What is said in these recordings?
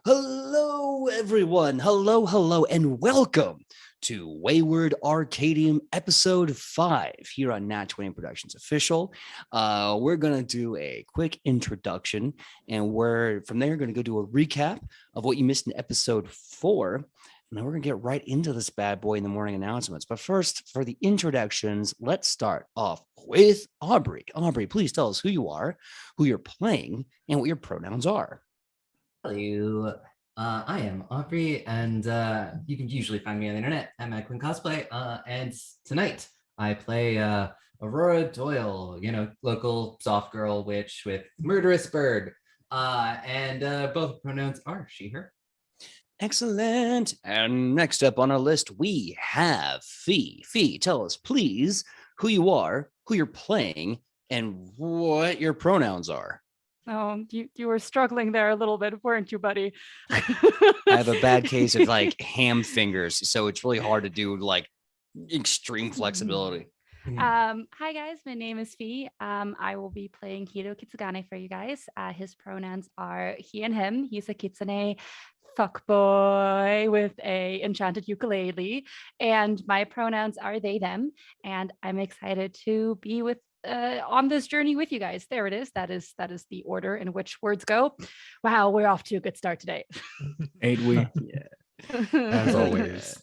Hello, everyone. Hello, and welcome to Wayward Arcadium Ep.5 here on Nat 20 Productions Official. We're going to do a quick introduction, and we're from there going to go do a recap of what you missed in Episode 4. And then we're going to get right into this bad boy in the morning announcements. But first, for the introductions, let's start off with Aubrey. Aubrey, please tell us who you are, who you're playing, and what your pronouns are. Hello, I am Aubrey, and you can usually find me on the internet at Mad Queen Cosplay. And tonight I play Aurora Doyle, local soft girl witch with murderous bird. And both pronouns are she, her. Excellent. And next up on our list, we have Fee. Fee, tell us, please, who you are, who you're playing, and what your pronouns are. Oh, you were struggling there a little bit, weren't you, buddy? I have a bad case of ham fingers, so it's really hard to do extreme flexibility. Hi guys, my name is Fee. I will be playing Hiro Kitsugane for you guys. His pronouns are he and him. He's a kitsune fuckboy with a enchanted ukulele, and my pronouns are they, them, and I'm excited to be on this journey with you guys. There it is. That is the order in which words go. Wow, we're off to a good start today. Ain't we? Yeah. As always.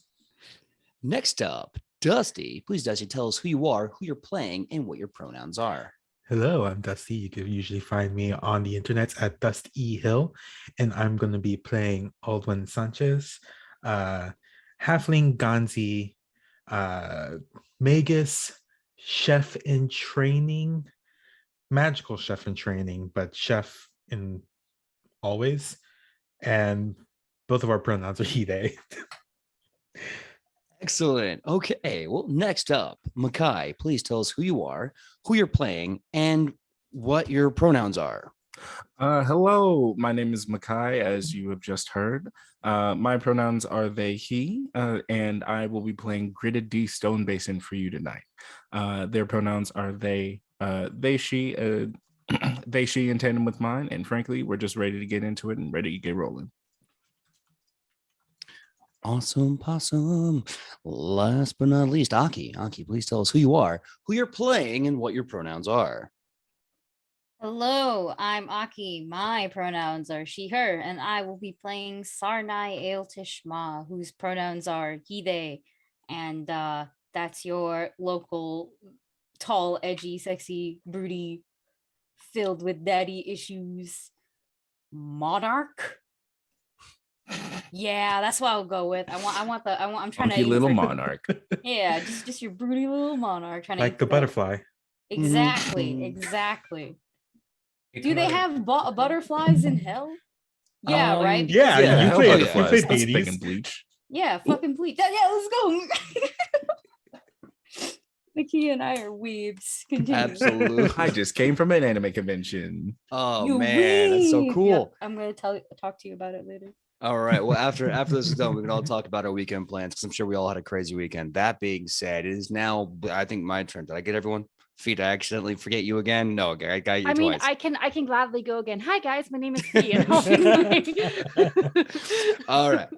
Next up, Dusty. Please, Dusty, tell us who you are, who you're playing, and what your pronouns are. Hello, I'm Dusty. You can usually find me on the internet at Dust.e Hill, and I'm going to be playing Aldwin Sanchez, Halfling Ganzi, Magus, chef in training, magical chef in training, but chef in always. And both of our pronouns are he, they. Excellent. Okay. Well, next up, Makai, please tell us who you are, who you're playing, and what your pronouns are. Hello, my name is Makai, as you have just heard. My pronouns are they, he, and I will be playing Gridded D Stone Basin for you tonight. Their pronouns are they, she, they, she in tandem with mine, and frankly, we're just ready to get into it and ready to get rolling. Awesome possum. Last but not least, Aki. Aki, please tell us who you are, who you're playing, and what your pronouns are. Hello, I'm Aki. My pronouns are she, her, and I will be playing Sarnai Aeltishma, whose pronouns are he, they, and that's your local, tall, edgy, sexy, broody, filled with daddy issues monarch. Yeah, that's what I'll go with. I'm trying Funky to little monarch. Yeah, just your broody little monarch. Trying Like the butterfly. Exactly. Do they have butterflies in hell? Yeah, right? Yeah, you played That's Hades. fucking Bleach. Yeah, fucking Bleach. Yeah, let's go. Nikki and I are weebs. Continue. Absolutely. I just came from an anime convention. Oh, You man, that's so weeb. cool. Yep, I'm going to talk to you about it later. All right. Well, after this is done, we can all talk about our weekend plans because I'm sure we all had a crazy weekend. That being said, it is now, I think, my turn. Did I get everyone? Feet, I accidentally forget you again? No, I got you twice. I can gladly go again. Hi guys, my name is Fee. All right.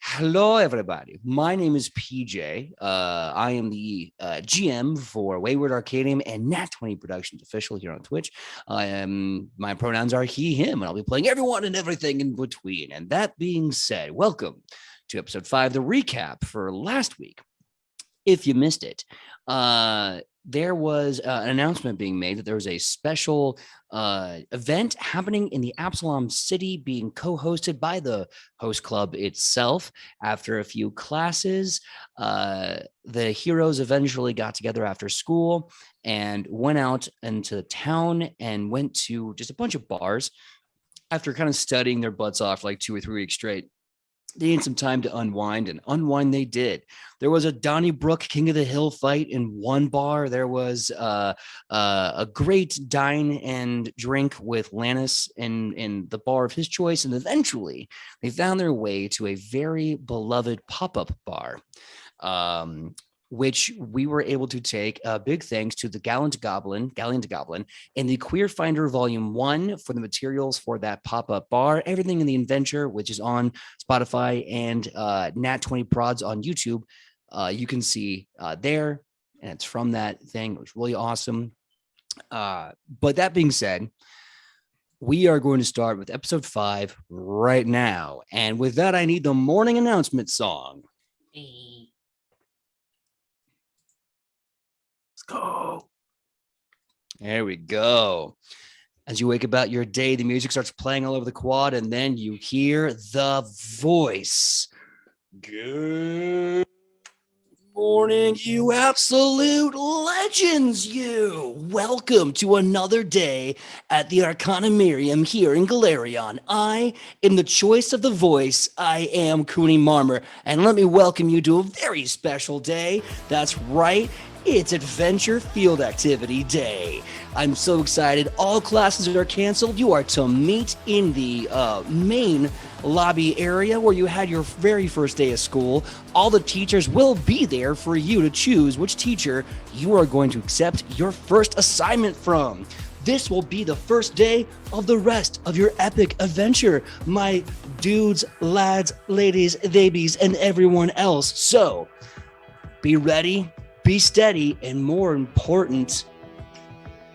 Hello, everybody. My name is PJ. I am the GM for Wayward Arcadium and Nat 20 Productions Official here on Twitch. My pronouns are he, him, and I'll be playing everyone and everything in between. And that being said, welcome to Episode 5, the recap for last week. If you missed it, there was an announcement being made that there was a special event happening in the Absalom city being co-hosted by the host club itself. After a few classes, the heroes eventually got together after school and went out into town and went to just a bunch of bars. After kind of studying their butts off like 2 or 3 weeks straight, they needed some time to unwind, and unwind they did. There was a Donnybrook King of the Hill fight in one bar. There was a great dine and drink with Lannis in the bar of his choice. And eventually they found their way to a very beloved pop-up bar. which we were able to take big thanks to the Gallant Goblin, and the Queer Finder Volume 1 for the materials for that pop-up bar, everything in the adventure, which is on Spotify and Nat 20 Prods on YouTube. You can see there, and it's from that thing. It was really awesome. But that being said, we are going to start with episode 5 right now. And with that, I need the morning announcement song. Go. There we go. As you wake about your day, the music starts playing all over the quad, and then you hear the voice. Good morning, you absolute legends, you. Welcome to another day at the Arcanumerium here in Galarion. I am the choice of the voice. I am Cooney Marmer, and let me welcome you to a very special day. That's right. It's Adventure Field Activity Day. I'm so excited. All classes are canceled. You are to meet in the main lobby area where you had your very first day of school. All the teachers will be there for you to choose which teacher you are going to accept your first assignment from. This will be the first day of the rest of your epic adventure, my dudes, lads, ladies, babies, and everyone else. So, be ready. Be steady, and more important,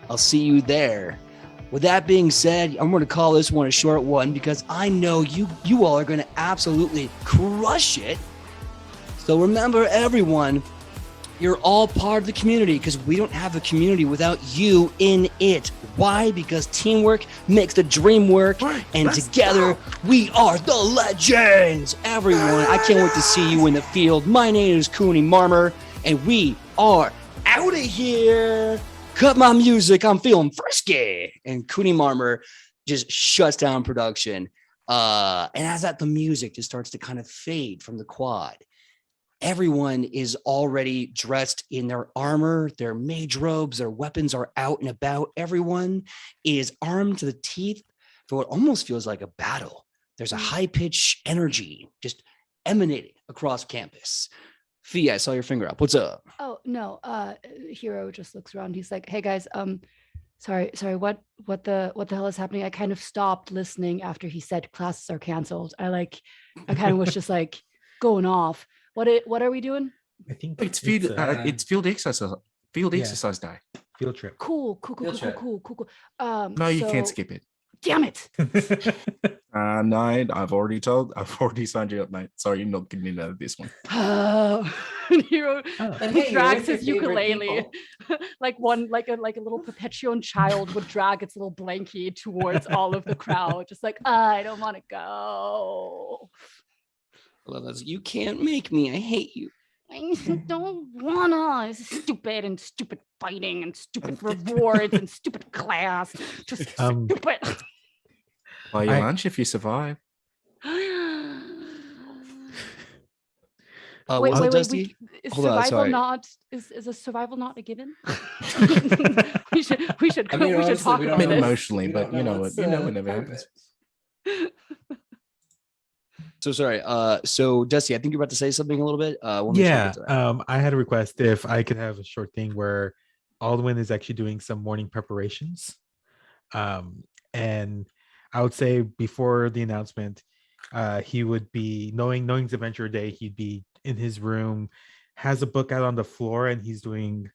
I'll see you there. With that being said, I'm going to call this one a short one because I know you all are going to absolutely crush it. So remember, everyone, you're all part of the community because we don't have a community without you in it. Why? Because teamwork makes the dream work, and together we are the legends. Everyone, I can't wait to see you in the field. My name is Cooney Marmer, and we are out of here. Cut my music. I'm feeling frisky. And Cooney Marmer just shuts down production. And as the music just starts to kind of fade from the quad, everyone is already dressed in their armor, their mage robes, their weapons are out and about. Everyone is armed to the teeth for what almost feels like a battle. There's a high-pitched energy just emanating across campus. Fee, I saw your finger up. What's up? Oh no, Hero just looks around. He's like, "Hey guys, sorry, what the hell is happening?" I kind of stopped listening after he said classes are canceled. I kind of was just like going off. What are we doing? I think It's field exercise. Exercise day. Field trip. Cool. No, you can't so- skip it. Damn it! No, I've already signed you up, mate. Sorry, you're not getting into this one. Hero And hey, you're drags with his your favorite ukulele, people. like a little Perpetuan child would drag its little blankie towards all of the crowd, just like, I don't want to go. Well, you can't make me. I hate you. I don't wanna. It's stupid and stupid fighting and stupid rewards and stupid class. Just stupid. Buy your lunch if you survive. Wait, Dusty? is Hold on, survival sorry. not is a survival not a given? we should I mean, we should honestly, talk we about don't know. this. Emotionally, We but don't you know what's, what? You know uh, what never happens. So sorry. So Dusty, I think you're about to say something a little bit. We'll make sure we Yeah. get to that. I had a request if I could have a short thing where Aldwin is actually doing some morning preparations. And I would say before the announcement, he would be knowing it's Adventure Day, he'd be in his room, has a book out on the floor, and he's doing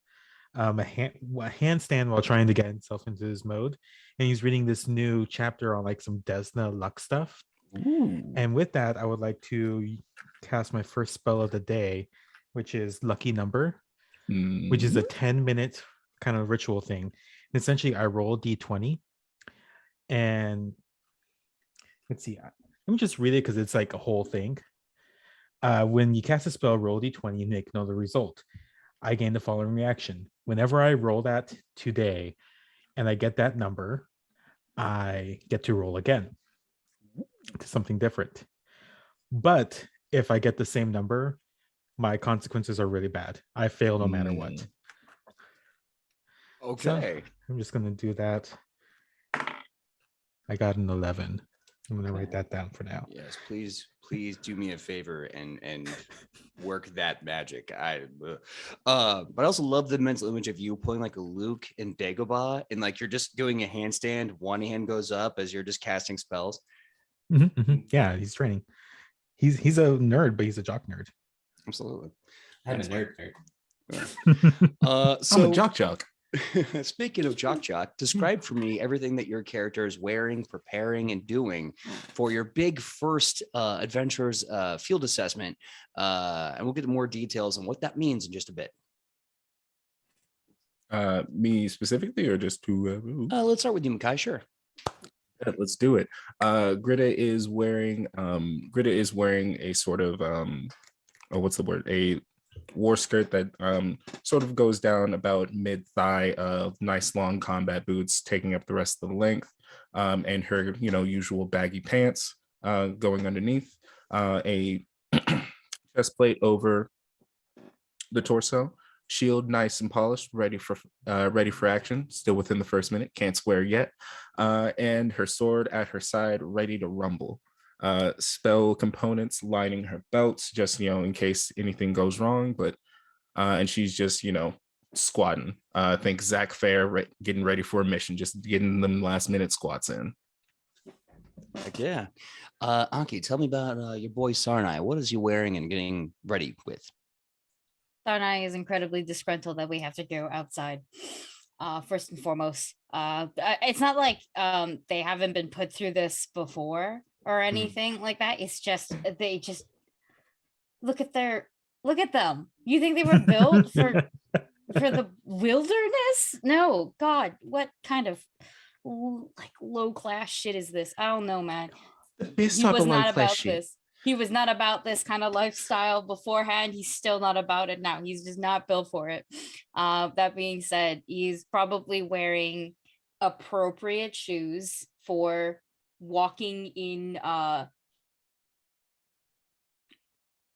a handstand while trying to get himself into his mode. And he's reading this new chapter on like some Desna luck stuff. Ooh. And with that, I would like to cast my first spell of the day, which is Lucky Number, which is a 10-minute kind of ritual thing. And essentially, I roll D20, and let's see. Let me just read it because it's like a whole thing. When you cast a spell, roll D20 and make know the result. I gain the following reaction. Whenever I roll that today and I get that number, I get to roll again to something different. But if I get the same number, my consequences are really bad. I fail no matter what. Okay. So I'm just going to do that. I got an 11. I'm gonna write that down for now. Yes, please do me a favor and work that magic. But I also love the mental image of you pulling like a Luke in Dagobah, and like you're just doing a handstand. One hand goes up as you're just casting spells. Yeah, he's training. He's a nerd, but he's a jock nerd. Absolutely. I'm a nerd. So I'm a jock. Speaking of Jock, describe for me everything that your character is wearing, preparing, and doing for your big first adventurers field assessment. And we'll get more details on what that means in just a bit. Me specifically, or just to? Let's start with you, Makai. Sure. Yeah, let's do it. Greta is wearing a sort of what's the word? A war skirt that sort of goes down about mid-thigh, of nice long combat boots taking up the rest of the length, and her usual baggy pants going underneath, a chest plate over the torso, shield nice and polished, ready for action, still within the first minute, can't swear yet, and her sword at her side, ready to rumble. Spell components lining her belts, just in case anything goes wrong, but and she's just squatting. Think Zach Fair getting ready for a mission, just getting them last minute squats in. Heck yeah. Anki, tell me about your boy Sarnai. What is he wearing and getting ready with? Sarnai is incredibly disgruntled that we have to go outside. First and foremost, it's not like they haven't been put through this before or anything like that. It's just they just look at them. You think they were built for the wilderness? No, God, what kind of like low class shit is this? I don't know, man. He was not about this. He was not about this kind of lifestyle beforehand. He's still not about it now. He's just not built for it. That being said, he's probably wearing appropriate shoes for walking in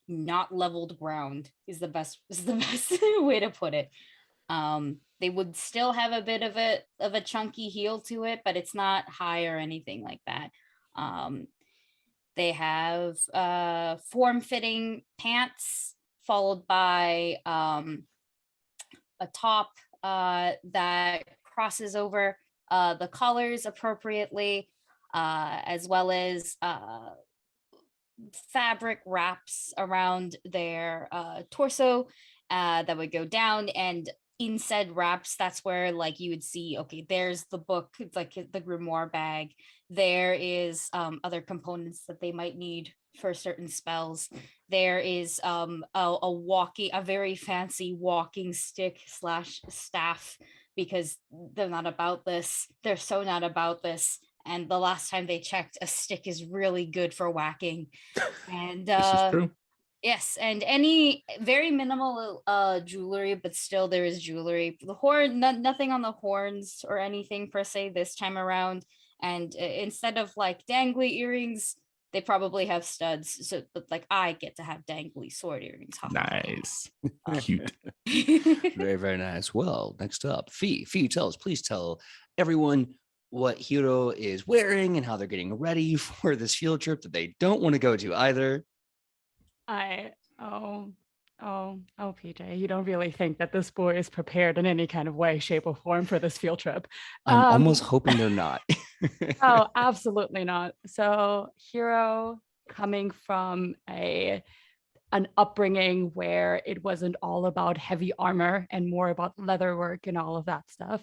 not leveled ground is the best way to put it. They would still have a bit of a chunky heel to it, but it's not high or anything like that. They have form-fitting pants followed by a top that crosses over the collars appropriately, as well as fabric wraps around their torso that would go down, and in said wraps, that's where like you would see, okay, there's the book, it's like the grimoire bag. There is other components that they might need for certain spells. There is a very fancy walking stick / staff, because they're not about this. They're so not about this. And the last time they checked, a stick is really good for whacking. And This is true. yes, and any very minimal jewelry, but still there is jewelry. The horn, nothing on the horns or anything per se this time around. And instead of like dangly earrings, they probably have studs. So, but like I get to have dangly sword earrings. Nice, cute. Very, very nice. Well, next up, Fee, please tell everyone what Hiro is wearing and how they're getting ready for this field trip that they don't want to go to either. PJ, you don't really think that this boy is prepared in any kind of way, shape, or form for this field trip? I'm almost hoping they're not. Oh, absolutely not. So Hiro, coming from an upbringing where it wasn't all about heavy armor and more about leather work and all of that stuff,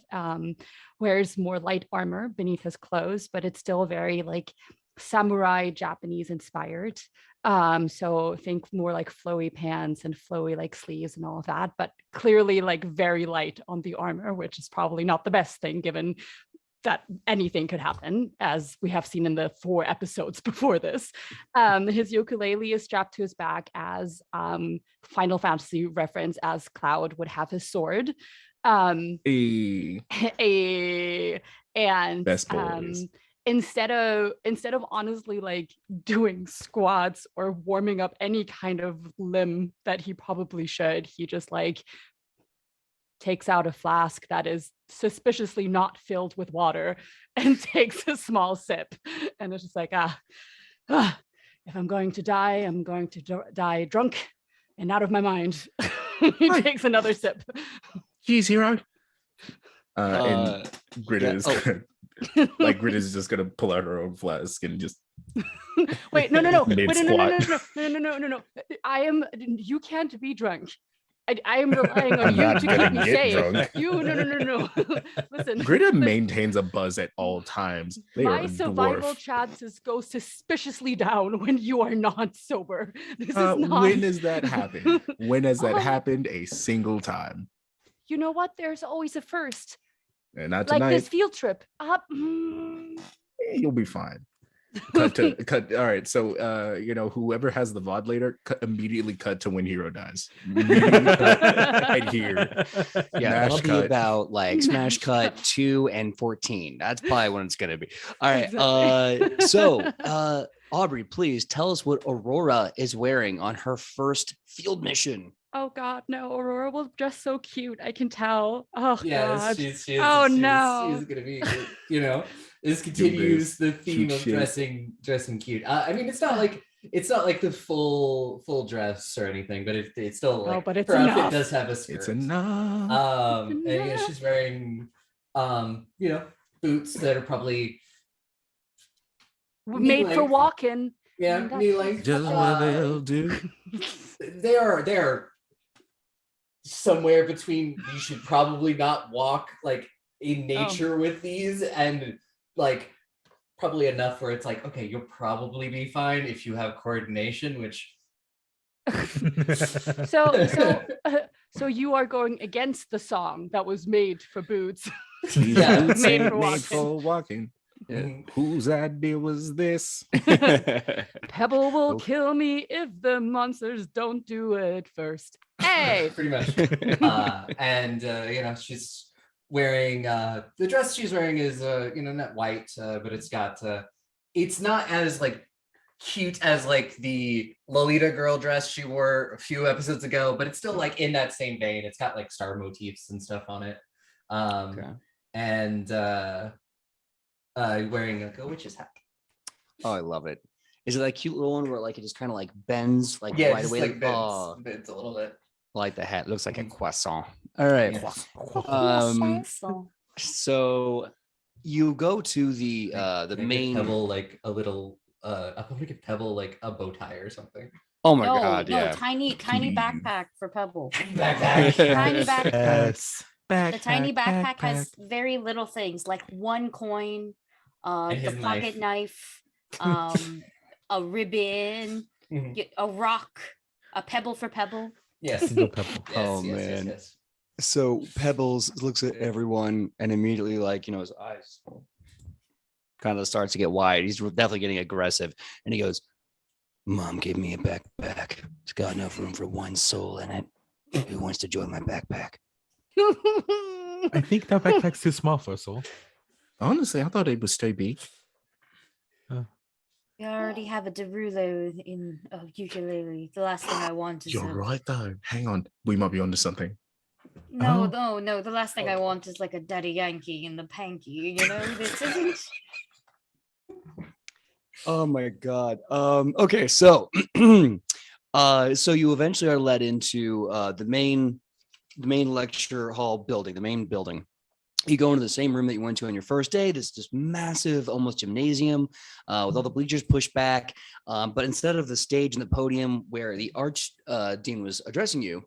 wears more light armor beneath his clothes, but it's still very like samurai Japanese inspired. So think more like flowy pants and flowy like sleeves and all of that, but clearly like very light on the armor, which is probably not the best thing given that anything could happen, as we have seen in the 4 episodes before this. His ukulele is strapped to his back as Final Fantasy reference, as Cloud would have his sword. And Best boys. Instead of honestly like doing squats or warming up any kind of limb that he probably should, he just like takes out a flask that is suspiciously not filled with water and takes a small sip. And it's just like, if I'm going to die, I'm going to die drunk and out of my mind. He takes another sip. Jeez, hero. And Greta is like Greta is just gonna pull out her own flask and just wait, no. Wait, Mid-squat. no. You can't be drunk. I am relying on you to keep me safe. Drunk. You no. Listen. Greta maintains a buzz at all times. They are My a survival dwarf. chances go suspiciously down when you are not sober. This is not. When has that happened? When has that happened? A single time. You know what? There's always a first. And not Like tonight. this field trip. You'll be fine. Cut. All right. So, whoever has the VOD later, immediately cut to when Hero dies. Right here. Yeah, Smash that'll cut. be about like smash cut 2 and 14. That's probably when it's gonna be. All right. So Aubrey, please tell us what Aurora is wearing on her first field mission. Oh God, no! Aurora was just so cute. I can tell. Oh Yes, God. she's no. she's gonna be, this continues the theme of dressing cute. I mean, it's not like the full dress or anything, but it's still like, but it's her outfit enough. does have a skirt. It's enough. And she's wearing boots that are probably Made for knee-length. walking. Yeah, And knee length. Just what they'll do. They are somewhere between. You should probably not walk like in nature with these, and like probably enough where it's like, okay, you'll probably be fine if you have coordination, which. So you are going against the song that was made for boots. Yeah, made for walking. for walking. Yeah. Whose idea was this? Pebble will Oh. kill me if the monsters don't do it first. Hey, Pretty much. And she's wearing the dress she's wearing is not white, but it's got it's not as like cute as like the Lolita girl dress she wore a few episodes ago, but it's still like in that same vein. It's got like star motifs and stuff on it. And wearing like a witch's hat. Oh, I love it. Is it that cute little one where like it just kind of like bends like Yeah, right just away? like Oh, bends a little bit. I like the hat. Looks like a croissant. All right. Yeah. So you go to the Can I give main. Pebble like a little I'm gonna give Pebble like a bow tie or something. Oh my No, God! Yeah. tiny Please. backpack for Pebble. Backpack. Tiny backpack. Yes. The tiny backpack has very little things like one coin, And the his pocket knife, a ribbon, Mhm. a rock, a pebble for Pebble. Yes. Single pebble. Oh, man. So Pebbles looks at everyone and immediately, like, his eyes kind of starts to get wide. He's definitely getting aggressive. And he goes, Mom gave me a backpack. It's got enough room for one soul in it. Who wants to join my backpack? I think that backpack's too small for a soul. Honestly, I thought it was too big. We already have a Derulo in ukulele. The last thing I want is You're right though. Hang on, we might be onto something. no. The last thing I Oh. want is like a Daddy Yankee in the panky. This isn't. Oh my God. Okay, so so you eventually are led into the main lecture hall building, the main building. You go into the same room that you went to on your first day. This massive, almost gymnasium with all the bleachers pushed back. But instead of the stage and the podium where the arch dean was addressing you,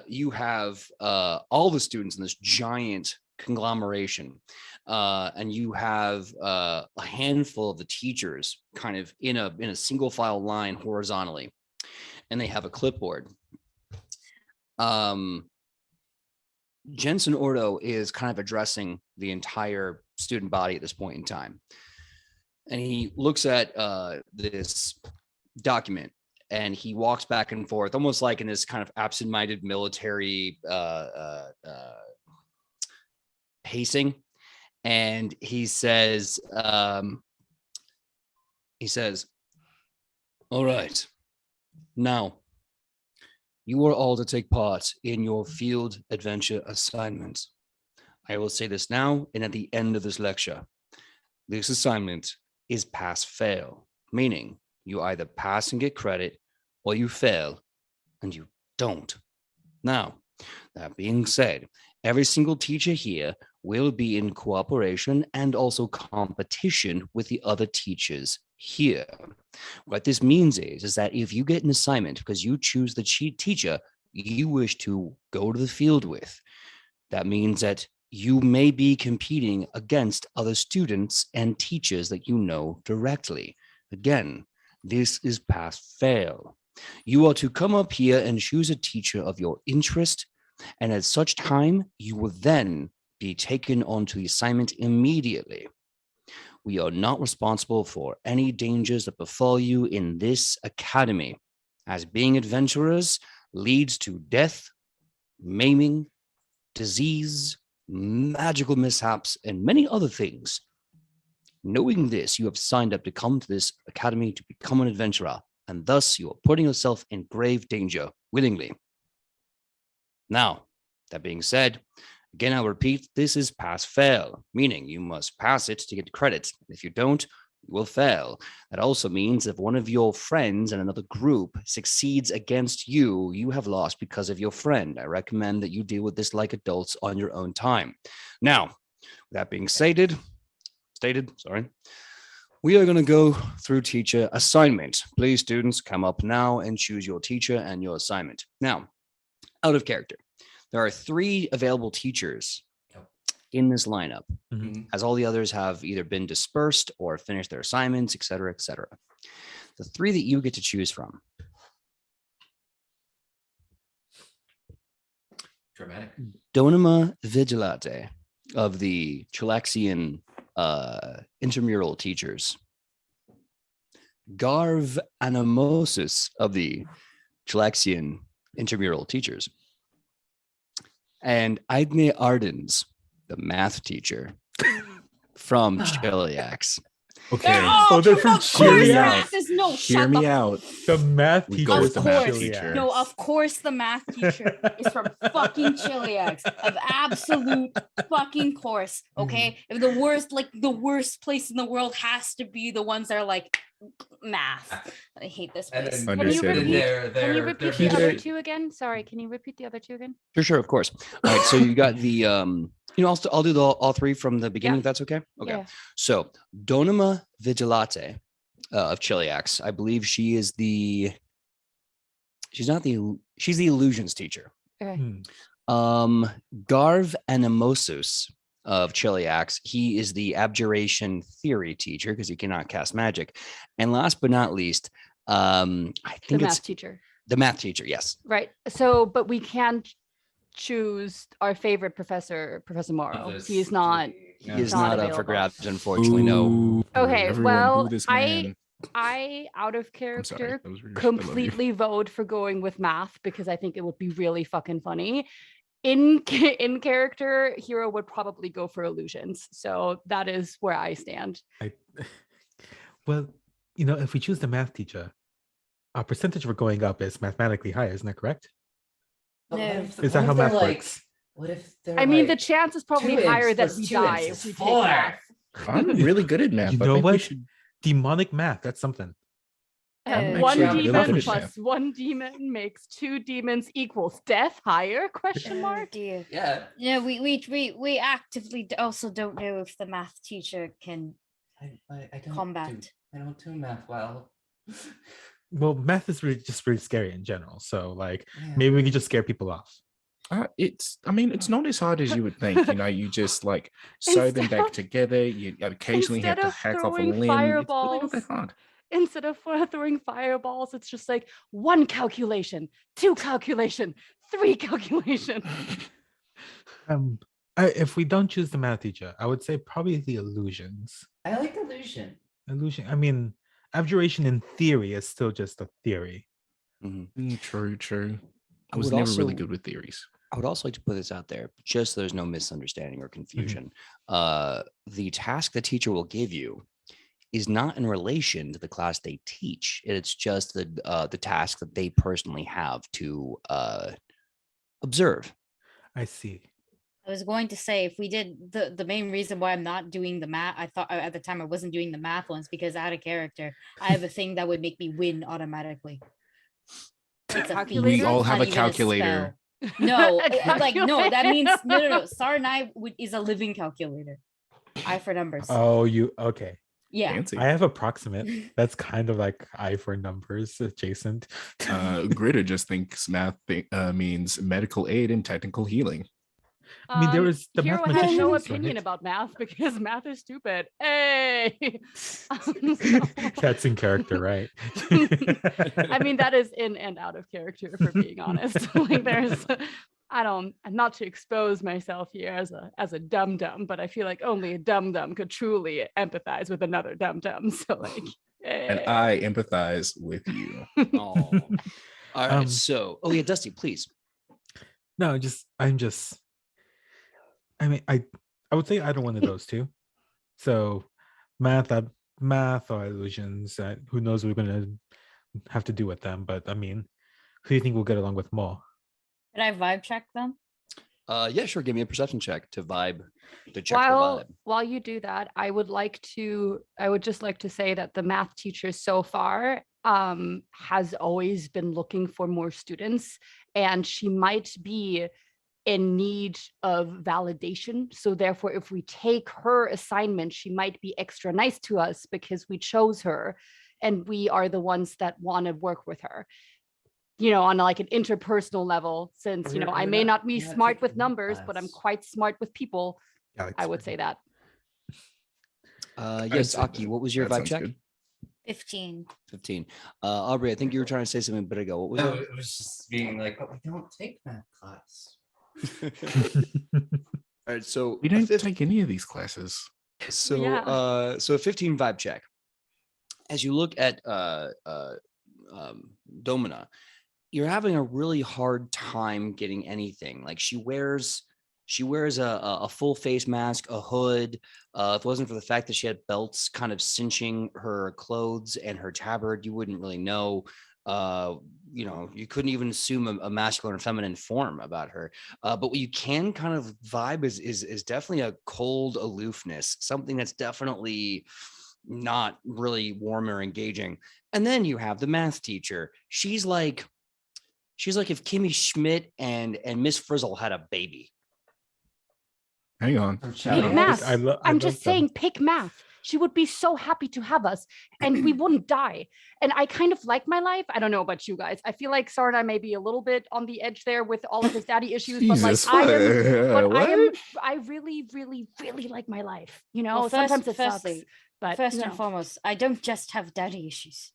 you have all the students in this giant conglomeration. And you have a handful of the teachers kind of in a single file line horizontally. And they have a clipboard. Jensen Ordo is kind of addressing the entire student body at this point in time. And he looks at this document and he walks back and forth, almost like in this kind of absent-minded military pacing. And he says, all right, now you are all to take part in your field adventure assignments. I will say this now and at the end of this lecture. this assignment is pass-fail, meaning you either pass and get credit, or you fail and you don't. Now, that being said, every single teacher here will be in cooperation and also competition with the other teachers here. What this means is that if you get an assignment because you choose the teacher you wish to go to the field with, that means that you may be competing against other students and teachers that you know directly. Again, this is pass-fail. You are to come up here and choose a teacher of your interest, and at such time, you will then be taken onto the assignment immediately. We are not responsible for any dangers that befall you in this academy, as being adventurers leads to death, maiming, disease, magical mishaps, and many other things. Knowing this, you have signed up to come to this academy to become an adventurer, and thus you are putting yourself in grave danger willingly. Now, that being said, again, I'll repeat, this is pass-fail, meaning you must pass it to get credit. If you don't, you will fail. That also means if one of your friends in another group succeeds against you, you have lost because of your friend. I recommend that you deal with this like adults on your own time. Now, that being stated, we are going to go through teacher assignment. Please, students, come up now and choose your teacher and your assignment. Now, out of character, there are 3 available teachers in this lineup, as all the others have either been dispersed or finished their assignments, et cetera, et cetera. The 3 that you get to choose from. Dramatic. Donema Vigilante of the Chilaxian intramural teachers. Garv Anamosis of the Chilaxian intramural teachers. And Aidne Ardens, the math teacher from Chiliax. Okay. They're from of course, Chiliax. math is no. Hear shut me the out. The math We teacher go is with the from math Chiliax. teacher. No, of course the math teacher is from fucking Chiliax. Of absolute fucking course. Okay. If the worst place in the world has to be the ones that are like math. I hate this And place. then, Can you Understandable. repeat, can you repeat the Peter- other 2 again? Sorry, can you repeat the other 2 again? Sure, of course. All right, so you got the I'll do all 3 from the beginning, Yeah. if that's okay. Okay. Yeah. So Donema Vigilante of Chiliax, I believe she's the illusions teacher. Okay. Garv Animosus of Chiliax, he is the abjuration theory teacher because he cannot cast magic. And last but not least, I The think it's math teacher. the math teacher. Yes. Right. So, but we can choose our favorite professor, Professor Morrow. He's not. He is not not up for available. grabs, unfortunately. No. Ooh, Okay, everyone well, boo this I man. out of I'm sorry. character, That was rude. I love you. completely vote for going with math because I think it would be really fucking funny. In character, Hero would probably go for illusions. So that is where I stand. Well, if we choose the math teacher, our percentage for going up is mathematically higher, isn't that correct? No. Is that how math works? What if they're I mean, the like, chance is probably 2x higher that plus we 2x die is if we take 4. math. I'm really good at math. You I know think we what? should- Demonic math, that's something. I'm One actually really demon good at plus math. 1 demon makes 2 demons equals death higher? Question Oh, mark. dear. Yeah. Yeah, we actively also don't know if the math teacher can I don't combat. I don't do math well. Well, math is just really scary in general. So, like, Yeah. maybe we could just scare people off. it's not as hard as you would think. You just like sew them Instead back of- together. You occasionally have instead to of hack off a throwing limb. It's really not fireballs, that hard. Instead of throwing fireballs, it's just like 1 calculation, 2 calculation, 3 calculation. If we don't choose the math teacher, I would say probably the illusions. I like illusion. Illusion. I mean, abjuration in theory is still just a theory. True. I I was would never really also- good with theories. I would also like to put this out there, just so there's no misunderstanding or confusion. The task the teacher will give you is not in relation to the class they teach. It's just the task that they personally have to observe. I see. I was going to say, if we did the main reason why I'm not doing the math, I thought at the time I wasn't doing the math ones because out of character, I have a thing that would make me win automatically. It's a feat. Calculator? We all It's have not a even calculator. spell. No, A like no, that calculator. means no. Sarnai is a living calculator. I for numbers. Oh, you okay? Yeah. Fancy. I have approximate. That's kind of like I for numbers adjacent. Gritta just thinks math means medical aid and technical healing. I mean, there was the Hero has no mathematicians, opinion right? about math because math is stupid. Hey, That's in character, right? I mean, that is in and out of character, for being honest. Like, there's, I'm not to expose myself here as a dum dum, but I feel like only a dum dum could truly empathize with another dum dum. So, like, And I empathize with you. Oh. All right. Um, So, oh yeah, Dusty, please. No, I mean, I would say either one of those two. So math or illusions. Who knows what we're gonna have to do with them? But I mean, who do you think we'll get along with more? Can I vibe check them? Yeah, sure. Give me a perception check to vibe. To check the vibe. While you do that, I would just like to say that the math teacher so far has always been looking for more students, and she might be in need of validation. So therefore, if we take her assignment, she might be extra nice to us because we chose her and we are the ones that want to work with her, on like an interpersonal level, since, I may not be smart with numbers, but I'm quite smart with people. I would say that. Yes, Aki, what was your vibe check? Good. 15. 15. Aubrey, I think you were trying to say something a bit ago. What was it? It was just being like, but we don't take that class. All right, so We didn't take any of these classes. So Yeah. So a 15 vibe check. As you look at Domina, you're having a really hard time getting anything. Like she wears a full face mask, a hood. If it wasn't for the fact that she had belts kind of cinching her clothes and her tabard, you wouldn't really know. You couldn't even assume a masculine or feminine form about her. But what you can kind of vibe is definitely a cold aloofness, something that's definitely not really warm or engaging. And then you have the math teacher. She's like if Kimmy Schmidt and Miss Frizzle had a baby. Hang on. Pick math. I'm just saying, pick math. She would be so happy to have us and we wouldn't die. And I kind of like my life. I don't know about you guys. I feel like Sarna may be a little bit on the edge there with all of his daddy issues, Jesus, but I really, really, really like my life. Sometimes it sucks. But first and foremost, I don't just have daddy issues.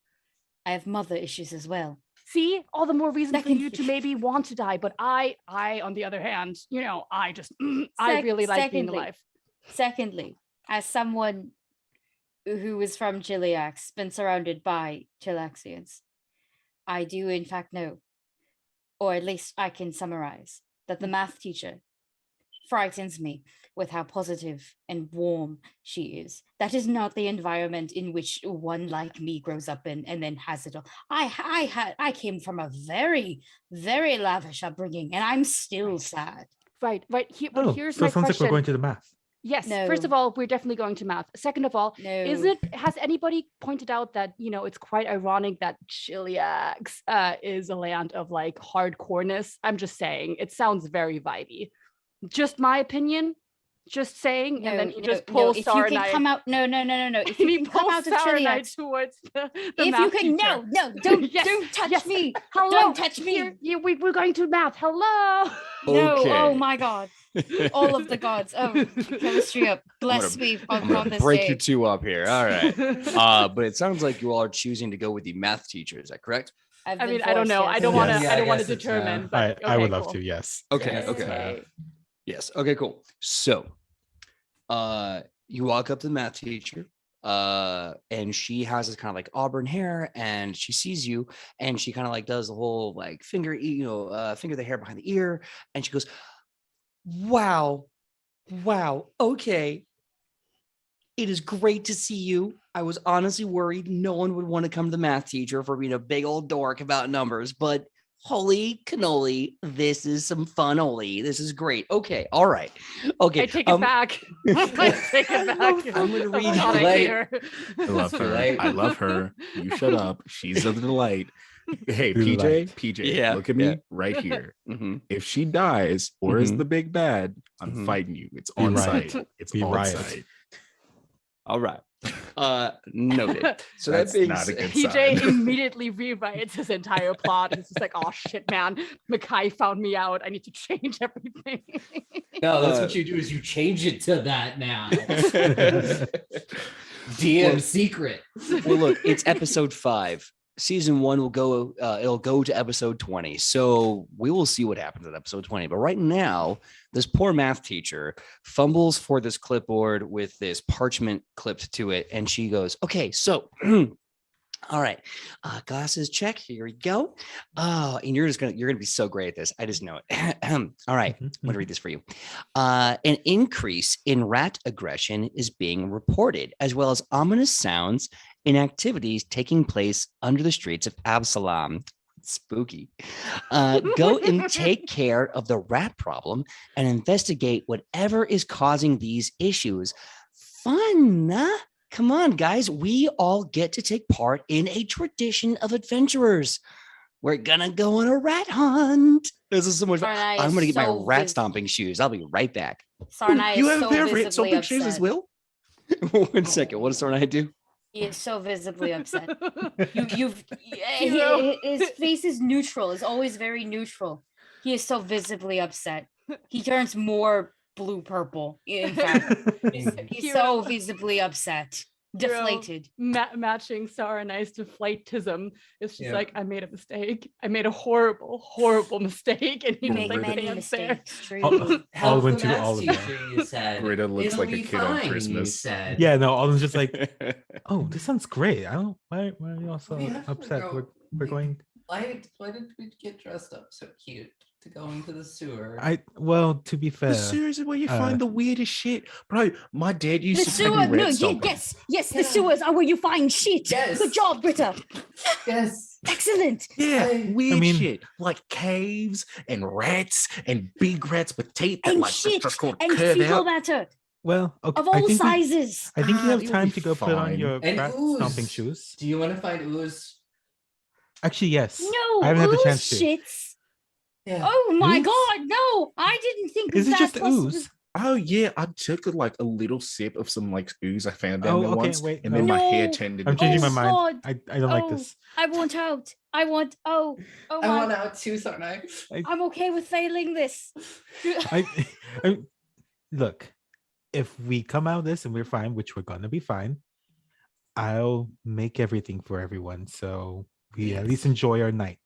I have mother issues as well. See, all the more reason for you to maybe want to die. But I, on the other hand, I really like being alive. Secondly, as someone who is from Chiliax, been surrounded by Chilaxians, I do in fact know, or at least I can summarize, that the math teacher frightens me with how positive and warm she is. That is not the environment in which one like me grows up in and then has it all. I came from a very, very lavish upbringing, and I'm still sad. Right. But here's so my it sounds question. like we're going to the math. Yes. No. First of all, we're definitely going to math. Second of all, has anybody pointed out that, it's quite ironic that Chiliax is a land of like hardcoreness? I'm just saying, it sounds very vibey. Just my opinion. Just saying, and then he just pulls Sarnai. If you can come out, no. If you can come out of Chiliax towards the if math you can, teacher. don't touch me. Hello, don't touch me. We're going to math. Hello. No, Okay. oh my God. All of the gods. Oh, chemistry up. Bless me on this break day. you two up here. All right. But it sounds like you all are choosing to go with the math teacher. Is that correct? I mean, I don't know. I don't want to determine. But I would love cool. to. Yes. Okay. Yes. Okay. Yes. Okay, cool. So you walk up to the math teacher, and she has this kind of like auburn hair, and she sees you, and she kind of like does the whole like finger the hair behind the ear, and she goes, wow, okay. It is great to see you. I was honestly worried no one would want to come to the math teacher for being a big old dork about numbers, but holy cannoli, this is some fun Oli. This is great. Okay, all right. Okay. I take it back. I take it back. I'm gonna read God, I it. hate her. I love Too her. late. I love her. You shut up. She's a delight. Hey, Delight. PJ, Yeah, look at me yeah. right here. Mhm. If she dies or is Mhm. the big bad, I'm Mhm. fighting you. It's Be on riot. site. It's Be on riot. site. All right. Noted. So That's that being not a said, good PJ sign. immediately rewrites his entire plot. He's just like, oh shit, man. Mackay found me out. I need to change everything. No, that's Uh, what you do is you change it to that now. DM Well- secret. well, look, it's episode 5. Season 1 will go. It'll go to episode 20. So we will see what happens at episode 20. But right now, this poor math teacher fumbles for this clipboard with this parchment clipped to it, and she goes, "Okay, so." All right, glasses check. Here we go. Oh, and you're gonna be so great at this. I just know it. All right, I'm gonna read this for you. An increase in rat aggression is being reported, as well as ominous sounds in activities taking place under the streets of Absalom. Spooky. Go and take care of the rat problem and investigate whatever is causing these issues. Fun, huh? Come on, guys. We all get to take part in a tradition of adventurers. We're gonna go on a rat hunt. This is so much fun. Sarnai I'm is gonna get my so rat stomping shoes. I'll be right back. Sarnai You is have so a pair of rat visibly stomping shoes as upset. well? 1 second. What does Sarnai do? He is so visibly upset. You've You know. his face is neutral. Is always very neutral. He is so visibly upset. He turns more blue purple. In fact, he's so visibly upset, deflated. Matching Saranai's deflatism. It's just Yeah. like, I made a mistake. I made a horrible, horrible mistake. And he You just make like many stands there. mistakes. Truly. All the went to math all of them. teacher, you said. Greta looks It'll like a be kid on fine, Christmas. You said. Yeah, no, all of them just like, oh, this sounds great. I don't why are you all so We have to upset? go- We're going. Why did we get dressed up so cute to go into the sewer? Well, to be fair, The sewers is where you uh, find the weirdest shit. Bro, my dad The used to take sewer, me no, rat stomping. yes, the sewers are where you find shit. Yes. Good job, Britta. Yes. Excellent. Yeah, weird mean- shit like caves and rats and big rats with teeth that And like shit just called And curve fecal out. matter well, okay, of all sizes. I think you have it'll time be to go put on fine. your And rat ooze. stomping shoes. Do you want to find ooze? Actually, yes. No, I haven't had the ooze chance to. shits. Yeah. Oh my Ooze? god, no! I didn't think Is of it that just possible- ooze? Oh yeah, I took like a little sip of some like ooze I found down Oh, there okay, once, wait, and then my hair no. turned I'm into changing my Oh, mind. God. I don't like Oh, this. I want out. I want. Oh I my! want out too, Sarnai. I'm okay with failing this. I look, if we come out of this and we're fine, which we're gonna be fine, I'll make everything for everyone, so we at least enjoy our night.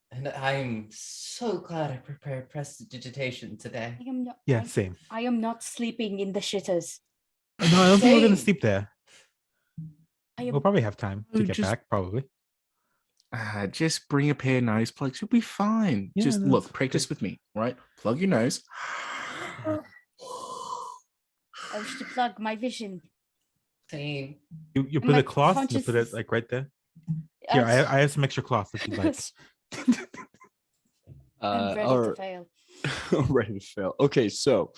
And I'm so glad I prepared prestidigitation today. I am not. Yeah, same. I am not sleeping in the shitters. No, I don't think we're gonna Same. sleep there. I am. We'll probably have time to Oh, get just- back, probably. just bring a pair of nose plugs. You'll be fine. Yeah, Just that's look, practice good. with me, right? Plug your nose. I wish to plug my vision. Same. You put My a cloth, you put it consciousness- like right there. Here, I have some extra cloth if you'd like. I'm ready All to right. fail. Ready to fail. Okay, so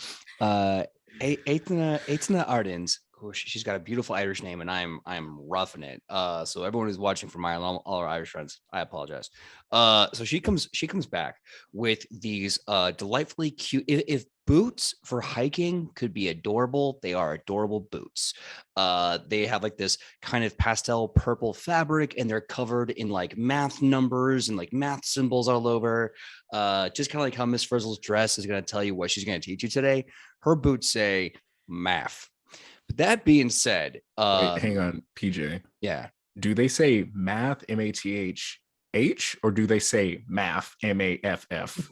Aithna Ardens, who she's got a beautiful Irish name, and I'm roughing it. So everyone who's watching from Ireland, all our Irish friends, I apologize. So she comes back with these delightfully cute. If boots for hiking could be adorable, they are adorable boots. They have like this kind of pastel purple fabric, and they're covered in like math numbers and like math symbols all over. Just kind of like how Miss Frizzle's dress is going to tell you what she's going to teach you today. Her boots say math. But that being said, Wait, hang on, PJ. yeah, Do they say math, MATH, or do they say math, MAFF?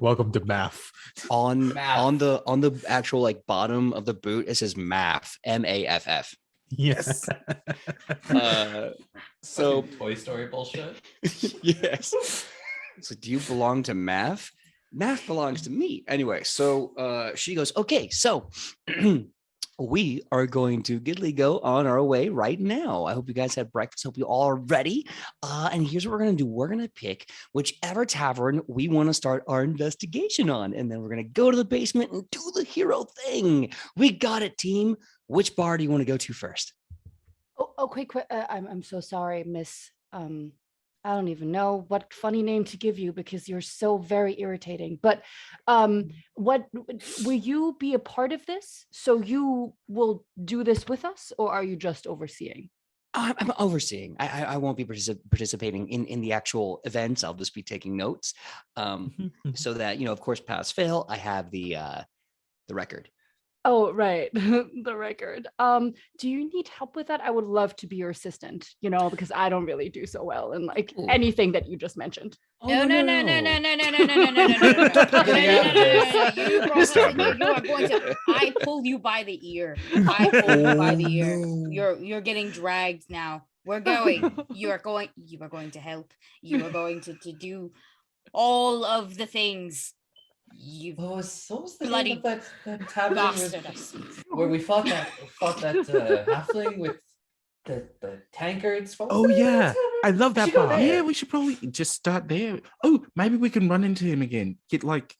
Welcome to math. on Math. the actual like bottom of the boot, it says math, MAFF. Yes. So Fucking Toy Story bullshit. yes. So do you belong to math? Math belongs to me. Anyway, so she goes, okay, so we are going to Gidley go on our way right now. I hope you guys had breakfast. Hope you all are ready. And here's what we're going to do. We're going to pick whichever tavern we want to start our investigation on. And then we're going to go to the basement and do the hero thing. We got it, team. Which bar do you want to go to first? Oh, quick. I'm so sorry, Miss. I don't even know what funny name to give you because you're so very irritating. But what will you be a part of this? So you will do this with us, or are you just overseeing? I'm overseeing. I won't be participating in the actual events. I'll just be taking notes, so that of course, pass fail. I have the record. Oh, right. The record. Do you need help with that? I would love to be your assistant, because I don't really do so well in like anything that you just mentioned. No. You are going to. I pulled you by the ear. You're getting dragged now. We're going. You are going to help. You are going to do all of the things. You was the bloody name of that tavern bastard. where we fought that halfling with the tankards? Oh yeah, I love that bar. Yeah, we should probably just start there. Oh, maybe we can run into him again. Get like,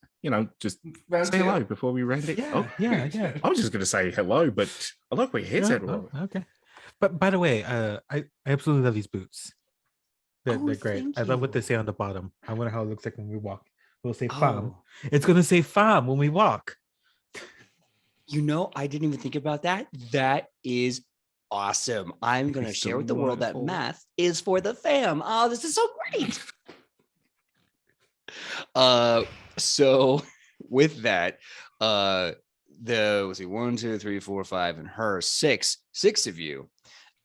just Round say two? hello before we round it. Yeah, Oh, yeah. I was just gonna say hello, but I like where your head's at. Oh, okay. But by the way, I absolutely love these boots. They're great. Thank I love what you. they say on the bottom. I wonder how it looks like when we walk. We'll say Oh. "fam." It's gonna say "fam" when we walk. I didn't even think about that. That is awesome. I'm going to It's share with the world that delightful. math is for the fam. Oh, this is so great. So with that, let's see, 1, 2, 3, 4, 5, and her six of you,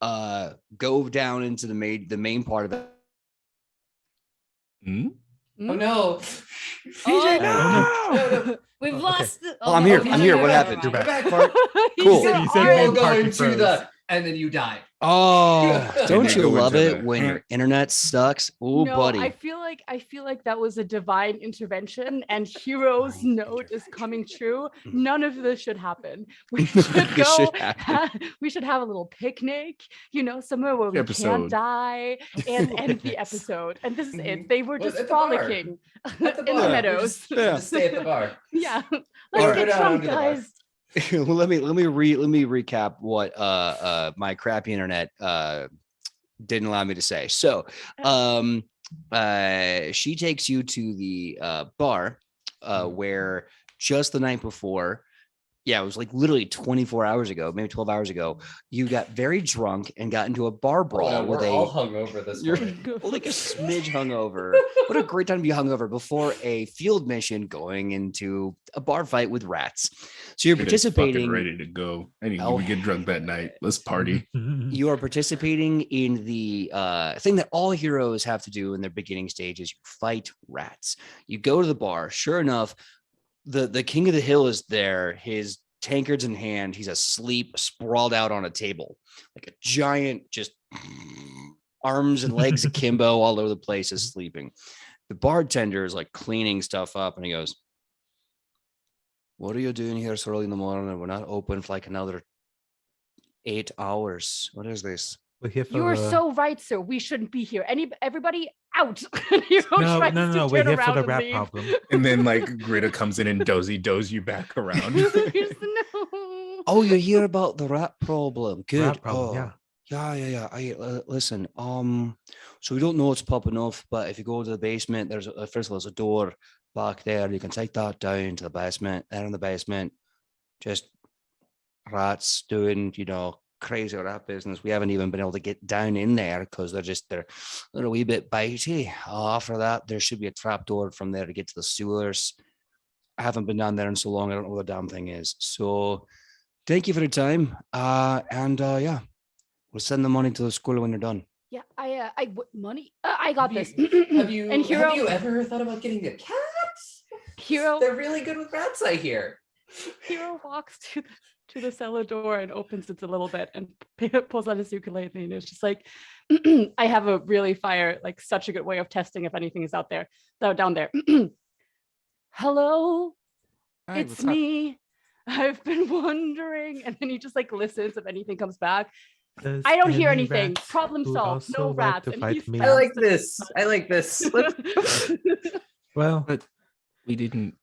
go down into the main part of it. Hmm? Oh no! Oh, we've Oh, okay. lost. Oh, I'm here. I'm here. What happened? You're back. Cool. You said You're main going party to pros. the, and then you died. Oh, don't And you then go love into it the- when your internet sucks? Oh, No, buddy. I feel like that was a divine intervention, and Hero's Divine note is coming intervention. true. None of this should happen. We None of should this go. should happen. We should have a little picnic, somewhere where we Episode. can't die, and end the episode. And this is it. They were Well, just at the bar. frolicking At the in the bar. meadows. Just stay at the bar. Yeah, All let's right. get Go down drunk, under the bar. guys. Well, let me recap what my crappy internet didn't allow me to say. So she takes you to the bar where just the night before, it was like literally 24 hours ago, maybe 12 hours ago, you got very drunk and got into a bar brawl with we're all hungover this you're morning. like a smidge hungover. What a great time to be hungover before a field mission going into a bar fight with rats. So you're It is fucking participating. ready to go. Anyway, Oh, we get drunk that night. Let's party. You are participating in the thing that all heroes have to do in their beginning stages. You fight rats. You go to the bar. Sure enough, the king of the hill is there. His tankards in hand. He's asleep, sprawled out on a table, like a giant, just arms and legs akimbo all over the place, is sleeping. The bartender is like cleaning stuff up, and he goes, "What are you doing here so early in the morning? We're not open for like another 8 hours. What is this?" We're here for You are the- so right, sir. We shouldn't be here. Everybody out. Hero No. tries to We're turn here for around the and rap leave. problem. And then like Greta comes in and does you back around. No. Oh, you hear about the rat problem? Good. Rap problem. Oh, Yeah. yeah. Listen. So we don't know what's popping off, but if you go to the basement, there's first of all, there's a door back there. You can take that down to the basement. There in the basement, just rats doing, crazy rat business. We haven't even been able to get down in there because they're a wee bit bitey. After that, there should be a trap door from there to get to the sewers. I haven't been down there in so long. I don't know what the damn thing is. So thank you for your time. Yeah, we'll send the money to the school when you're done. Yeah, money. I got this. Have you And Hero, have you ever thought about getting a cat? Hero, They're really good with rats, I hear. Hero walks to the cellar door and opens it a little bit and pulls out his ukulele, and it's just like, I have a really such a good way of testing if anything is out there, down there. Hello, Hi, it's what's up? me. I've been wondering. And then he just like listens if anything comes back. Does I don't hear any anything. rats Problem who solved. No also like rats. to And fight he's me? I like this. I like this. Well, But we didn't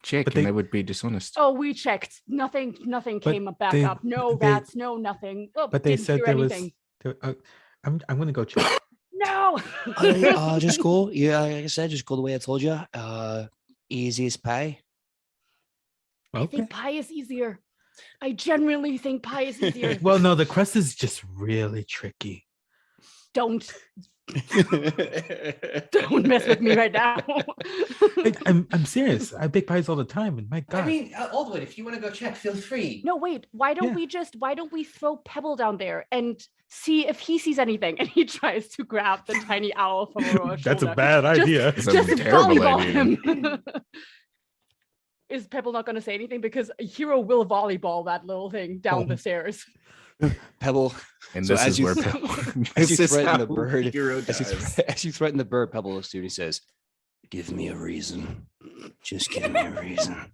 check, But and they- that would be dishonest. Oh, we checked. Nothing came back they- up. No but they- rats, no nothing. Oh, but they didn't said hear there was. anything. I'm gonna go check. No. Just go. Yeah, like I said, just go the way I told you. Easiest pay. I Okay. think pie is easier. I genuinely think pie is easier. Well, no, the crust is just really tricky. Don't mess with me right now. I'm serious. I bake pies all the time, and my God. I mean, Aldwood, if you want to go check, feel free. No, wait. Why don't we throw Pebble down there and see if he sees anything? And he tries to grab the tiny owl from Aurora's That's a shoulder. bad idea. It's a Just terrible volleyball idea. him. Is Pebble not going to say anything? Because a hero will volleyball that little thing down the stairs. Pebble. And So this as is you- where as you this is threaten the how bird, Hero As you, does. as you threaten the bird, Pebble looks to you and he says, "Give me a reason. Just give me a reason."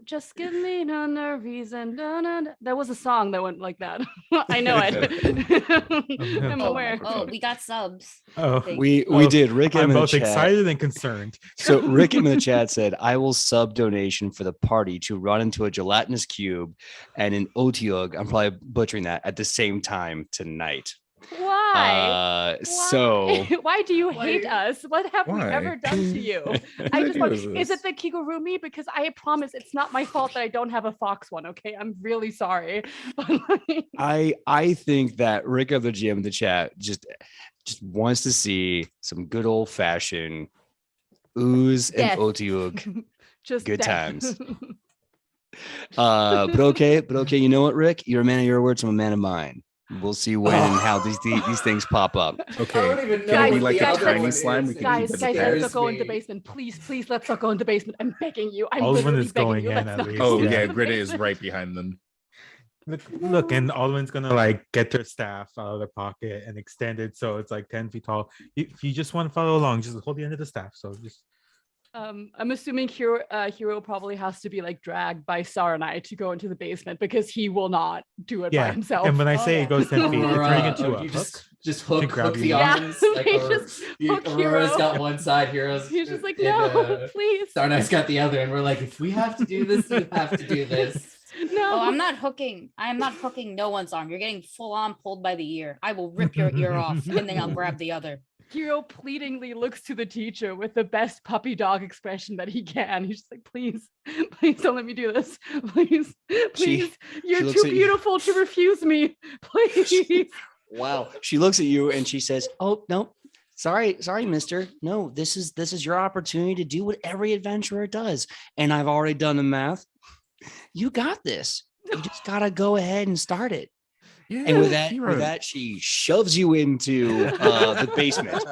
Just give me another reason. There was a song that went like that. I know it. I'm aware. Oh, we got subs. Oh, Thank We Oh, did. Rick I'm in the both chat. excited and concerned. So Rick in the chat said, "I will sub donation for the party to run into a gelatinous cube and an otiug." I'm probably butchering that at the same time tonight. Why? So Why do you hate us? What have we Why? ever done to you? What I just idea want, is is this? it the Kigurumi? Because I promise it's not my fault that I don't have a fox one. Okay, I'm really sorry. But like, I think that Rick of the GM in the chat just wants to see some good old fashioned ooze and Death. otiug. just Good that. times. But okay, you know what, Rick? You're a man of your words, I'm a man of mine. We'll see when and how these things pop up. Okay. I don't even know Can it what be like the a other tiny one slime? is. We can Guys, keep it let's Scares not go into me. basement. Please, let's not go into basement. I'm begging you. I'm Alden literally is begging going you. in Let's at not least, go Oh into yeah, the Greta is basement. right behind them. Look, and Alden's gonna like get their staff out of their pocket and extend it so it's like 10 feet tall. If you just want to follow along, just hold the end of the staff. So just I'm assuming Hero probably has to be like dragged by Saranai to go into the basement because he will not do it by yeah. himself. And when I Oh, say yeah. it goes 10 feet, it's turning into Aurora, a you hook. just to hook grab the you. arms. Yeah, Like, they Aurora- just hook Aurora's Hero. got one side, Heroes. He's just like, and, no, please. Sarnai's got the other, and we're like, if we have to do this, you have to do this. No. Oh, I'm not hooking. I am not hooking no one's arm. You're getting full on pulled by the ear. I will rip your ear off, and then I'll grab the other. Hero pleadingly looks to the teacher with the best puppy dog expression that he can. He's just like, please don't let me do this. Please, you're looks too at you. beautiful to refuse me. Please. Wow. She looks at you and she says, "Oh, no. Sorry, mister. No, this is your opportunity to do what every adventurer does. And I've already done the math. You got this. You just gotta go ahead and start it." Yeah, And with Hero. that, she shoves you into the basement.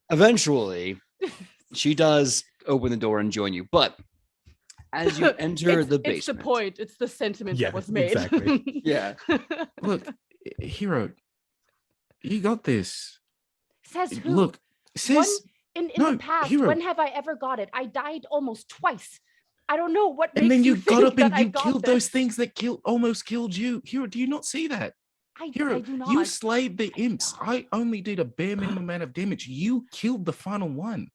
Eventually, she does open the door and join you. But as you enter the basement, It's the point. It's the sentiment Yeah, that was made. exactly. yeah, Look, Hero, you got this. Says who? Look, One, sis. in no, the past, Hero. when have I ever got it? I died almost twice. I don't know what And makes then you got think up and that I you got killed this. those things that almost killed you. Hero, do you not see that? I Hero, do not. you slayed the I do imps. not. I only did a bare minimum amount of damage. You killed the final one.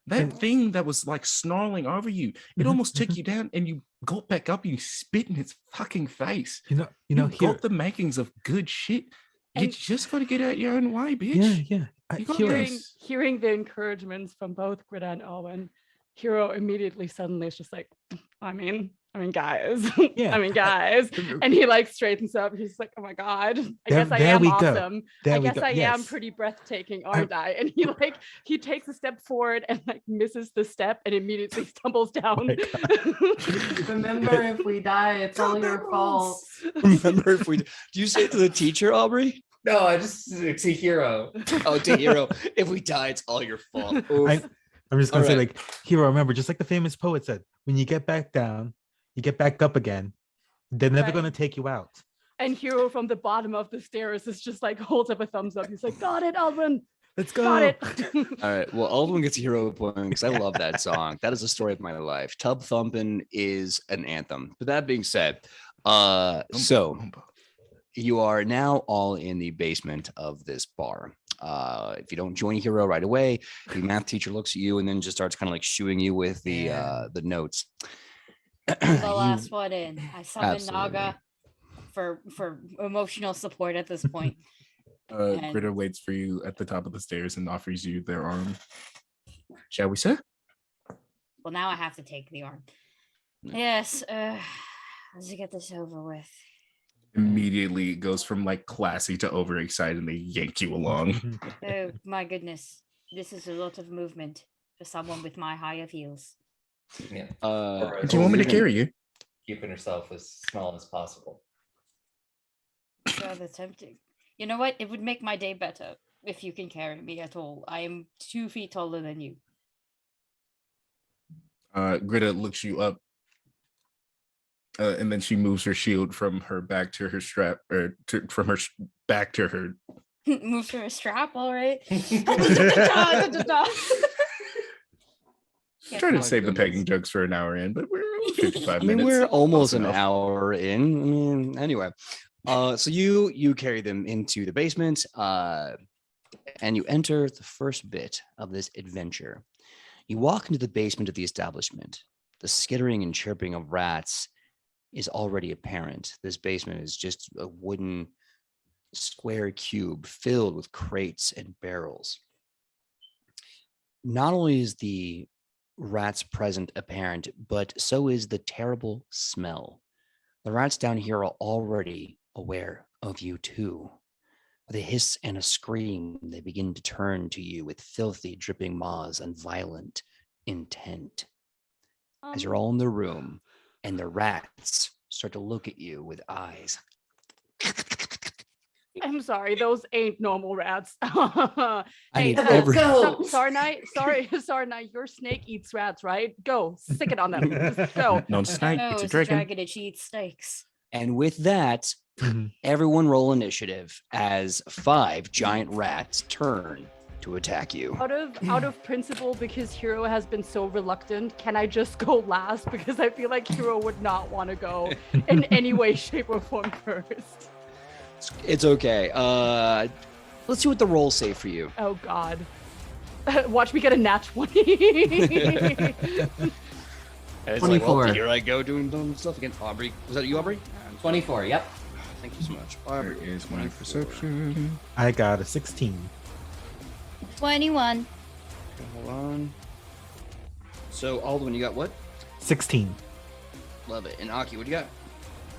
That And- thing that was like snarling over you, it almost took you down and you got back up and you spit in its fucking face. You know, You here, got the makings of good shit. You And- just got to get out your own way, bitch. yeah. You got Hero, this. Hearing the encouragements from both Greta and Owen, Hero immediately suddenly is just like, I mean, guys. Yeah. I mean, guys. And he like straightens up. He's like, oh my God. I There- guess I there am we go. awesome. There I we guess go. I am Yes. pretty breathtaking, aren't I? And he takes a step forward and like misses the step and immediately stumbles down. Remember, if we die, it's all your fault. remember if we do you say it to the teacher, Aubrey? No, I just it's a hero. Oh, to Hero, if we die, it's all your fault. Oof. I'm just gonna All say, right. like, Hero, remember, just like the famous poet said, when you get back down, you get back up again. They're never Right. gonna take you out. And Hero from the bottom of the stairs is just like holds up a thumbs up. He's like, got it, Alvin. Let's go. Got it. All right. Well, Alden gets a hero point because I love that song. That is the story of my life. Tub thumping is an anthem. But that being said, so you are now all in the basement of this bar. If you don't join hero right away, the math teacher looks at you and then just starts kind of like shooing you with the notes. The last one in. I summoned Absolutely. Naga for emotional support at this point. And- Gritter waits for you at the top of the stairs and offers you their arm. Shall we, sir? Well, now I have to take the arm. Yes. Let's get this over with. Immediately goes from like classy to overexcited and they yank you along. Oh my goodness. This is a lot of movement for someone with my high of heels. Yeah. Do you want me to carry you? Keeping herself as small as possible. Rather tempting. You know what? It would make my day better if you can carry me at all. I am 2 feet taller than you. Gritta looks you up. And then she moves her shield from her back to her strap, or from her back to her. Move to a strap, all right. Trying to save the pegging jokes for an hour in, but we're 55 I mean, minutes. we're almost Close an enough. hour in. I mean, anyway. So you carry them into the basement, and you enter the first bit of this adventure. You walk into the basement of the establishment. The skittering and chirping of rats is already apparent. This basement is just a wooden square cube filled with crates and barrels. Not only is the rats present apparent, but so is the terrible smell. The rats down here are already aware of you too. With a hiss and a scream, they begin to turn to you with filthy, dripping maws and violent intent. As you're all in the room, and the rats start to look at you with eyes. I'm sorry, those ain't normal rats. I need Hey, every- Sarnai, your snake eats rats, right? Go, stick it on them. Just go. No snake, No, it's a it's dragon. dragon. It eats snakes. And with that, everyone roll initiative as 5 giant rats turn to attack you. Out of principle, because Hero has been so reluctant, can I just go last? Because I feel like Hero would not want to go in any way, shape, or form first. It's okay. Let's see what the rolls say for you. Oh God. Watch me get a nat 20. And it's 24. Like, well, here I go doing stuff again. Aubrey, was that you, Aubrey? 24, yep. Thank you so much. There Aubrey is my 24. perception. I got a 16. 21. Okay, hold on. So, Alden, you got what? 16. Love it. And Aki, what do you got?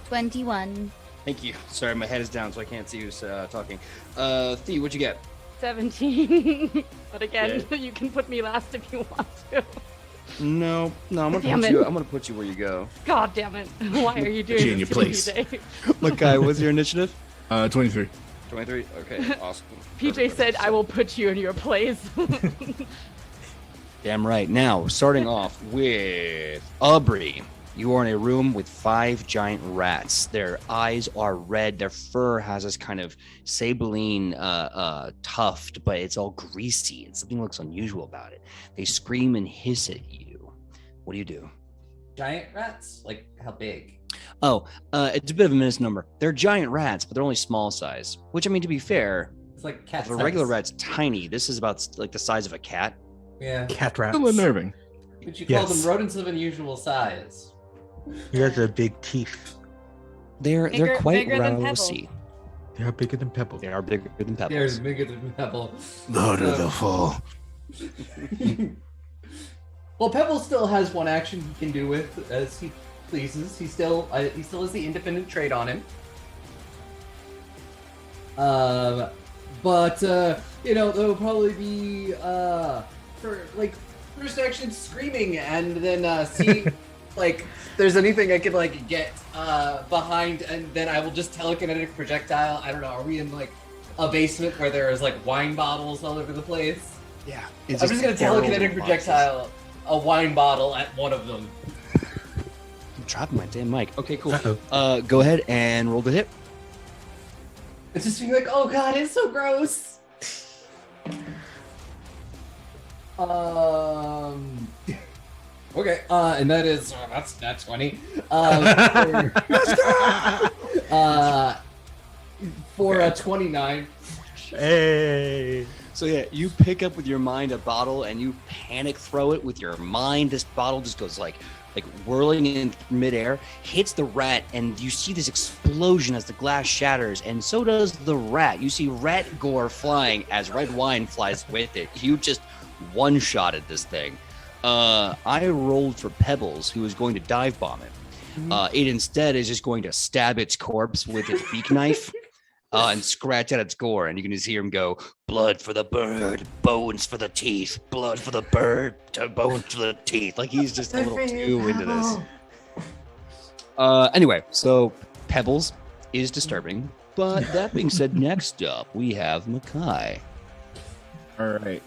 21. Thank you. Sorry, my head is down, so I can't see who's talking. Thea, what'd you get? 17. But again, Okay. you can put me last if you want to. No, I'm Damn gonna put it. you. I'm gonna put you where you go. God damn it. Why are you doing Put you in this your to me place. today? Makai, what's your initiative? 23. 23. Okay, awesome. PJ Perfect. said, I will put you in your place. Damn right. Now, starting off with Aubrey. You are in a room with 5 giant rats. Their eyes are red. Their fur has this kind of sabeline tuft, but it's all greasy and something looks unusual about it. They scream and hiss at you. What do you do? Giant rats? Like, how big? Oh, it's a bit of a misnomer. They're giant rats, but they're only small size. Which, I mean, to be fair, It's like cat if a regular size. rat's tiny, this is about like the size of a cat. Yeah. Cat rats. Still unnerving. But you call Yes. them rodents of unusual size. You guys are big teeth. They're Bigger- quite bigger than Pebble. rousy. They are bigger than pebbles. They are bigger than pebbles. They're bigger than Pebble. Lord of the Fall. Well, Pebble still has one action he can do with as he pleases. He still has the independent trait on him. But there'll probably be for like first action screaming, and then see like there's anything I could like get behind, and then I will just telekinetic projectile. I don't know. Are we in like a basement where there is like wine bottles all over the place? Yeah. I'm just gonna telekinetic projectile a wine bottle at one of them. I'm dropping my damn mic. Okay, cool. Uh-oh. Go ahead and roll the hit. It's just being like, oh god, it's so gross. Okay, and that is that's 20. For a 29. Hey. So yeah, you pick up with your mind a bottle and you panic throw it with your mind. This bottle just goes like whirling in midair, hits the rat, and you see this explosion as the glass shatters, and so does the rat. You see rat gore flying as red wine flies with it. You just one-shotted this thing. I rolled for Pebbles, who was going to dive bomb it. It instead is just going to stab its corpse with its beak knife. And scratch at its gore, and you can just hear him go, blood for the bird, bones for the teeth, blood for the bird, bones for the teeth. Like he's just a little too into this. Anyway, so Pebbles is disturbing, but that being said, next up we have Makai. All right.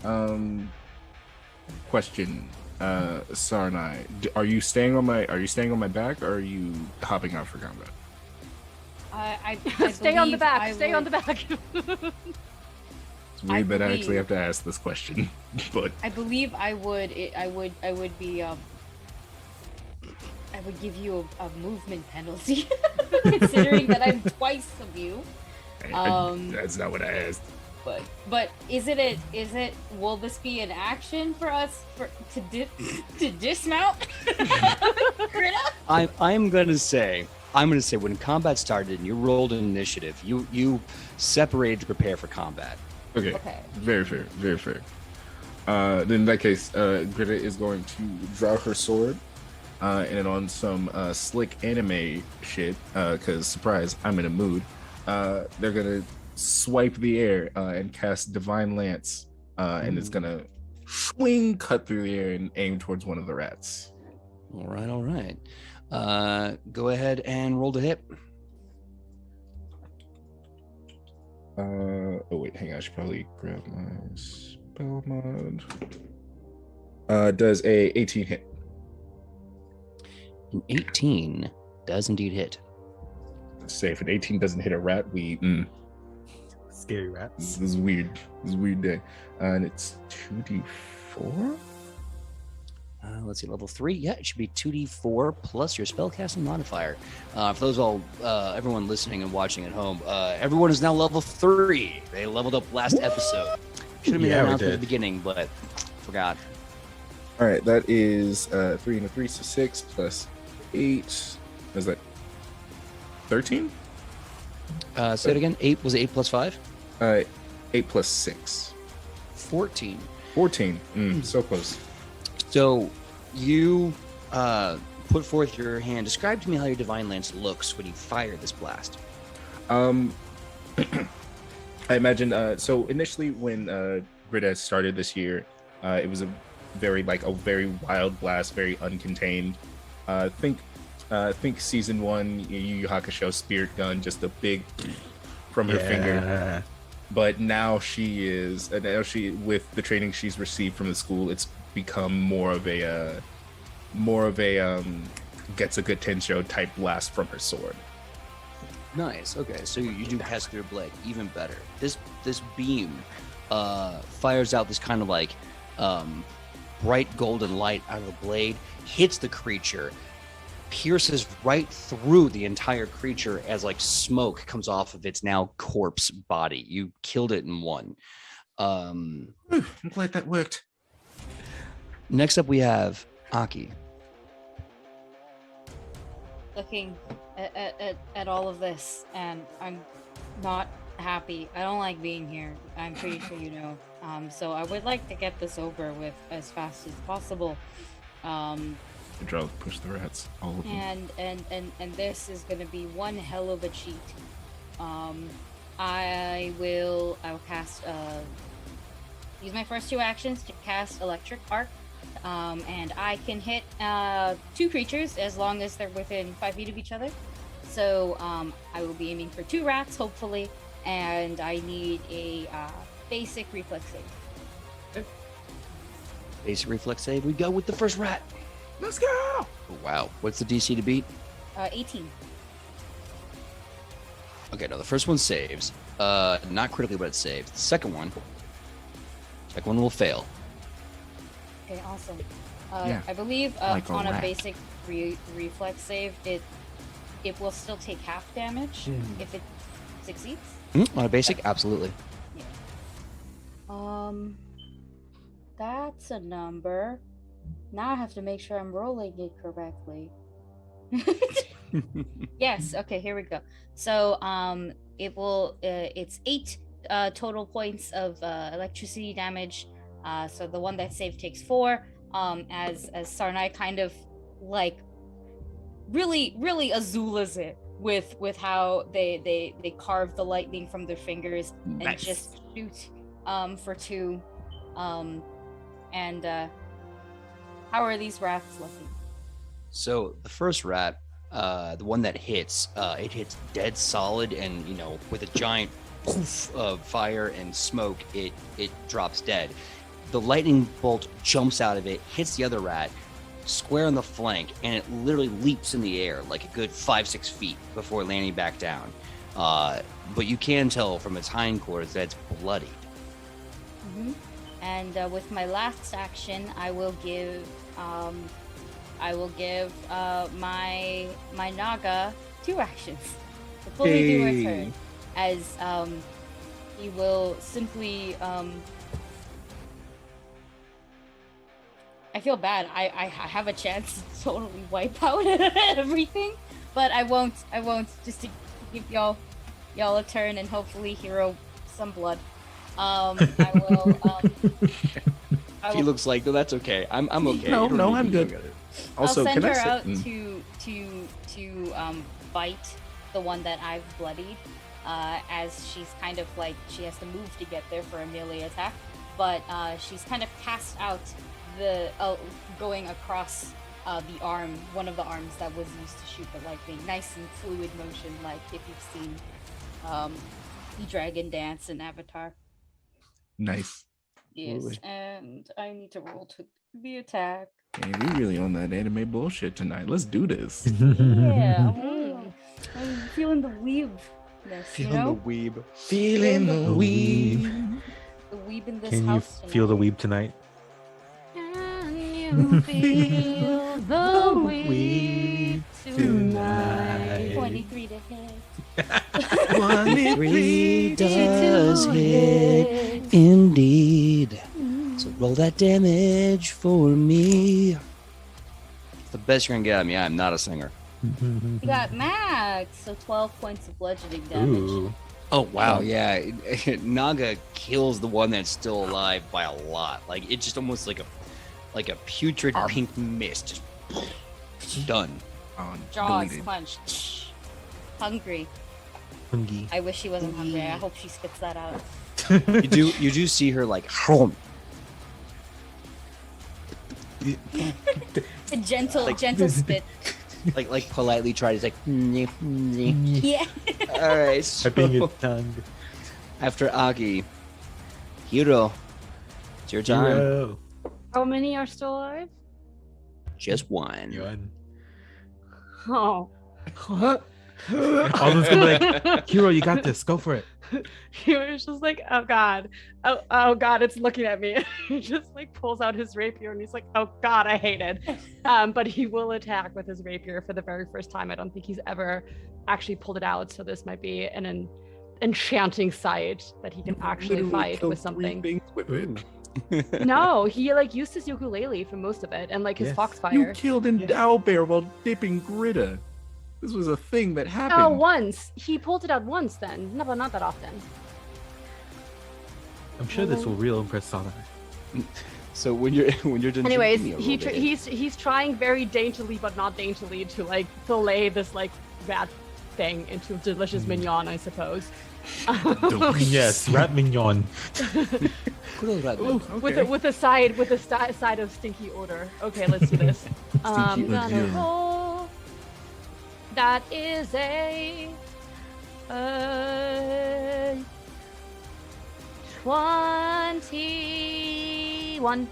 Question, Sarnai, are you staying on my back, or are you hopping out for combat? I Stay on the believe back. I Stay on the would- back. It's weird that I actually believe- have to ask this question, but I believe I would be I would give you a movement penalty, considering that I'm twice of you. that's not what I asked. But will this be an action for us to dismount? I'm gonna say when combat started and you rolled an initiative, you separated to prepare for combat. Okay. Very fair. Very fair. Then in that case, Greta is going to draw her sword, and on some slick anime shit, because surprise, I'm in a mood. They're gonna swipe the air and cast Divine Lance, and it's gonna swing, cut through the air, and aim towards one of the rats. All right. Go ahead and roll to hit. Oh wait, hang on. I should probably grab my spell mod. Does a 18 hit? An 18 does indeed hit. Say if an 18 doesn't hit a rat, Scary rats. this is weird. This is a weird day. And it's 2d4. Let's see, level 3. Yeah, it should be 2d4 plus your spellcasting modifier. For those everyone listening and watching at home, everyone is now level 3. They leveled up last episode. Should have made Yeah, that we announcement at did. the beginning, but forgot. All right, that is 3 and a 3, so 6 plus 8. Is that 13? Say it again. 8 was it 8 plus 5? 8 plus 6. 14. 14. So close. So you put forth your hand. Describe to me how your Divine Lance looks when you fire this blast. I imagine. So initially, when Greta started this year, it was a very wild blast, very uncontained. Think season 1 Yu Yu Hakusho spirit gun, just a big from her finger. But now with the training she's received from the school, it's become more of a gets a good tensho type blast from her sword. Nice. Okay, so you do pass through your blade. Even better. This beam fires out this kind of like bright golden light out of the blade, hits the creature, pierces right through the entire creature as like smoke comes off of its now corpse body. You killed it in one. I'm glad that worked. Next up, we have Aki. Looking at all of this, and I'm not happy. I don't like being here. I'm pretty sure you know. So I would like to get this over with as fast as possible. Push the rats, all of them. And this is gonna be one hell of a cheat. I'll cast use my first 2 actions to cast Electric Arc. And I can hit 2 creatures as long as they're within 5 feet of each other. So I will be aiming for 2 rats, hopefully, and I need a basic reflex save. Basic reflex save. We go with the first rat. Let's go. Oh, wow. What's the DC to beat? 18. Okay, no, the first one saves. Not critically, but it saves. The second one will fail. Okay, awesome. Yeah, I believe like a on a rat. basic reflex save, it will still take half damage if it succeeds. On a basic, absolutely. That's a number. Now I have to make sure I'm rolling it correctly. Yes. Okay. Here we go. So it will. It's 8 total points of electricity damage. So the one that saved takes 4. As Sarnai kind of like really Azulas it with how they carve the lightning from their fingers and Nice. just shoot for 2. And how are these rats looking? So the first rat, the one that hits, it hits dead solid, and with a giant poof of fire and smoke, it drops dead. The lightning bolt jumps out of it, hits the other rat square on the flank, and it literally leaps in the air like a good 5-6 feet before landing back down. But you can tell from its hindquarters that it's bloodied. Mm-hmm. And with my last action, I will give my Naga 2 actions to fully do my turn, as he will simply I feel bad. I have a chance to totally wipe out everything, but I won't. Just to give y'all a turn and hopefully hero some blood. I will. He looks like, no, that's okay. I'm okay. No, You don't no, need I'm to good. look at it. Also, I'll send can I her say? out to bite the one that I've bloodied, as she's kind of like she has to move to get there for a melee attack, but she's kind of cast out the going across the arm, one of the arms that was used to shoot the lightning. Nice and fluid motion, like if you've seen the dragon dance in Avatar. Nice. Yes, Fluid. and I need to roll to the attack. Hey, we really on that anime bullshit tonight. Let's do this. Yeah, I'm feeling the weebness, you know? weeb. Feeling the weeb. The weeb in this Can you house feel the tonight. weeb tonight? Can you feel the weeb tonight? 23 to hit. 23 does hit indeed. So roll that damage for me. It's the best you're gonna get out of me. I'm not a singer. You got max, so 12 points of bludgeoning damage. Ooh. Oh wow, yeah. Naga kills the one that's still alive by a lot. Like it's just almost like a putrid pink mist. Just done. Jaws Deleted. clenched. Hungry. Hungy. I wish she wasn't hungry. I hope she spits that out. You do see her like A gentle Like- spit. like politely try to like Yeah. all right. Tapping So your tongue. after Aki, Hiro, it's your time. Hero. How many are still alive? Just one. Yun. Oh. All those gonna be like, Hero, you got this. Go for it. He was just like, oh god, oh god, it's looking at me. He just like pulls out his rapier and he's like, oh god, I hate it. But he will attack with his rapier for the very first time. I don't think he's ever actually pulled it out, so this might be an enchanting sight that he can actually Literally fight killed with 3 something. things with it. No, he like used his ukulele for most of it and like his Yes. You foxfire. killed an Yes. owlbear while dipping Gritta. This was a thing that happened. Oh, once he pulled it out once. Then no, but not that often. I'm sure this will real impress Sana. So when you're done. Anyways, drinking, you'll roll it. he's trying very daintily but not daintily to like fillet this like rat thing into a delicious mignon, I suppose. Yes, rat mignon. Ooh, With okay. a side of stinky odor. Okay, let's do this. Stinky Gonna odor. roll. That is a 21.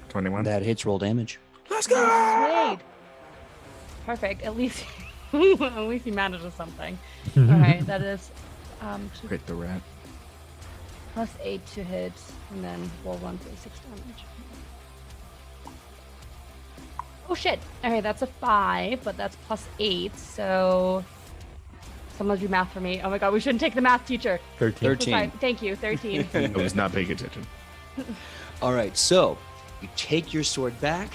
21. That hits roll damage. Let's go! Wait. Perfect. At least he manages something. All right, that is Crit the rat. +8 to hit, and then roll 1 for 6 damage. Oh shit. Okay, that's a 5, but that's +8. So someone do math for me. Oh my god, we shouldn't take the math teacher. 13. So sorry. Thank you. 13. I was not paying attention. All right, so you take your sword back,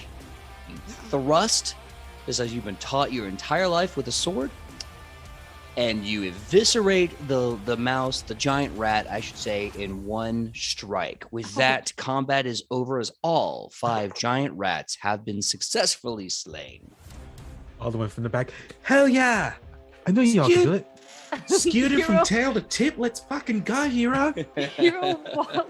you thrust, just as you've been taught your entire life with a sword, and you eviscerate the mouse, the giant rat, I should say, in one strike. With that, combat is over as all 5 giant rats have been successfully slain. All the way from the back. Hell yeah! I know y'all can do it. Skewered it from Hero- tail to tip. Let's fucking go, hero. Hero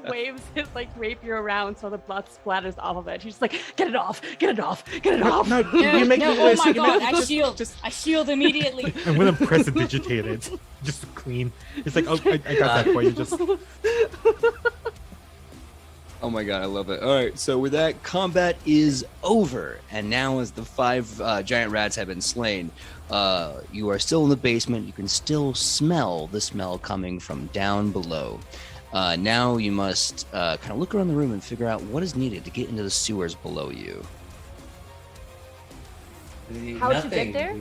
waves his like rapier around so the blood splatters off of it. He's just like, get it off, get it off, get it off. No, No, you make no, me oh listen. my You god, make- I shield. I shield immediately. I'm gonna prestidigitate it. Just clean. It's like, oh, I got that for you. Just Oh my god, I love it. All right, so with that, combat is over. And now as the 5 giant rats have been slain, you are still in the basement. You can still smell the smell coming from down below. Now you must kind of look around the room and figure out what is needed to get into the sewers below you. How'd you get there?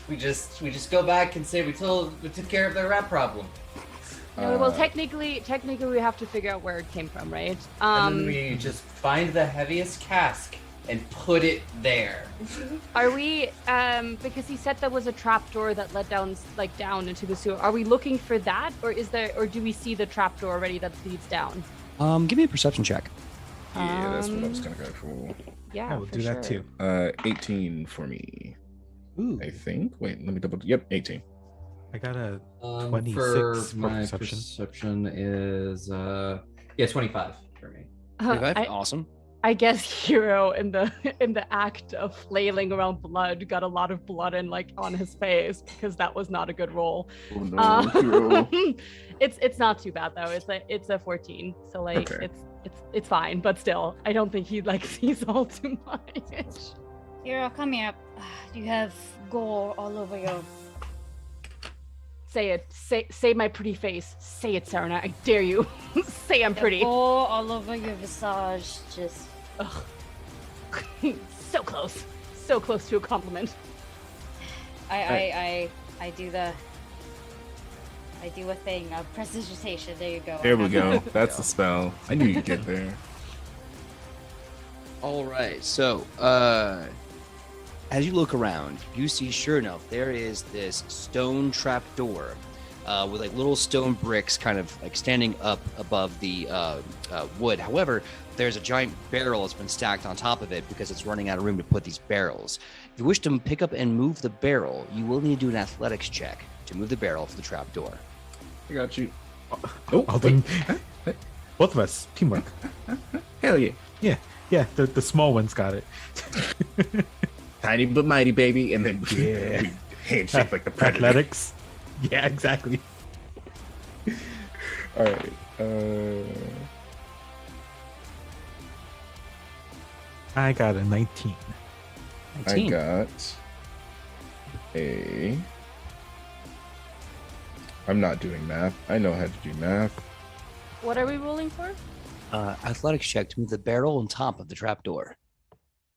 We just go back and say we took care of their rat problem. No, well, technically, we have to figure out where it came from, right? And then we just find the heaviest cask and put it there. Are we? Because he said there was a trapdoor that led down into the sewer. Are we looking for that, or do we see the trapdoor already that leads down? Give me a perception check. Yeah, that's what I was gonna go for. Yeah, I will for do that sure. too. 18 for me, Ooh. I think. Wait, let me double. Yep, 18. I got a 26 for for my perception. perception is 25 for me. Awesome. I guess Hero in the act of flailing around blood got a lot of blood in on his face because that was not a good roll. Oh no, hero. It's not too bad though. It's a 14, so Okay. it's fine, but still, I don't think he sees all too much. Hero, come here. You have gore all over your. Say it. Say my pretty face. Say it, Sarah. I dare you. Say I'm pretty. Gore all over your visage. Just. Ugh. So close. So close to a compliment. I do the. I do a thing. Prestidigitation. There you go. There we go. That's the spell. I knew you'd get there. All right, so as you look around, you see, sure enough, there is this stone trapdoor with little stone bricks kind of standing up above the wood. However, there's a giant barrel that's been stacked on top of it because it's running out of room to put these barrels. If you wish to pick up and move the barrel, you will need to do an athletics check to move the barrel to the trapdoor. I got you. I'll do- Both of us, teamwork. Hell yeah. Yeah, the small one's got it. Tiny but mighty, baby. And then Yeah. we handshake like the predator. Athletics. Yeah, exactly. All right. I got a 19. 19. I got a. I'm not doing math. I know how to do math. What are we rolling for? Athletics check to move the barrel on top of the trapdoor.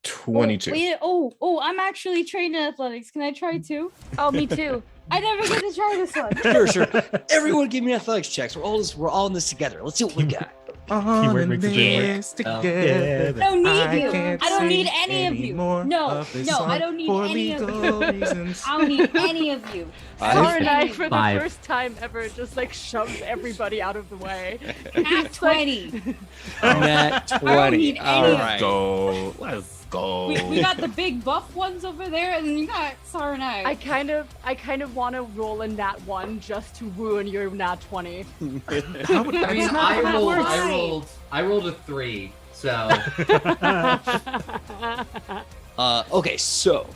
22. I'm actually trained in athletics. Can I try too? Oh, me too. I never get to try this one. Sure. Everyone give me athletics checks. We're all in this together. Let's see what we got. Teamwork makes the dream work. together. I don't need you. can't I don't need sing any of you. anymore No, of this no, I song don't need for any of legal you. reasons. I don't need any of you. Sarah and I, Any- for the 5. first time ever, just shoves everybody out of the way. At 20. Nat 20. need All any of right. Go. Let's go. We got the big buff ones over there, and then you got Sarah and I kind of want to roll a nat 1 just to ruin your nat 20. How would I mean, not gonna work. I rolled a 3, so Okay, so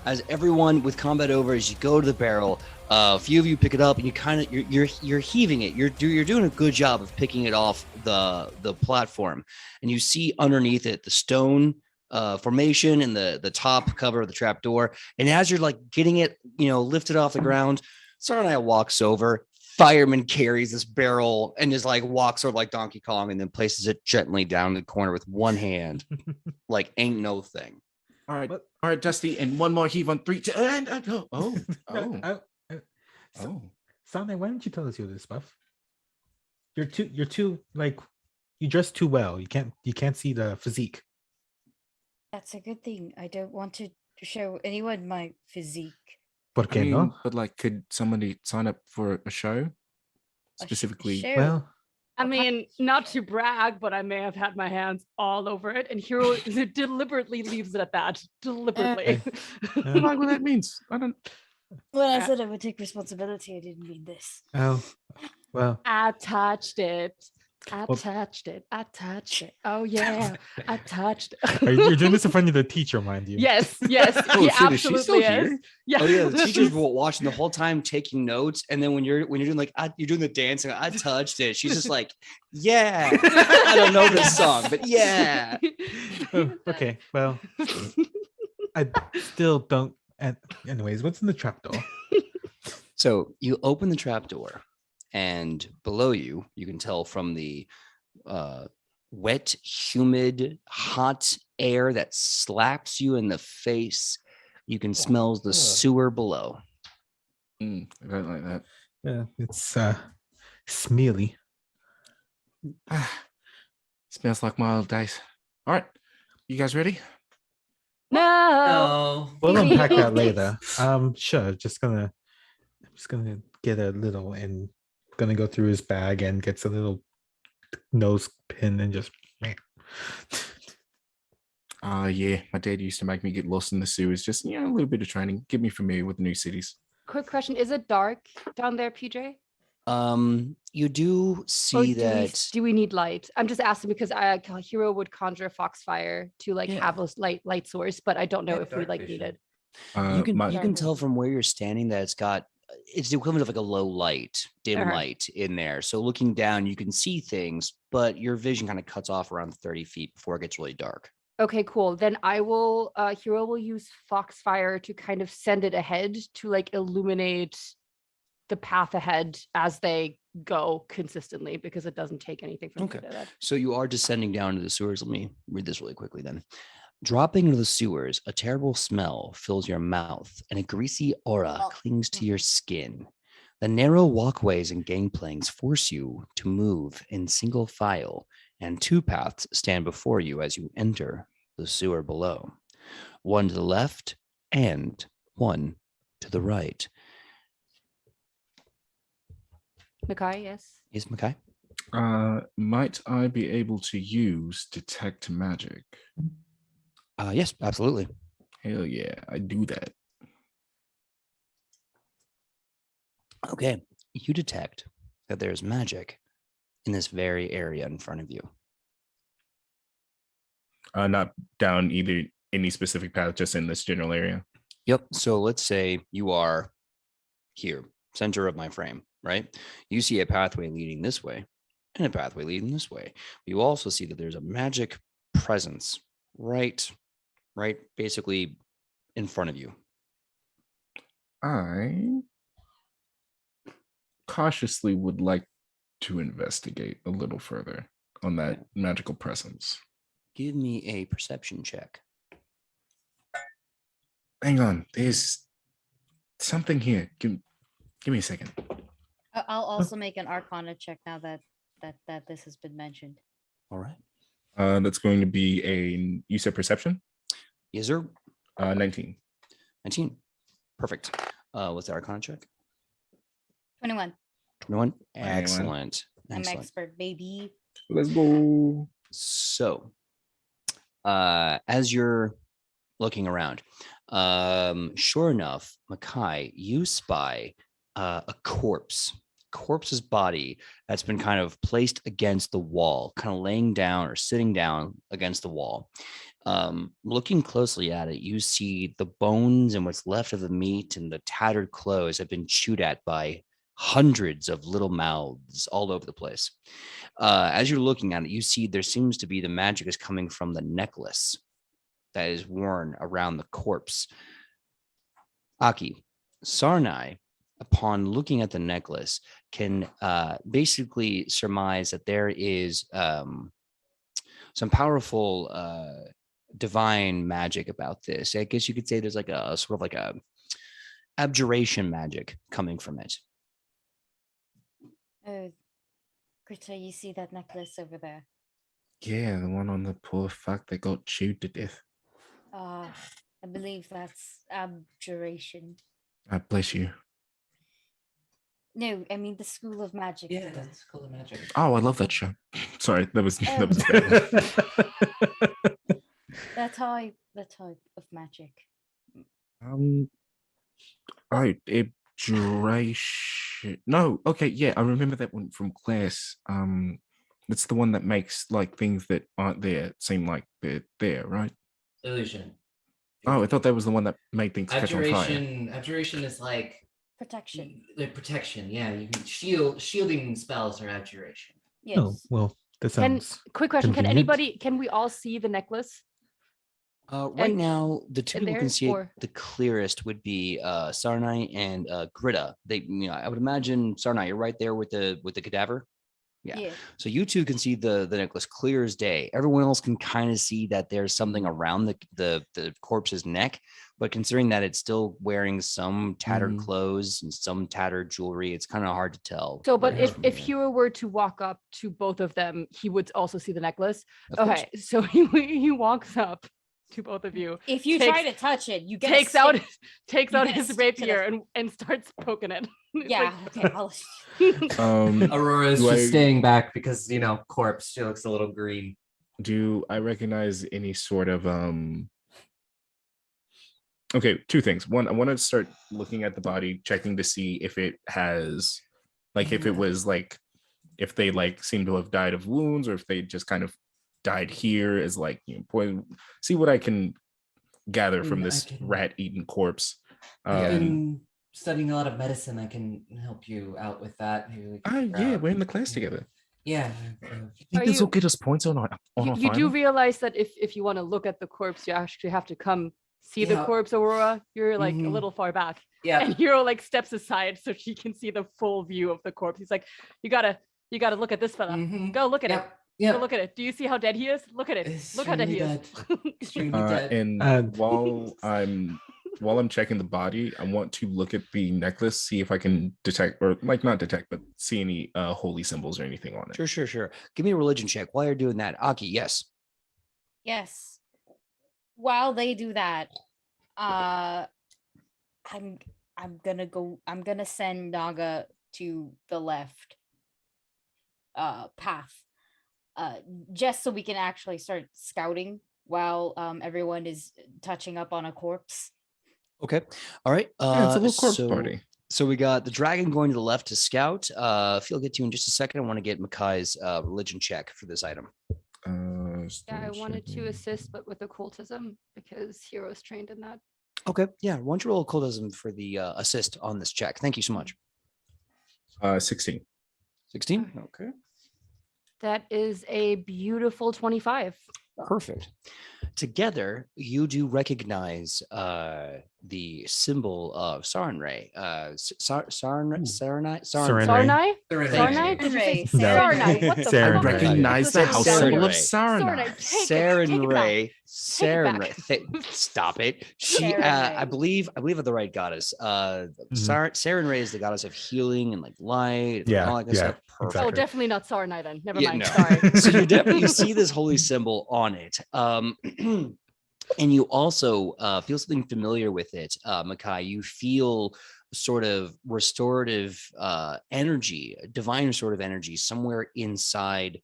as everyone with combat over, as you go to the barrel, a few of you pick it up and you're heaving it. You're doing a good job of picking it off the platform, and you see underneath it the stone formation and the top cover of the trapdoor. And as you're getting it, lifted off the ground, Sarnai walks over. Fireman carries this barrel and just walks over like Donkey Kong and then places it gently down the corner with one hand, ain't no thing. All right, What? all right, Dusty, and one more heave on 3, 2, and oh. Sane, why don't you tell us your this stuff? You're too like you dress too well. You can't see the physique. That's a good thing. I don't want to show anyone my physique. ¿Por I qué mean, no? but like, could somebody sign up for a show? Specifically, show? Well, I What mean, not to brag, but I may have had my hands all over it, and Hero deliberately leaves it at that. Deliberately. I don't know what that means. I don't. When I said I would take responsibility, I didn't mean this. oh, well. I touched it. I Well- touched it. I touched it. Oh yeah, I touched it. You're doing this in front of the teacher, mind you. Yes, yes, Oh, he shit, is she still absolutely is. here? Yeah. Oh yeah, the teacher's watching the whole time, taking notes, and then when you're doing like you're doing the dancing, I touched it. She's just like, yeah, I don't know this song, but yeah. Oh, okay. Well, I still don't. Anyways, what's in the trapdoor? So you open the trapdoor, and below you, you can tell from the wet, humid, hot air that slaps you in the face, you can smell the sewer below. I don't like that. Yeah, it's smeely. Smells like my old days. All right, you guys ready? No. No. We'll Maybe unpack that it later. Sure. Just gonna get a little and gonna go through his bag and gets a little nose pin and just. Yeah, my dad used to make me get lost in the sewers. Just a little bit of training, get me familiar with new cities. Quick question: is it dark down there, PJ? You do Or see that. do we need light? I'm just asking because Hero would conjure foxfire to like Yeah. have a light source, but I don't know Yeah, if we dark like vision. need it. You can my- you can tell from where you're standing that it's the equivalent of like a low light, dim Uh-huh. light in there. So looking down, you can see things, but your vision kind of cuts off around 30 feet before it gets really dark. Okay, cool. Then I will Hero will use Foxfire to kind of send it ahead to like illuminate the path ahead as they go consistently because it doesn't take anything from Okay. me to do that. So you are descending down into the sewers. Let me read this really quickly then. Dropping into the sewers, a terrible smell fills your mouth and a greasy aura clings to your skin. The narrow walkways and gangplanks force you to move in single file, and 2 paths stand before you as you enter the sewer below. One to the left and one to the right. Makai, yes. Yes, Makai? Might I be able to use detect magic? Yes, absolutely. Hell yeah, I do that. Okay, you detect that there's magic in this very area in front of you. Not down either any specific path, just in this general area. Yep. So let's say you are here, center of my frame, right? You see a pathway leading this way and a pathway leading this way. You also see that there's a magic presence right basically in front of you. I cautiously would like to investigate a little further on that magical presence. Give me a perception check. Hang on, there's something here. Give me a second. I'll also make an Arcana check now that this has been mentioned. All right. That's going to be you said perception? Yes, sir. 19. 19. Perfect. What's the Arcana check? 21. 21. 21. Excellent. I'm Excellent. expert, baby. Let's go. So, as you're looking around, sure enough, Makai, you spy a corpse's body that's been kind of placed against the wall, kind of laying down or sitting down against the wall. Looking closely at it, you see the bones and what's left of the meat and the tattered clothes have been chewed at by hundreds of little mouths all over the place. As you're looking at it, you see there seems to be the magic is coming from the necklace that is worn around the corpse. Aki, Sarnai, upon looking at the necklace, can basically surmise that there is some powerful divine magic about this. I guess you could say there's like a sort of like a abjuration magic coming from it. Oh, Greta, you see that necklace over there? Yeah, the one on the poor fuck that got chewed to death. I believe that's abjuration. Bless you. No, I mean the School of Magic. Yeah, that's cool of magic. Oh, I love that show. Sorry, that was Um, bad. That type of magic. Abjuration. No, okay, yeah, I remember that one from class. It's the one that makes like things that aren't there seem like they're there, right? Illusion. Oh, I thought that was the one that made things catch on fire. Abjuration is like Protection. like protection. Yeah, you can shielding spells are abjuration. Yes. Oh, well, that Can sounds. quick question? convenient. Can we all see the necklace? Right And- now, the two and people can there, see it or- the clearest would be Sarnai and Grita. They, I would imagine Sarnai, you're right there with the cadaver. Yeah. So you two can see the necklace clear as day. Everyone else can kind of see that there's something around the corpse's neck, but considering that it's still wearing some tattered clothes and some tattered jewelry, it's kind of hard to tell. So, but where it's if from if here. Hero were to walk up to both of them, he would also see the necklace. Of course. Okay, so he walks up to both of you, If you try to takes- touch it, you get takes out you takes get out a his stick to the- rapier and starts poking it. It's Yeah. like- Okay. I'll... Aurora's Do just I- staying back because corpse. She looks a little green. Do I recognize any sort of Okay, two things. One, I want to start looking at the body, checking to see if it has like if it was like if they like seem to have died of wounds or if they just kind of died here as like poison. See what I can gather from I this can- rat-eaten corpse. I've been studying a lot of medicine. I can help you out with that. Maybe we can figure Yeah, out- we're in the class together. Yeah. You think Are this will you- get us points on our you do final? realize that if you want to look at the corpse, you actually have to come see the Yeah. corpse, Aurora. You're like a Mhm. little far back. Yeah. And Hero like steps aside so she can see the full view of the corpse. He's like, you gotta look at this fella. Mhm. Go look at it. Yep. Yeah. Go look at it. Do you see how dead he is? Look at it. Look how dead he is. Extremely dead. And while I'm checking the body, I want to look at the necklace, see if I can detect, or like not detect, but see any holy symbols or anything on it. Sure. Give me a religion check while you're doing that. Aki, yes. Yes. While they do that, I'm gonna send Naga to the left path. Just so we can actually start scouting while everyone is touching up on a corpse. Okay. All right. Yeah, it's a little corpse party. So we got the dragon going to the left to scout. If you'll get to you in just a second, I want to get Makai's religion check for this item. Yeah, I wanted to assist, but with occultism because Hero's trained in that. Okay. Yeah. Why don't you roll occultism for the assist on this check? Thank you so much. 16. 16. Okay. That is a beautiful 25. Perfect. Together, you do recognize the symbol of Sarenrae. Sarenai? Serenrae. Sarnai? Serenrae. Sarnai? Did you say Serenrae. Sarnai? What the Serenrae. fuck? Recognize the house symbol of Sarenrae. Sarenrae. Sarnai. Take it back. Stop it. She, I believe I'm the right goddess. Sarenrae is the goddess of healing and like light. And Yeah, all that good yeah, stuff. Perfect. Oh, exactly. definitely not Sarnai then. Never Yeah, mind. no. Sorry. So you definitely see this holy symbol on it. And you also feel something familiar with it, Makai. You feel sort of restorative energy, divine restorative energy somewhere inside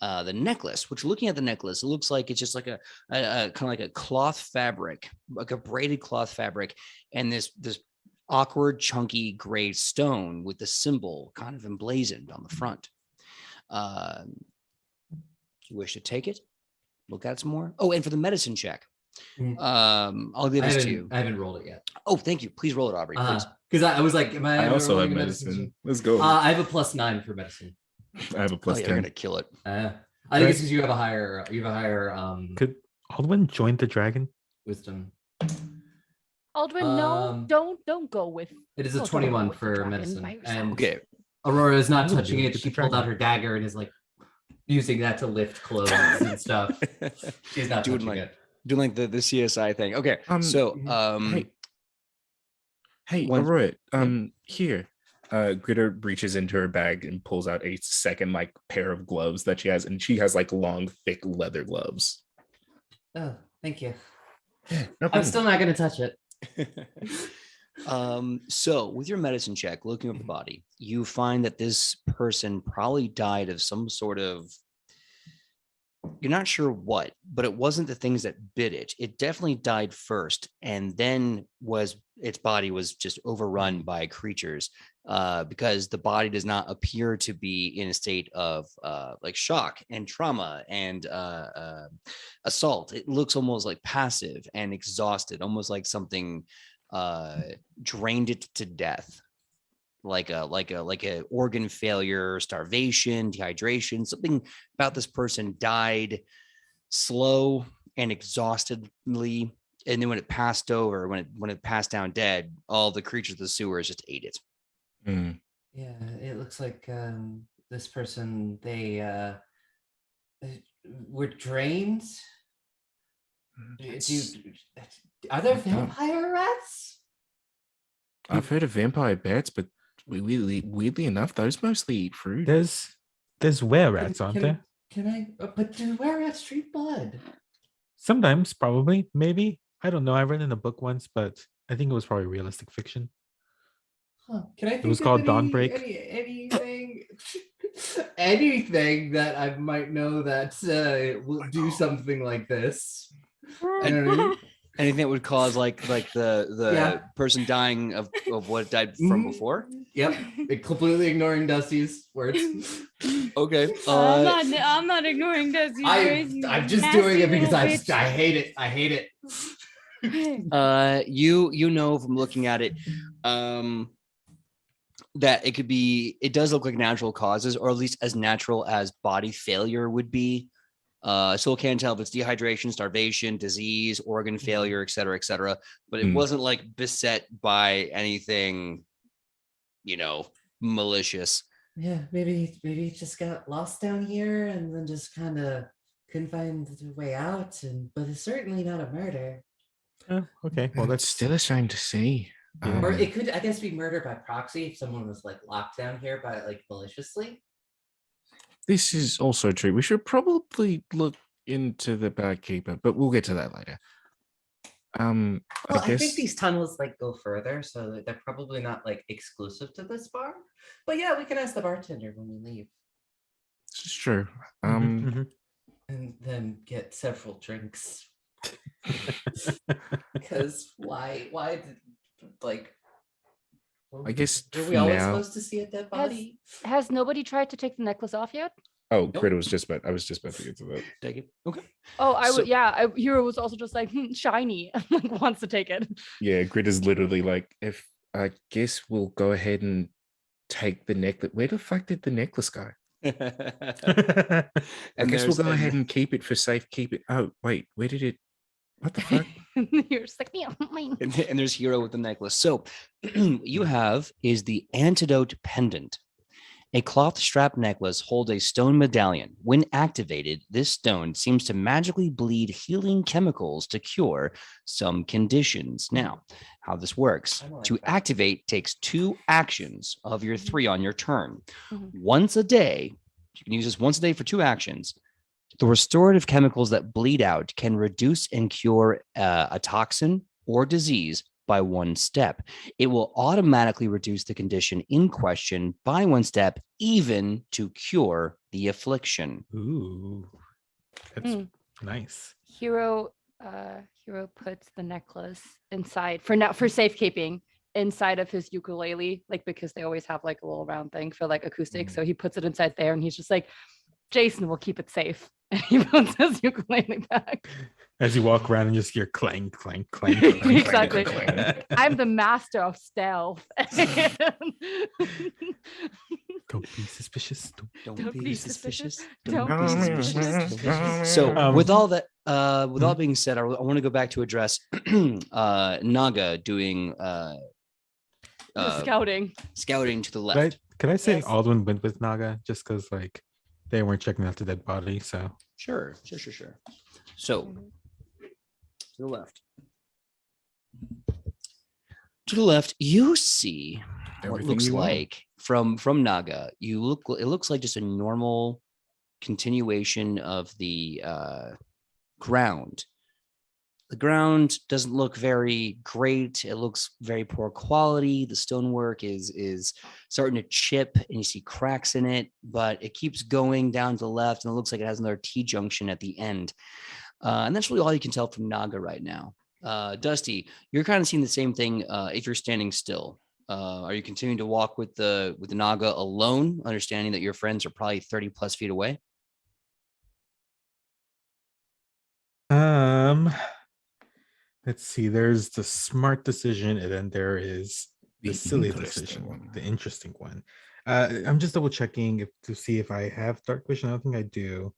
the necklace, which looking at the necklace, it looks like it's just like a kind of like a cloth fabric, like a braided cloth fabric, and this awkward, chunky gray stone with the symbol kind of emblazoned on the front. You wish to take it? Look at it some more. Oh, and for the medicine check, I'll give this to you. I haven't rolled it yet. Oh, thank you. Please roll it, Aubrey. Please. Because I was like, am I? I also have rolling a medicine. Let's go. I have a +9 for medicine. I have a Oh, plus yeah, 10. you're gonna kill it. I think it's because you have a higher. Could Aldwin join the dragon? Wisdom. Aldrin, no, don't go with. It is a don't go 21 with the for dragon medicine, by yourself. and Okay. Aurora is not I would touching do it, it. but she She's pulled out dragon. her dagger and is like using that to lift clothes and stuff. She's not Doing touching my it. doing like the CSI thing. Okay, so Hey, One- Aurora, here. Gritter reaches into her bag and pulls out a second like pair of gloves that she has, and she has like long, thick leather gloves. Oh, thank you. Yeah, no I'm problem. still not gonna touch it. So with your medicine check, looking at the body, you find that this person probably died of some sort of, you're not sure what, but it wasn't the things that bit it. It definitely died first, and then its body was just overrun by creatures, because the body does not appear to be in a state of like shock and trauma and assault. It looks almost like passive and exhausted, almost like something drained it to death, like a organ failure, starvation, dehydration. Something about this person died slow and exhaustedly, and then when it passed over, when it passed down dead, all the creatures of the sewers just ate it. Yeah, it looks like this person, they were drained. Are there vampire rats? I've heard of vampire bats, but weirdly enough, those mostly eat fruit. There's were rats, aren't there? Can I? But do were rats drink blood? Sometimes, probably, maybe. I don't know. I read in a book once, but I think it was probably realistic fiction. Huh. Can I think was of called Dawnbreak. anything that I might know that will do something like this? I don't know. Anything that would cause like the Yeah. person dying of what it died from before. Yep, completely ignoring Dusty's words. Okay. I'm not ignoring this. I'm just doing it because I hate it. I hate it. You know from looking at it, that it does look like natural causes, or at least as natural as body failure would be. So can't tell if it's dehydration, starvation, disease, organ failure, et cetera, but it wasn't like beset by anything, malicious. Yeah, maybe he just got lost down here and then just kind of couldn't find the way out. But it's certainly not a murder. Oh, okay. Well, that's still a shame to see. Or it could, I guess, be murder by proxy if someone was like locked down here by like maliciously. This is also true. We should probably look into the barkeeper, but we'll get to that later. Well, I guess think these tunnels like go further, so they're probably not like exclusive to this bar. But yeah, we can ask the bartender when we leave. this is true. Mhm. And then get several drinks. Because why like I guess are we always now- supposed to see a dead body? Has nobody tried to take the necklace off yet? Oh, Gritter was I was just about to get to that. Take it. Okay. Oh, I So- would. Yeah, Hero was also just like shiny, like wants to take it. Yeah, Gritter's literally like, if I guess we'll go ahead and take the necklace. Where the fuck did the necklace go? I guess we'll go ahead and keep it for safekeeping. Oh, wait, where did it? What the fuck? You're just like, "Yeah, mine." and there's Hero with the necklace. So you have is the antidote pendant. A cloth strap necklace holds a stone medallion. When activated, this stone seems to magically bleed healing chemicals to cure some conditions. Now, how this works, I like to that. activate takes 2 actions of your 3 on your turn. Mhm. Once a day, you can use this once a day for 2 actions. The restorative chemicals that bleed out can reduce and cure a toxin or disease by 1 step. It will automatically reduce the condition in question by 1 step, even to cure the affliction. Ooh, that's nice. Hero puts the necklace inside for safekeeping inside of his ukulele, like because they always have like a little round thing for like acoustic. So he puts it inside there, and he's just like, Jason will keep it safe. And he puts his ukulele back. As you walk around and just hear clang, clang, clang. clang, clang, Exactly. clang, clang. I'm the master of stealth. Don't be suspicious. Don't be suspicious. Don't Don't be be suspicious. So Um, with all that being said, I want to go back to address Naga doing Scouting. scouting to the left. Could I say Yes. Aldwin went with Naga just because like they weren't checking out the dead body? So Sure. So To the left. To the left, you see what Everything looks you own. like from Naga. It looks like just a normal continuation of the ground. The ground doesn't look very great. It looks very poor quality. The stonework is starting to chip and you see cracks in it, but it keeps going down to the left and it looks like it has another T-junction at the end. And that's really all you can tell from Naga right now. Dusty, you're kind of seeing the same thing if you're standing still. Are you continuing to walk with the Naga alone, understanding that your friends are probably 30 plus feet away? Let's see. There's the smart decision, and then there is the silly interesting decision, one. the interesting one. I'm just double checking to see if I have dark vision. I don't think I do.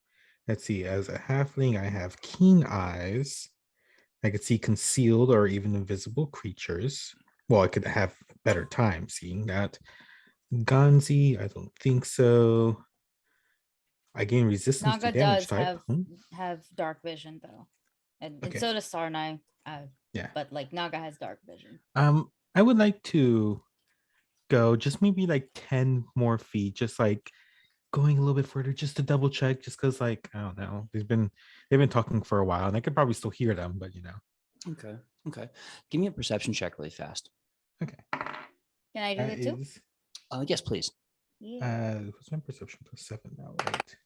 Let's see. As a halfling, I have keen eyes. I could see concealed or even invisible creatures. Well, I could have better time seeing that. Ganzi, I don't think so. I gain resistance to Naga damage does type. have dark vision though, and Okay. so does Sarnai. Yeah. But like Naga has dark vision. I would like to go just maybe like 10 more feet, just like going a little bit further, just to double check, just because like I don't know, they've been talking for a while, and I could probably still hear them, but Okay. Give me a perception check really fast. Okay. Can I do That it too? is, Yes, please. Yeah. what's my perception plus 7 now, right?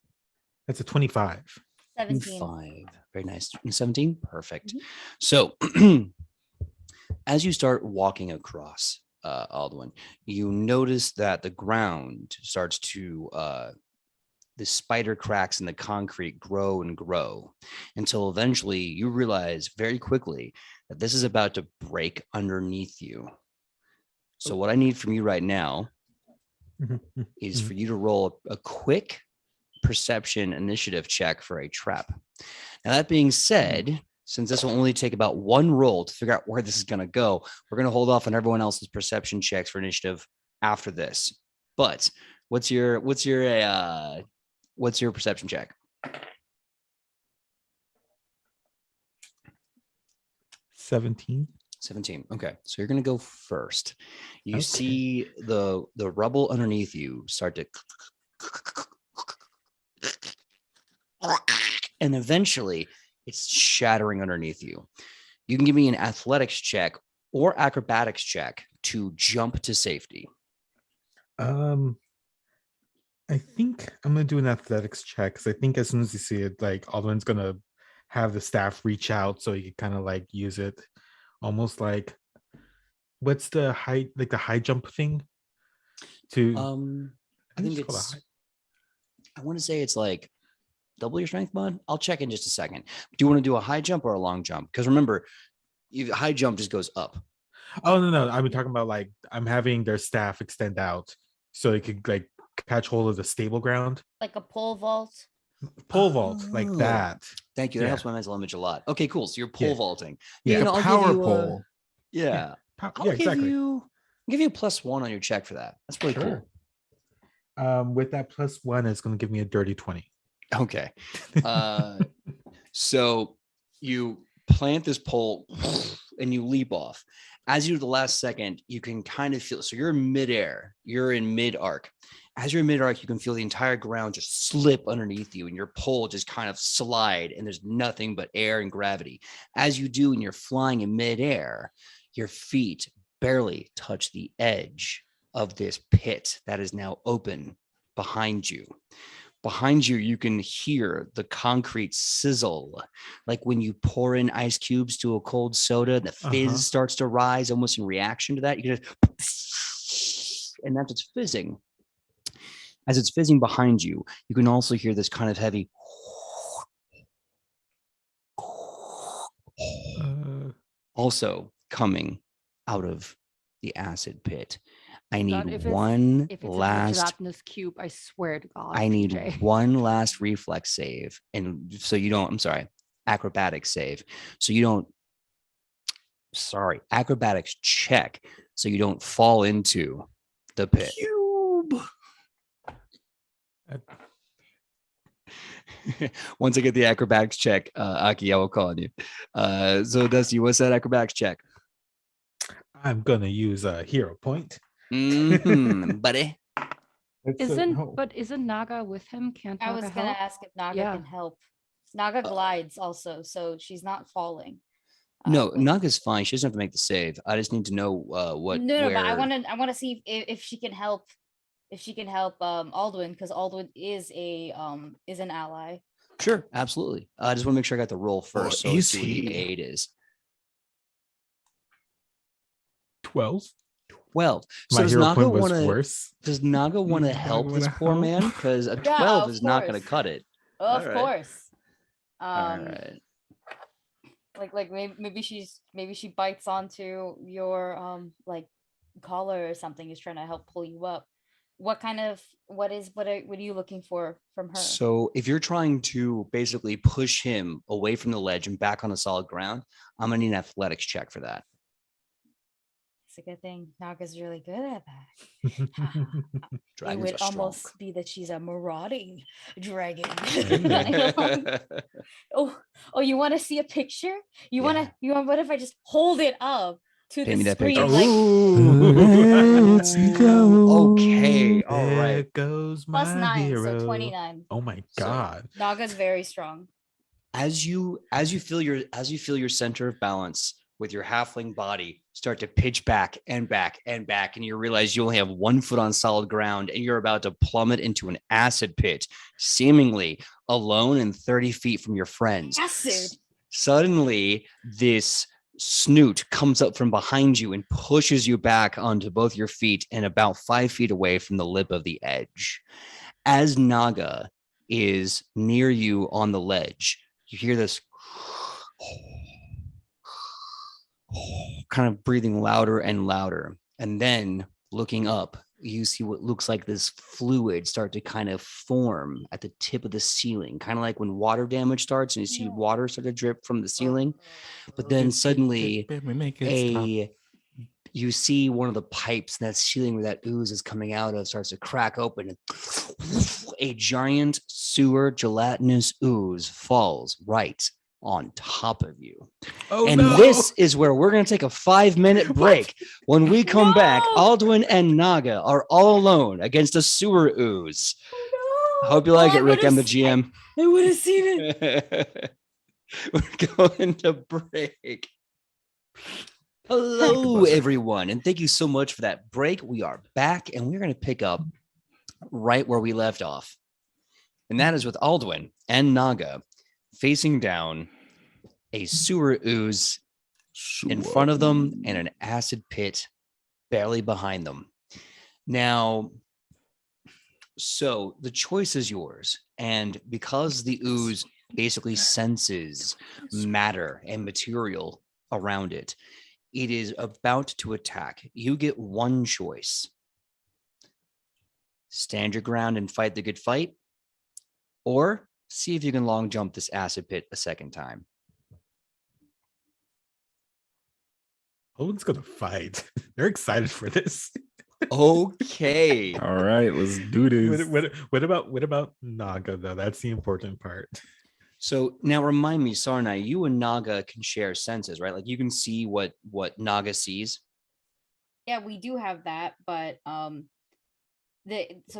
That's a 25. 17. 5. Very nice. 17. Perfect. Mhm. So as you start walking across Alduin, you notice that the ground starts to the spider cracks in the concrete grow and grow until eventually you realize very quickly that this is about to break underneath you. So what I need from you right now is for you to roll a quick perception initiative check for a trap. Now, that being said, since this will only take about one roll to figure out where this is going to go, we're going to hold off on everyone else's perception checks for initiative after this. But what's your perception check? 17. 17. Okay, so you're going to go first. You Okay. see the rubble underneath you start to, and eventually it's shattering underneath you. You can give me an athletics check or acrobatics check to jump to safety. I think I'm gonna do an athletics check because I think as soon as you see it, like Alden's gonna have the staff reach out so you can kind of like use it, almost like what's the high, like the high jump thing? I think it's, I want to say it's like double your strength, bud. I'll check in just a second. Do you want to do a high jump or a long jump? Because remember, high jump just goes up. Oh no, I'm talking about like I'm having their staff extend out so they could like catch hold of the stable ground. Like a pole vault. Pole vault, like Oh, that. Thank you. That Yeah. helps my mental image a lot. Okay, cool. So you're pole Yeah. vaulting. Yeah, You know, a I'll power give you pole. Yeah. Yeah, I'll exactly. give you a +1 on your check for that. That's really Sure. cool. With that +1, it's going to give me a dirty 20. Okay. So you plant this pole and you leap off. As you do the last second, you can kind of feel, so you're in midair, you're in mid arc. As you're in mid arc, you can feel the entire ground just slip underneath you and your pole just kind of slide, and there's nothing but air and gravity. As you do, and you're flying in midair, your feet barely touch the edge of this pit that is now open behind you. Behind you, you can hear the concrete sizzle, like when you pour in ice cubes to a cold soda, the fizz starts to rise almost in reaction to that. You can just, and that's it's fizzing. As it's fizzing behind you, you can also hear this kind of heavy also coming out of the acid pit. I God, need if one it's a last gelatinous cube, I swear to God. I need PJ. one last reflex save. And so you don't, I'm sorry, acrobatics save. So you don't, acrobatics check. So you don't fall into the pit. Cube. Once I get the acrobatics check, Aki, I will call on you. So Dusty, what's that acrobatics check? I'm gonna use a hero point. Buddy. Isn't Naga with him? Can't I Naga was gonna help? ask if Naga Yeah. can help. Naga glides also, so she's not falling. No, but- Naga's fine. She doesn't have to make the save. I just need to know what. No, but I where- want to see if she can help. If she can help Aldwin, because Aldwin is an ally. Sure, absolutely. I just want to make sure I got the roll first. So let's is see what the he? aid is. 12. 12. So My does hero Naga point was want to? worse. Does Naga want to Naga help this wanna poor help? man? Because a Yeah, 12 of is not going to course. cut it. Of All right. course. All right. Like maybe she bites onto your like collar or something, is trying to help pull you up. What are you looking for from her? So if you're trying to basically push him away from the ledge and back on the solid ground, I'm gonna need an athletics check for that. It's a good thing Naga's really good at that. It Dragons would are strong. almost be that she's a marauding dragon. Amen. oh, you want to see a picture? You Yeah. want? What if I just hold it up to Pay me the that screen? picture. Like, Let's go. Okay, all There right. goes my +9, hero. so 29. Oh my So- god. Naga's very strong. As you feel your center of balance with your halfling body start to pitch back and back and back, and you realize you only have 1 foot on solid ground, and you're about to plummet into an acid pit, seemingly alone and 30 feet from your friends. Acid. Suddenly, this snoot comes up from behind you and pushes you back onto both your feet and about 5 feet away from the lip of the edge. As Naga is near you on the ledge, you hear this kind of breathing louder and louder. And then looking up, you see what looks like this fluid start to kind of form at the tip of the ceiling, kind of like when water damage starts and you see No. water start to drip from the ceiling. But then suddenly you see one of the pipes in that ceiling where that ooze is coming out of starts to crack open, and a giant sewer gelatinous ooze falls right on top of you. Oh And no. this is where we're going to take a 5-minute break. When we come back, No! Aldwin and Naga are all alone against a sewer ooze. Oh, I hope you like it, Rick. I'm the GM. I would have seen it. We're going to break. Hello, everyone, and thank you so much for that break. We are back, and we're going to pick up right where we left off, and that is with Aldwin and Naga facing down a sewer ooze in front of them and an acid pit barely behind them. Now, so the choice is yours, and because the ooze basically senses matter and material around it, it is about to attack. You get one choice. Stand your ground and fight the good fight, or see if you can long jump this acid pit a second time. Owen's gonna fight. They're excited for this. Okay. All right, let's do this. What about Naga though? That's the important part. So now remind me, Sarnai, you and Naga can share senses, right? Like you can see what Naga sees. Yeah, we do have that, but so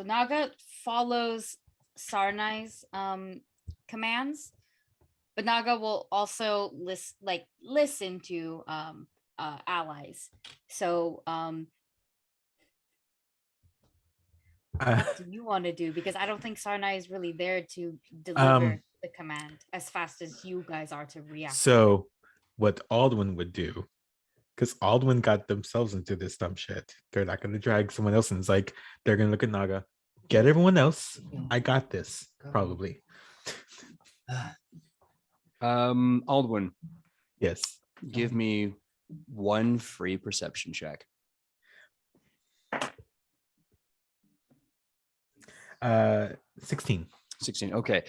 Naga follows Sarnai's commands, but Naga will also listen to allies. So what do you want to do? Because I don't think Sarnai is really there to deliver the command as fast as you guys are to react. So what Aldwin would do, because Aldwin got themselves into this dumb shit. They're not gonna drag someone else, and it's like they're gonna look at Naga, get everyone else. I got this, probably. Aldwin, Yes. give me one free perception check. 16. 16. Okay.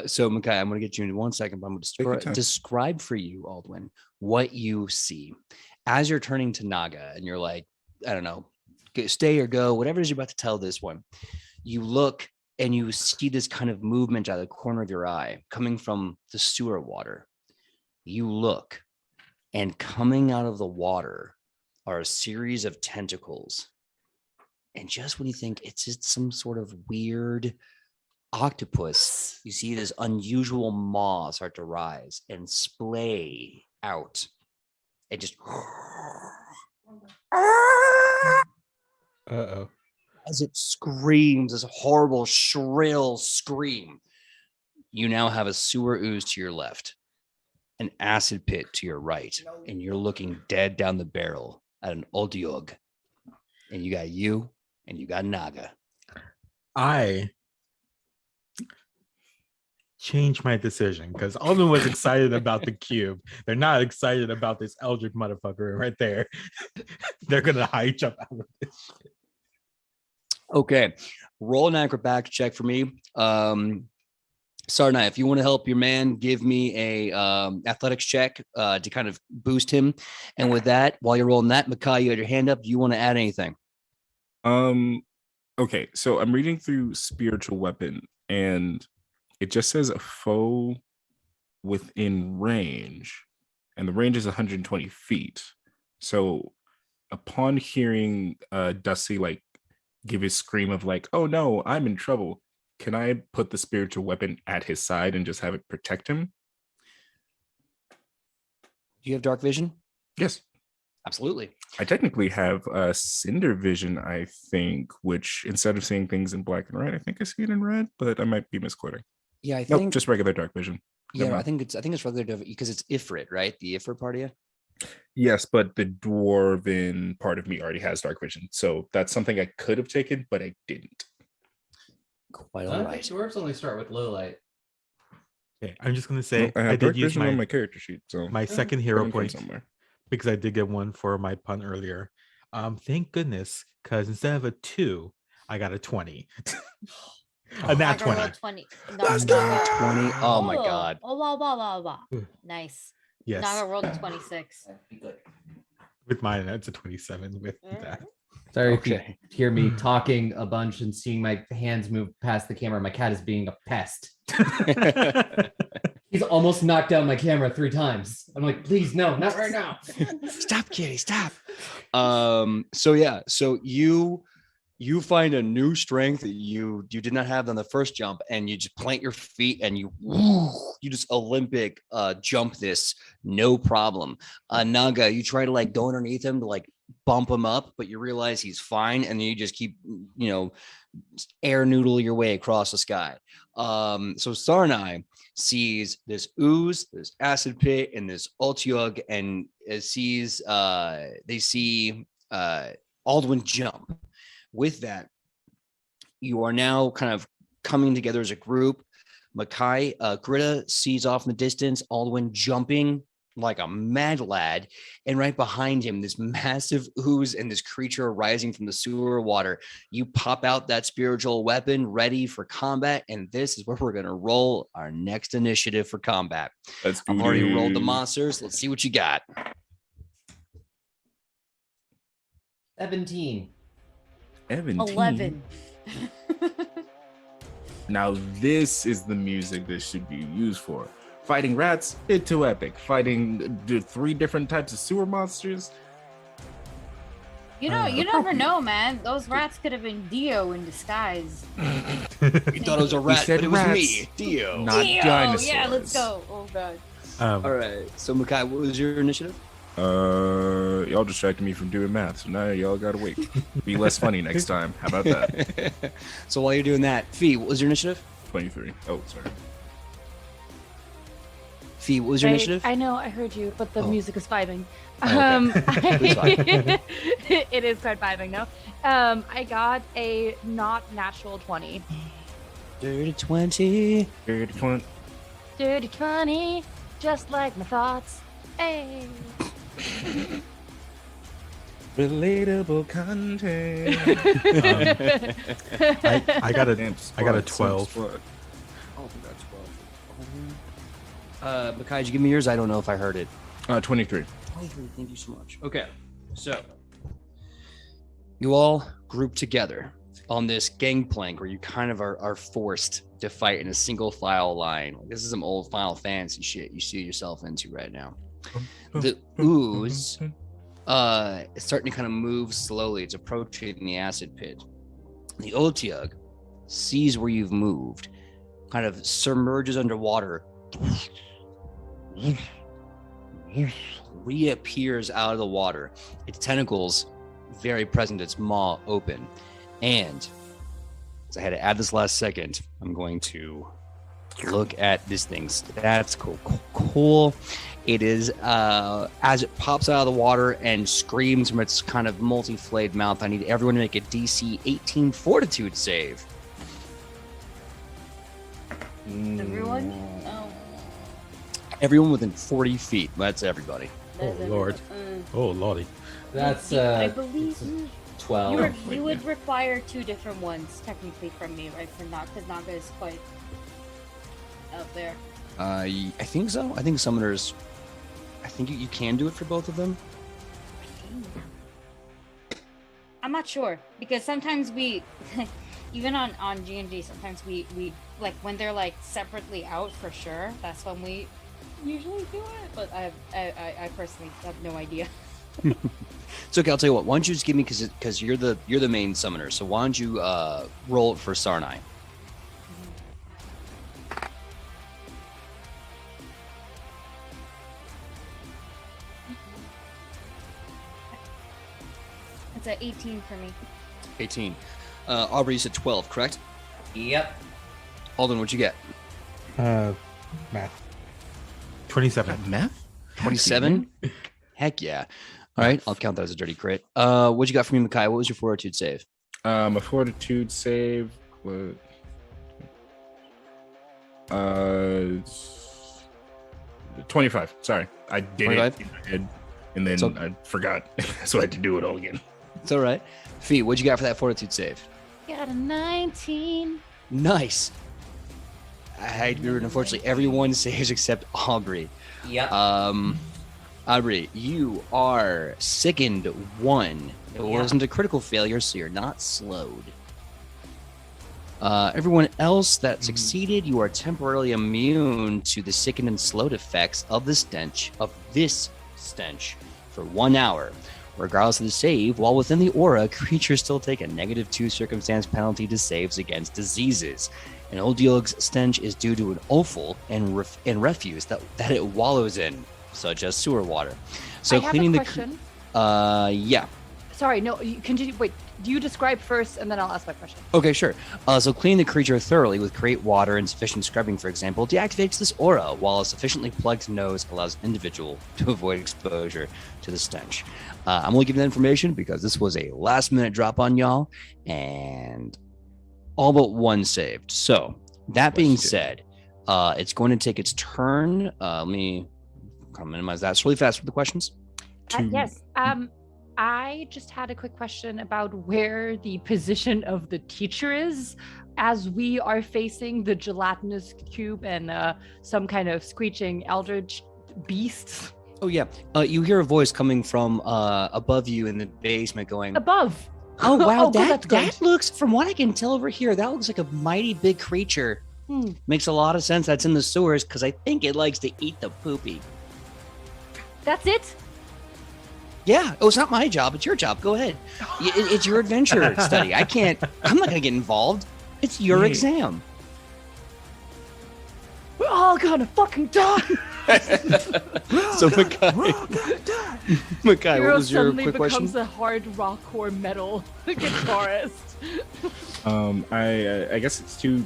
So Makai, I'm going to get you in 1 second, but I'm going your to time. describe for you, Aldwin, what you see as you're turning to Naga and you're like, I don't know, stay or go, whatever it is you're about to tell this one. You look and you see this kind of movement out of the corner of your eye coming from the sewer water. You look, and coming out of the water are a series of tentacles. And just when you think it's just some sort of weird octopus, you see this unusual maw start to rise and splay out. It just Uh-oh. as it screams, this horrible, shrill scream. You now have a sewer ooze to your left, an acid pit to your right, and you're looking dead down the barrel at an Oldiog. And you got you, and you got Naga. I changed my decision because Alden was excited about the cube. They're not excited about this Eldritch motherfucker right there. They're gonna high jump out of this shit. Okay, roll an acrobatics check for me. Sarnai, if you want to help your man, give me a athletics check to kind of boost him. And with that, while you're rolling that, Makai, you had your hand up. Do you want to add anything? Okay, so I'm reading through spiritual weapon, and it just says a foe within range, and the range is 120 feet. So upon hearing Dusty like give his scream of like, oh no, I'm in trouble, can I put the spiritual weapon at his side and just have it protect him? Do you have dark vision? Yes. Absolutely. I technically have cinder vision, I think, which instead of seeing things in black and white, I think I see it in red, but I might be misquoting. Yeah, I think Nope, just regular dark vision. yeah, I think it's regular because it's Ifrit, right? The Ifrit part of you. Yes, but the dwarven part of me already has dark vision, so that's something I could have taken, but I didn't. Quite I all think right. dwarves only start with low light. Okay, I'm just gonna say I have I dark did use vision on my my character sheet, so my second put hero it in point somewhere. because I did get one for my pun earlier. Thank goodness, because instead of a 2, I got a 20. A nat Naga 20. rolled 20. Let's go. 20. Oh my god. Oh, wow. Nice. Yes, Naga rolled a 26. with mine, it's a 27 with that. Sorry if Okay. you hear me talking a bunch and seeing my hands move past the camera. My cat is being a pest. He's almost knocked down my camera 3 times. I'm like, please, no, not right now. Stop, kitty, stop. So yeah, so you find a new strength that you did not have on the first jump, and you just plant your feet and you just Olympic jump this, no problem. Naga, you try to like go underneath him to like bump him up, but you realize he's fine, and then you just keep air noodle your way across the sky. So Sarnai sees this ooze, this acid pit, and this Ultiug, and they see Aldwin jump. With that, you are now kind of coming together as a group. Makai, Gritta sees off in the distance Aldwin jumping like a mad lad, and right behind him, this massive ooze and this creature rising from the sewer water. You pop out that spiritual weapon, ready for combat, and this is where we're gonna roll our next initiative for combat. Let's I've do already rolled the this. monsters. Let's see what you got. 17. 11. Now this is the music that should be used for. Fighting rats, it's too epic. Fighting 3 different types of sewer monsters. You never know, man. Those rats could have been Dio in disguise. You thought it was a rat, said but it was rats. me, Dio. Not Dio! dinosaurs. Yeah, let's go. Oh god. All right. So Makai, what was your initiative? Y'all distracted me from doing math, so now y'all gotta wait. Be less funny next time. How about that? So while you're doing that, Fee, what was your initiative? 23. Oh, sorry. Fee, what was your initiative? I know, I heard you, but the Oh. music is vibing. Oh, It is quite vibing now. I got a not natural 20. Dirty 20. Dirty 20, just like my thoughts. Hey. Relatable content. I got a Damn, I got a squad, 12. squad. Oh, we got 12. Makai, did you give me yours? I don't know if I heard it. 23. 23, thank you so much. Okay, so you all group together, on this gangplank where you kind of are forced to fight in a single file line. This is some old Final Fantasy shit you see yourself into right now. The ooze is starting to kind of move slowly. It's approaching the acid pit. The Otyug sees where you've moved, kind of submerges underwater, reappears out of the water. Its tentacles very present, its maw open. And as I had to add this last second, I'm going to look at this thing's stats. Cool. It is, as it pops out of the water and screams from its kind of multi-flayed mouth, I need everyone to make a DC 18 fortitude save. Everyone? Oh. Everyone within 40 feet. That's everybody. Oh, Lord. Oh, lordy. That's I believe 12. you would require 2 different ones technically from me, right? For Naga, because Naga is quite out there. I think so. I think summoners. I think you can do it for both of them. I'm not sure because sometimes we, even on G&G, sometimes we like when they're like separately out for sure. That's when we usually do it. But I personally have no idea. It's okay. I'll tell you what. Why don't you just give me because you're the main summoner. So why don't you roll it for Sarnai? It's a 18 for me. 18. Aubrey, you said 12, correct? Yep. Alden, what'd you get? Math. 27. Math? 27? Heck yeah. All right, I'll count that as a dirty crit. What'd you got from me, Makai? What was your fortitude save? A fortitude save was 25. Sorry, I did 25? it in my head, and then I forgot, so I had to do it all again. It's all right. Fee, what'd you got for that fortitude save? Got a 19. Nice. I hate to be rude. Unfortunately, everyone saves except Aubrey. Yep. Aubrey, you are sickened 1. It wasn't a critical failure, so you're not slowed. Everyone else that succeeded, you are temporarily immune to the sickened and slowed effects of this stench for 1 hour. Regardless of the save, while within the aura, creatures still take a -2 circumstance penalty to saves against diseases. An Otyug's stench is due to an offal and refuse that it wallows in, such as sewer water. So I have cleaning a the question. yeah. Sorry, no, you continue. Wait, do you describe first and then I'll ask my question? Okay, sure. So cleaning the creature thoroughly with great water and sufficient scrubbing, for example, deactivates this aura, while a sufficiently plugged nose allows an individual to avoid exposure to the stench. I'm only giving that information because this was a last-minute drop on y'all, and all but 1 saved. So that being said, it's going to take its turn. Let me kind of minimize that. It's really fast with the questions. Yes. I just had a quick question about where the position of the teacher is as we are facing the gelatinous cube and some kind of screeching eldritch beast. Oh, yeah. You hear a voice coming from above you in the basement going, Above. oh, wow, Oh, good, that's good. that looks, from what I can tell over here, that looks like a mighty big creature. Makes a lot of sense that's in the sewers because I think it likes to eat the poopy. That's it? Yeah. Oh, it's not my job. It's your job. Go ahead. It's your adventure study. I'm not going to get involved. It's your exam. We're all gonna fucking die. So Makai, Hero what was your suddenly quick question? becomes a hard rock or metal guitarist. I guess it's 2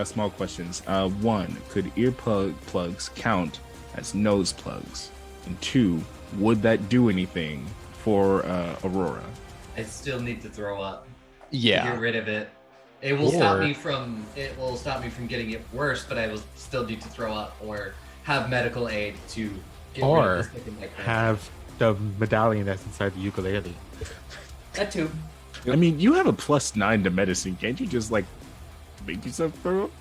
small questions. 1, could plugs count as nose plugs? And 2, would that do anything for Aurora? I still need to throw up. Yeah. Get rid of it. It will stop me from getting it worse, but I will still need to throw up or have medical aid to get rid of this thing like that. Have the medallion that's inside the ukulele. That too. I mean, you have a +9 to medicine. Can't you just like make yourself throw up?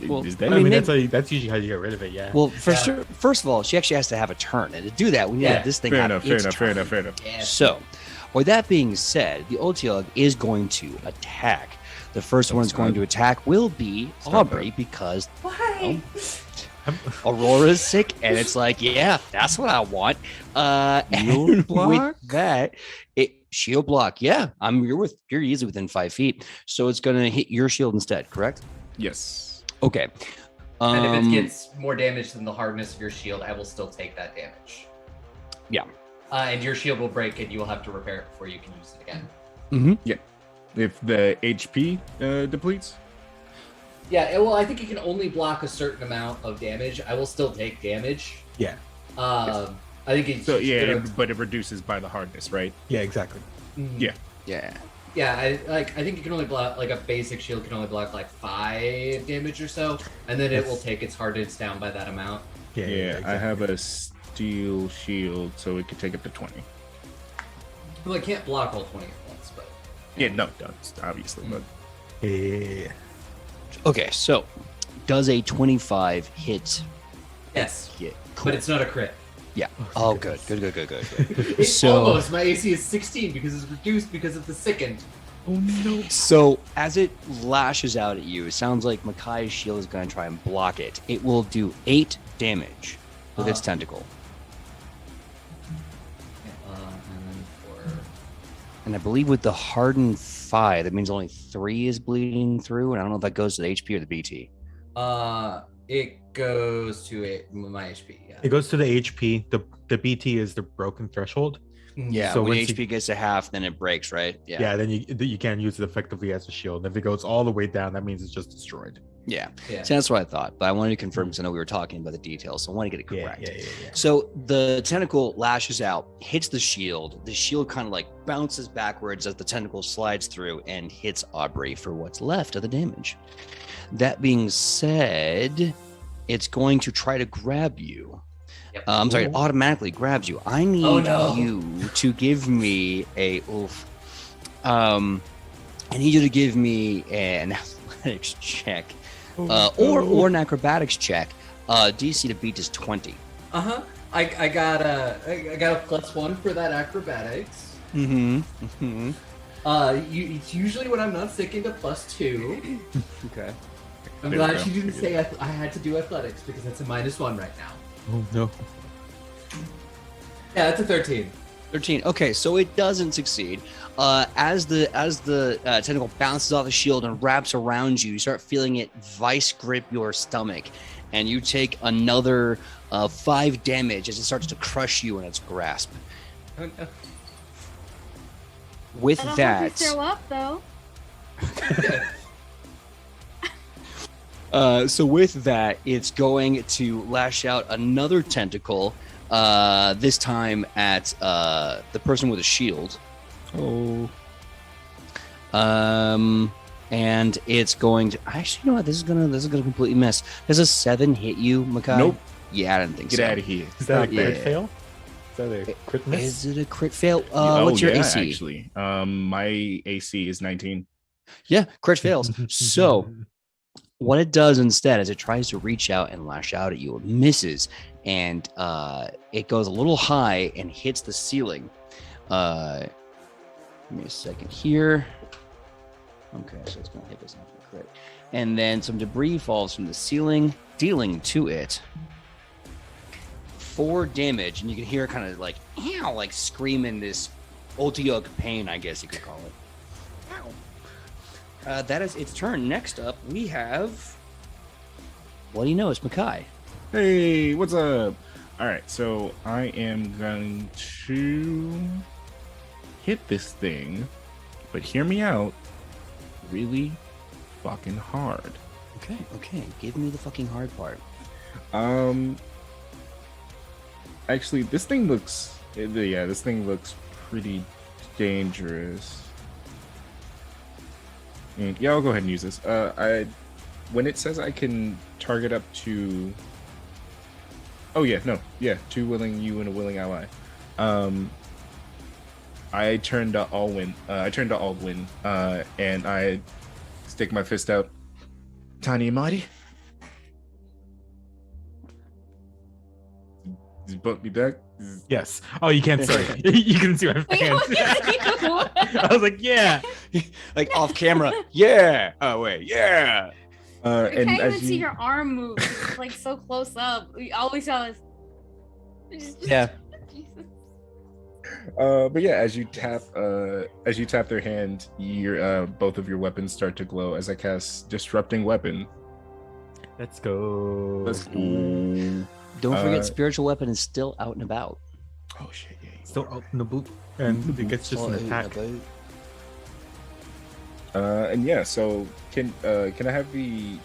Well, Is that I mean, maybe- that's usually how you get rid of it. Yeah. Well, first of all, she actually has to have a turn, and to do that, we need to have this thing fair have enough, fair its enough, fair turn. enough, fair enough. Yeah. So, with that being said, the Otiog is going to attack. The first one is going to attack will be Aubrey because Why? Aurora's sick, and it's like, yeah, that's what I want. Shield And block? with that, shield block. Yeah, you're easily within 5 feet, so it's gonna hit your shield instead. Correct? Yes. Okay. And if it gets more damage than the hardness of your shield, I will still take that damage. Yeah. And your shield will break, and you will have to repair it before you can use it again. If the HP depletes. Yeah, well, I think it can only block a certain amount of damage. I will still take damage. Yeah. I think it's So just yeah, gonna- but it reduces by the hardness, right? Yeah, exactly. Yeah. yeah. Yeah, I think it can only block, like a basic shield can only block like 5 damage or so, and then it will take its hardness down by that amount. Yeah. Yeah, I have a steel shield, so it could take up to 20. Well, it can't block all 20 at once, but Yeah, no, it does, obviously, but Yeah. Okay, so does a 25 hit? yes, Yeah, but it's not a crit. yeah. Oh, good. It's So- almost. My AC is 16 because it's reduced because of the sickened. oh no. So as it lashes out at you, it sounds like Makai's shield is going to try and block it. It will do 8 damage with its tentacle, And then for and I believe with the hardened 5, that means only 3 is bleeding through. And I don't know if that goes to the HP or the BT. it goes to my HP. Yeah. It goes to the HP. The BT is the broken threshold. Yeah. So when once HP gets to half, then it breaks, right? Yeah. Then you can't use it effectively as a shield. If it goes all the way down, that means it's just destroyed. Yeah. Yeah. So that's what I thought, but I wanted to confirm because I know we were talking about the details, so I want to get it Yeah. correct. Yeah. So the tentacle lashes out, hits the shield. The shield kind of like bounces backwards as the tentacle slides through and hits Aubrey for what's left of the damage. That being said, it's going to try to grab you. Yep. I'm sorry, it automatically grabs you. I need Oh, no. you to give me I need you to give me an athletics check, or an acrobatics check. DC to beat is 20. I got a +1 for that acrobatics. Mm-hmm. It's usually when I'm not sickened a +2. Okay. I'm There we glad go. she didn't say I had to do athletics because that's a -1 right now. Oh no. Yeah, that's a 13. 13. Okay, so it doesn't succeed. As the tentacle bounces off the shield and wraps around you, you start feeling it vice grip your stomach, and you take another 5 damage as it starts to crush you in its grasp. Oh, no. With I don't that, hope you throw up though. so with that, it's going to lash out another tentacle. This time at the person with a shield. Oh. And it's going to actually, you know what? This is gonna completely miss. Does a 7 hit you, Makai? Nope. Yeah, I didn't think Get so. out of here. Is that a crit Yeah. fail? Is that a crit miss? Is it a crit fail? Oh, What's your yeah, AC? Actually, my AC is 19. Yeah, crit fails. So what it does instead is it tries to reach out and lash out at you. It misses, and it goes a little high and hits the ceiling. Give me a second here. Okay, so it's gonna hit this not gonna crit. And then some debris falls from the ceiling, dealing to it 4 damage, and you can hear it kind of like, ow, like screaming this Otiog pain, I guess you could call it. Ow. That is its turn. Next up, we have. What do you know? It's Makai. Hey, what's up? All right, so I am going to hit this thing, but hear me out, really fucking hard. Okay. Give me the fucking hard part. Actually, this thing looks pretty dangerous. Yeah, I'll go ahead and use this. When it says I can target up to, oh yeah, no, yeah, 2 willing you and a willing ally. I turn to all win. And I stick my fist out Tiny and mighty. Does he bump me back? Yes. Oh, you can't. Sorry, you can see my Wait, hands. what is you? I was like, yeah. Like off camera. Yeah. Oh wait. Yeah. We And can't even as see you, your arm move. It's like so close up. We always saw this. Yeah. Jesus. but yeah, as you tap their hand, your both of your weapons start to glow as I cast Disrupting Weapon. Let's go. Let's go. Don't forget, Uh, spiritual weapon is still out and about. Oh shit! Yeah. Still out in the boot, and it gets just an attack. And yeah, so can I have the?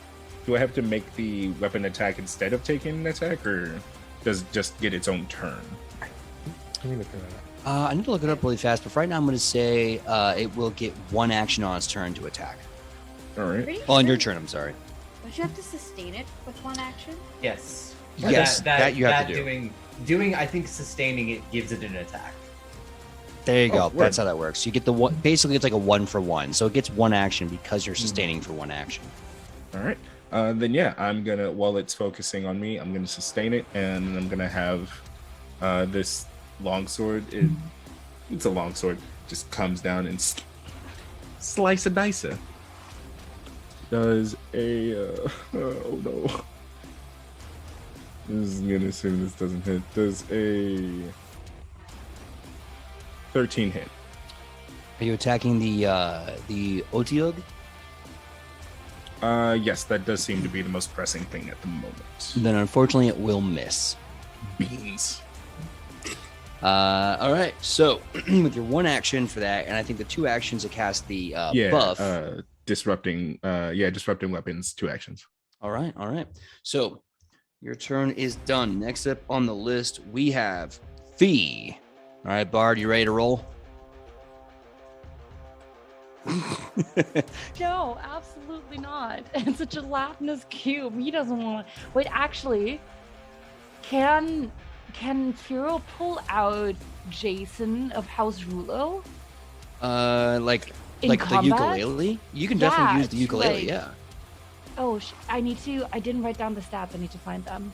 Do I have to make the weapon attack instead of taking an attack, or does it just get its own turn? Let me look at that. I need to look it up really fast, but right now I'm going to say it will get one action on its turn to attack. All right. Pretty On your sure- turn, I'm sorry. Don't you have to sustain it with one action? Yes. Yes, that you have to do. Doing, I think sustaining it gives it an attack. There you Oh, go. word. That's how that works. You get the one. Basically, it's like a 1-for-1, so it gets one action because you're sustaining for one action. All right. Then yeah, I'm gonna, while it's focusing on me, I'm gonna sustain it, and I'm gonna have this longsword. It's a longsword. Just comes down and slice a dicer. Does a oh no. This is gonna assume this doesn't hit. Does a 13 hit? Are you attacking the Otiug? Yes, that does seem to be the most pressing thing at the moment. Then unfortunately, it will miss. Beans. All right. So with your one action for that, and I think the two actions to cast the buff. Disrupting weapons, 2 actions. All right. All right. So your turn is done. Next up on the list, we have Fee. All right, Bard, you ready to roll? No, absolutely not. It's a gelatinous cube. He doesn't want to. Wait, actually, can Furo pull out Jason of House Rulo? Like In the combat? ukulele? You can definitely Yeah, use the ukulele. like- Yeah. Oh, I need to. I didn't write down the stats. I need to find them.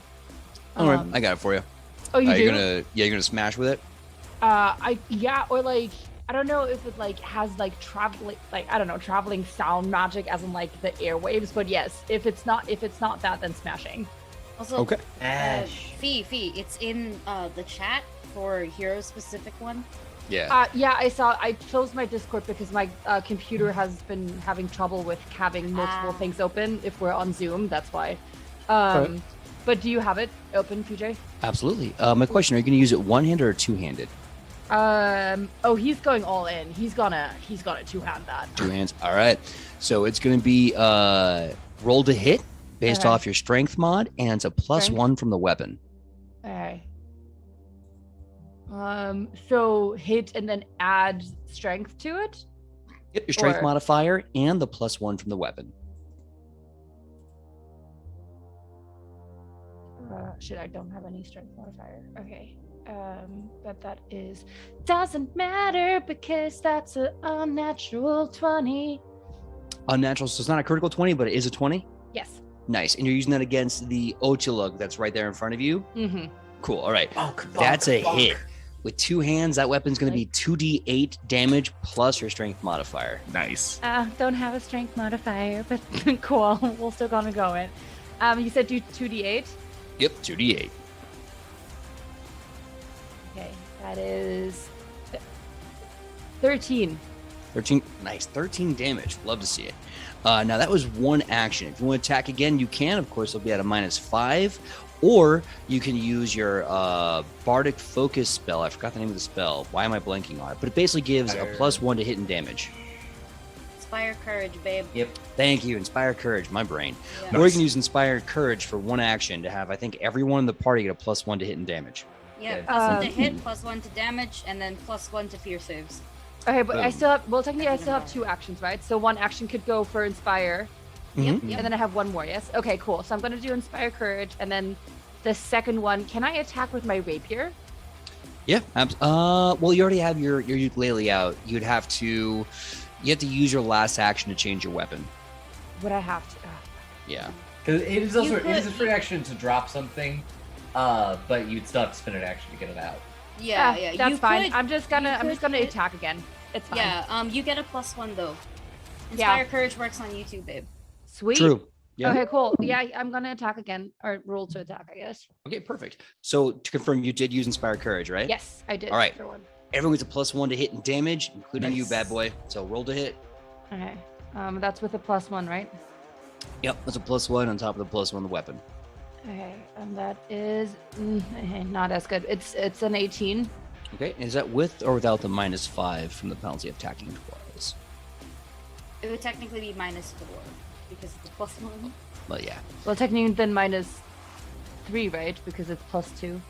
All right, I got it for you. Oh, you do? You're gonna smash with it. Or like I don't know if it like has like traveling, like I don't know, traveling sound magic as in like the airwaves. But yes, if it's not that, then smashing. Also, Okay. Fee, it's in the chat for hero specific one. Yeah. Yeah, I saw. I closed my Discord because my computer has been having trouble with having multiple things open. If we're on Zoom, that's why. But do you have it open, PJ? Absolutely. My question: are you gonna use it one-handed or two-handed? Oh, he's going all in. He's gonna two-hand that. 2 hands. All right. So it's gonna be roll to hit based Okay. off your strength mod, and it's a +1 from the weapon. Okay. So hit and then add strength to it. Yep, your strength Or- modifier and the +1 from the weapon. Shit, I don't have any strength modifier. Okay. But that doesn't matter because that's an unnatural 20. Unnatural, so it's not a critical 20, but it is a 20. Yes. Nice. And you're using that against the Ochilug that's right there in front of you. Mm-hmm. Cool. All right. Bonk, That's a bonk, hit. bonk. With 2 hands, that weapon's going to be 2d8 damage plus your strength modifier. Nice. Don't have a strength modifier, but cool. We're still gonna go in. You said do 2d8. Yep, 2d8. Okay, that is 13. 13. Nice. 13 damage. Love to see it. Now, that was one action. If you want to attack again, you can. Of course, it'll be at a -5. Or you can use your Bardic Focus spell. I forgot the name of the spell. Why am I blanking on it? But it basically gives a +1 to hit and damage. Inspire courage, babe. Yep. Thank you. Inspire Courage. My brain. Yeah. Or you can use Inspired Courage for one action to have, I think, everyone in the party get a +1 to hit and damage. Yeah, Good. +1 to hit, +1 to damage, and then +1 to fear saves. Okay, but I Boom. still have. Well, technically, I still have 2 actions, right? So one action could go for Inspire, Yep, Mhm. yep. and then I have 1 more. Yes. Okay, cool. So I'm gonna do Inspire Courage, and then the second one. Can I attack with my rapier? Yeah. Well, you already have your ukulele out. You have to use your last action to change your weapon. Would I have to? Yeah. Because it is also it is a could- free action to drop something, but you'd still have to spend an action to get it out. Yeah, That's you fine. could- I'm just gonna could hit- attack again. It's fine. Yeah, you get a +1 though. Yeah. Inspire Courage works on you too, babe. Sweet. True. Yeah. Okay, cool. Yeah, I'm gonna attack again, or roll to attack, I guess. Okay, perfect. So to confirm, you did use Inspire Courage, right? Yes, I did. All right. for one. Everyone gets a +1 to hit and damage, including you, Nice. bad boy. So roll to hit. Okay. That's with a +1, right? Yep, that's a +1 on top of the +1 the weapon. Okay, and that is not as good. It's an 18. Okay, is that with or without the -5 from the penalty of attacking twice? It would technically be -4 because of the +1. Well, yeah. Well, technically then -3, right? Because it's +2.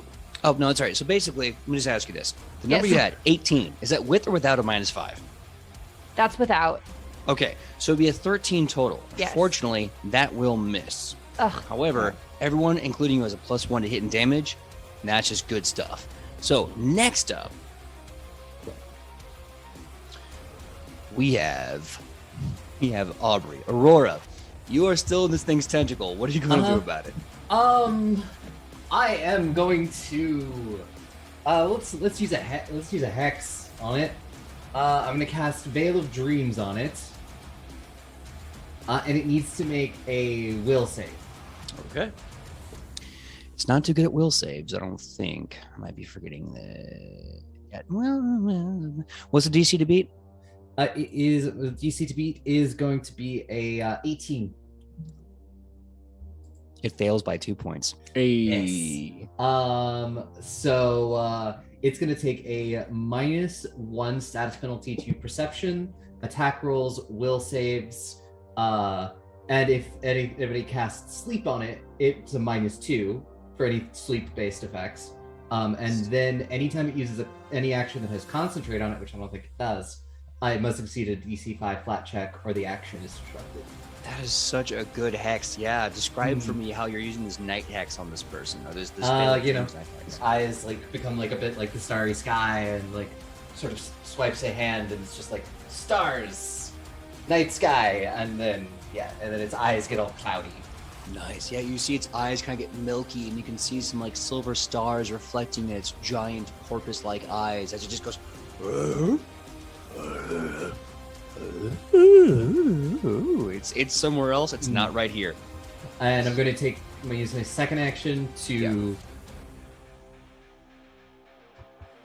Oh no, that's all right. So basically, let me just ask you this: the number Yes. you had, 18, is that with or without a -5? That's without. Okay, so it'd be a 13 total. Yes. Fortunately, that will miss. Ugh. However, everyone, including you, has a +1 to hit and damage, and that's just good stuff. So next up, we have Aubrey. Aurora, you are still in this thing's tentacle. What are you going to do about it? I am going to let's use a hex on it. I'm gonna cast Veil of Dreams on it, and it needs to make a will save. Okay. It's not too good at will saves, I don't think. I might be forgetting that. Yeah, well, what's the DC to beat? It is the DC to beat is going to be a 18. It fails by 2 points. Yes. So it's gonna take a -1 status penalty to perception, attack rolls, will saves, and if anybody casts sleep on it, it's a -2 for any sleep-based effects. And then anytime it uses any action that has concentrate on it, which I don't think it does, it must succeed a DC 5 flat check or the action is disrupted. That is such a good hex. Yeah, describe for me how you're using this night hex on this person. Or this You know, night hex. his eyes like become like a bit like the starry sky, and like sort of swipes a hand, and it's just like stars, night sky, and then its eyes get all cloudy. Nice. Yeah, you see its eyes kind of get milky, and you can see some like silver stars reflecting in its giant porpoise-like eyes as it just goes. It's somewhere else. It's not right here. And I'm going to use my second action to.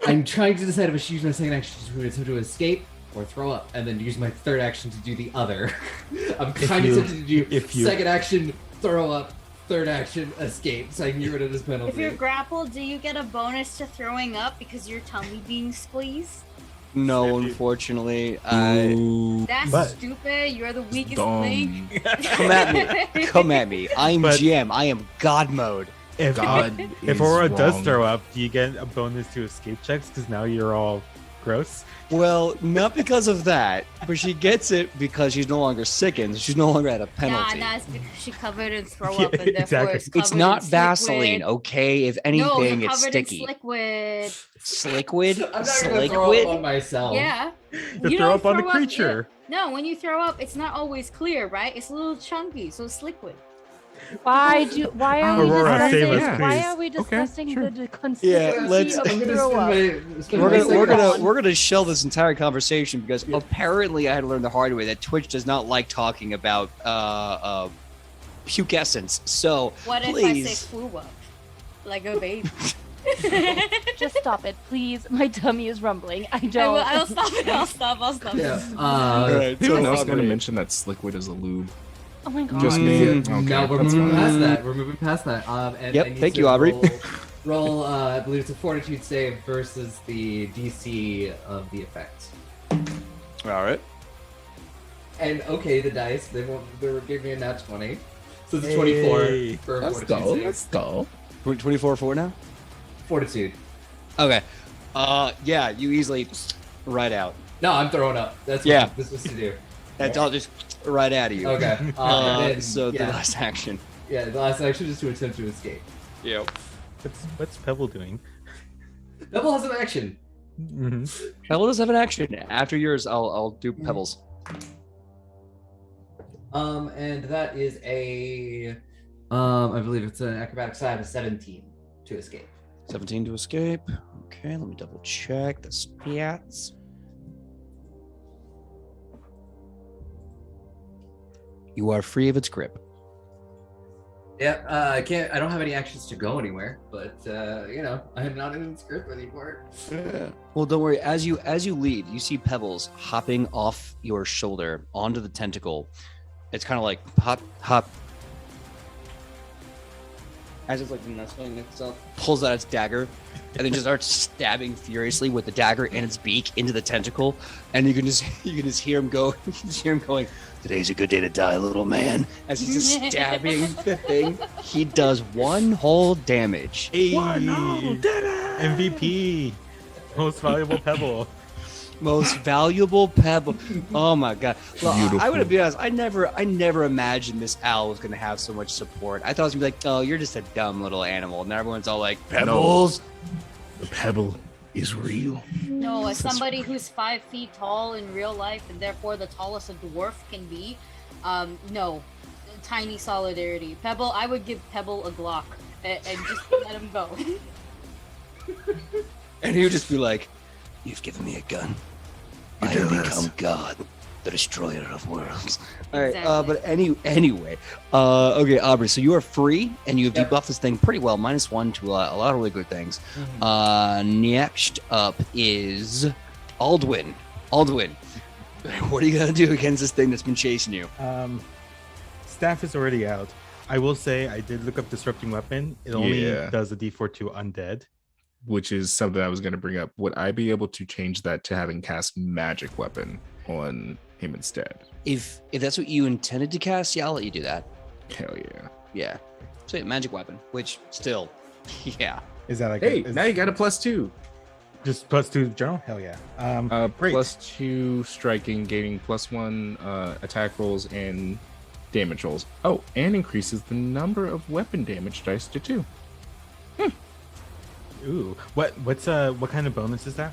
I'm trying to decide if I should use my second action to escape or throw up, and then use my third action to do the other. I'm kind of tempted to do second action, throw up, third action, escape, so I can get rid of this penalty. If you're grappled, do you get a bonus to throwing up because your tummy being squeezed? No, unfortunately. That's But- stupid. You're the weakest Dumb. link. Come at me. Come at me. I'm But- GM. I am God mode. If God if is Aurora does wrong. throw up, do you get a bonus to escape checks? Because now you're all gross. Well, not because of that, but she gets it because she's no longer sickened. She's no longer at a penalty. Nah, it's because she covered in throw Yeah, up, and therefore exactly. it's covered It's not in Vaseline, liquid. okay? If No, anything, you're it's covered in sticky. liquid. Sliquid? I'm not gonna throw up on Sliquid? myself. Yeah. You throw up on the creature. No, when you throw up, it's not always clear, right? It's a little chunky, so it's liquid. Why are we Aurora, discussing? save us, Why please. are we Okay, discussing sure. the consistency let's- of I'm gonna throw up? spend We're my gonna, we're second gonna action- we're gonna shell this entire conversation because apparently I had to learn the hard way that Twitch does not like talking about pukescence. So What if I please, say flew up? Like a baby. Just stop it, please. My tummy is rumbling. I don't. I'll stop it. I'll stop. Yeah. Alright, Anyone so else going to Aubrey. mention that Sliquid is a lube? Oh my god. Just me. No, Okay, we're that's moving fine. past that. We're moving past that. And Yep, I need thank to you, Aubrey. Roll, I believe it's a Fortitude save versus the DC of the effect. all right. And okay, the dice they were giving me a nat 20, so it's a 24 Hey. for a Let's Fortitude go. save. Let's go. 24-4 now. Fortitude. Okay. Yeah, you easily ride out. No, I'm throwing up. That's Yeah. what this was to do. That's all just right out of you. Okay. Then, So the yeah, last action. yeah, the last action is to attempt to escape. Yep. What's Pebble doing? Double has an action. Mm-hmm. Pebble does have an action. After yours, I'll do Pebbles. And that is I believe it's an acrobatics side of 17 to escape. 17 to escape. Okay, let me double check the stats. You are free of its grip. Yeah, I don't have any actions to go anywhere, but I am not in its grip anymore. Well, don't worry. As you leave, you see pebbles hopping off your shoulder onto the tentacle. It's kind of like hop, hop. As it's like nestling itself, pulls out its dagger, and then just starts stabbing furiously with the dagger in its beak into the tentacle. And you can just hear him go. You can just hear him going, "Today's a good day to die, little man." As he's just stabbing the thing, he does one whole damage. Hey, MVP, most valuable pebble. Most valuable pebble. Oh my god! Well, Beautiful. I would be honest. I never imagined this owl was gonna have so much support. I thought it was gonna be like, "Oh, you're just a dumb little animal," and everyone's all like, "Pebbles." The pebble is real. No, as somebody who's 5 feet tall in real life and therefore the tallest a dwarf can be, no, tiny solidarity. Pebble, I would give Pebble a Glock and just let him go. And he would just be like, "You've given me a gun. I have become God, the destroyer of worlds." All right, Exactly. but anyway, okay, Aubrey. So you are free, and you have Yep. debuffed this thing pretty well, -1 to a lot of really good things. Next up is Aldwin. Aldwin, what are you gonna do against this thing that's been chasing you? Staff is already out. I will say I did look up disrupting weapon. It only Yeah. does a D4 to undead. Which is something I was going to bring up. Would I be able to change that to having cast magic weapon on him instead? If that's what you intended to cast, yeah, I'll let you do that. Hell yeah. Yeah. So yeah, magic weapon, which still, yeah. Is that like Hey, is now you got a +2. just +2 general? Hell yeah. Great. +2 striking, gaining +1 attack rolls and damage rolls. Oh, and increases the number of weapon damage dice to 2. Ooh, what kind of bonus is that?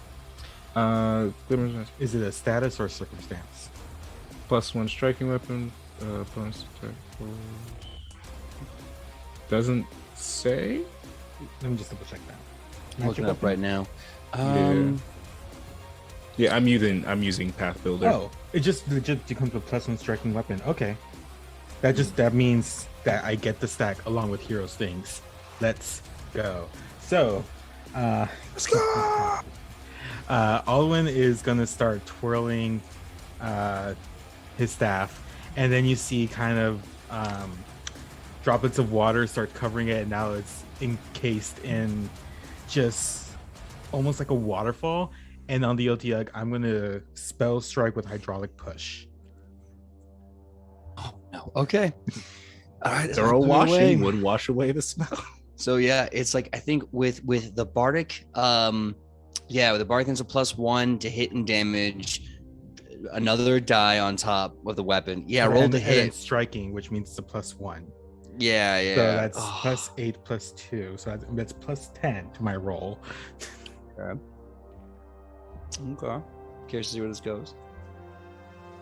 Is it a status or circumstance? +1 striking weapon, bonus attack rolls. Doesn't say. Let me just double check that. I'm looking up right now. Yeah, I'm using Path Builder. Oh, it just legit becomes a +1 striking weapon. Okay, that means that I get the stack along with heroes things. Let's go. So, Let's go. Alwyn is gonna start twirling his staff, and then you see kind of droplets of water start covering it, and now it's encased in just almost like a waterfall. And on the OTG, I'm gonna spell strike with hydraulic push. Oh no. Okay. All right. Thorough away. washing would wash away the smell. So yeah, it's like I think with the bardic, with the bardic thing's a +1 to hit and damage. Another die on top of the weapon. Yeah, roll to and then hit. striking, which means it's a +1. Yeah, yeah. So that's Oh, +8 +2. So that's +10 to my roll. okay. Curious to see where this goes.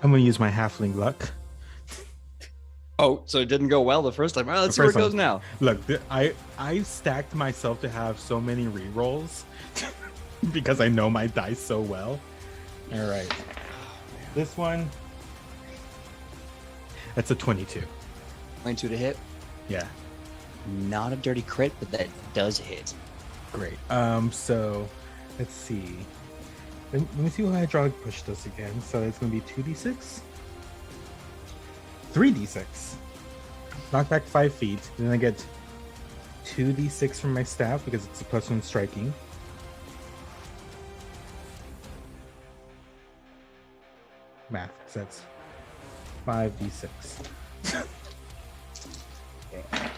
I'm gonna use my halfling luck. Oh, so it didn't go well the first time. All right, let's see The where it first goes now. Look, I stacked myself to have so many rerolls because I know my dice so well. All right, this one, that's a 22. 22 to hit. Yeah, Not a dirty crit, but that does hit. great. So let's see. Let me see what hydraulic push does again. So it's gonna be 2d6, 3d6. Knock back 5 feet. Then I get 2d6 from my staff because it's a +1 striking. Math. So that's 5d6. Okay.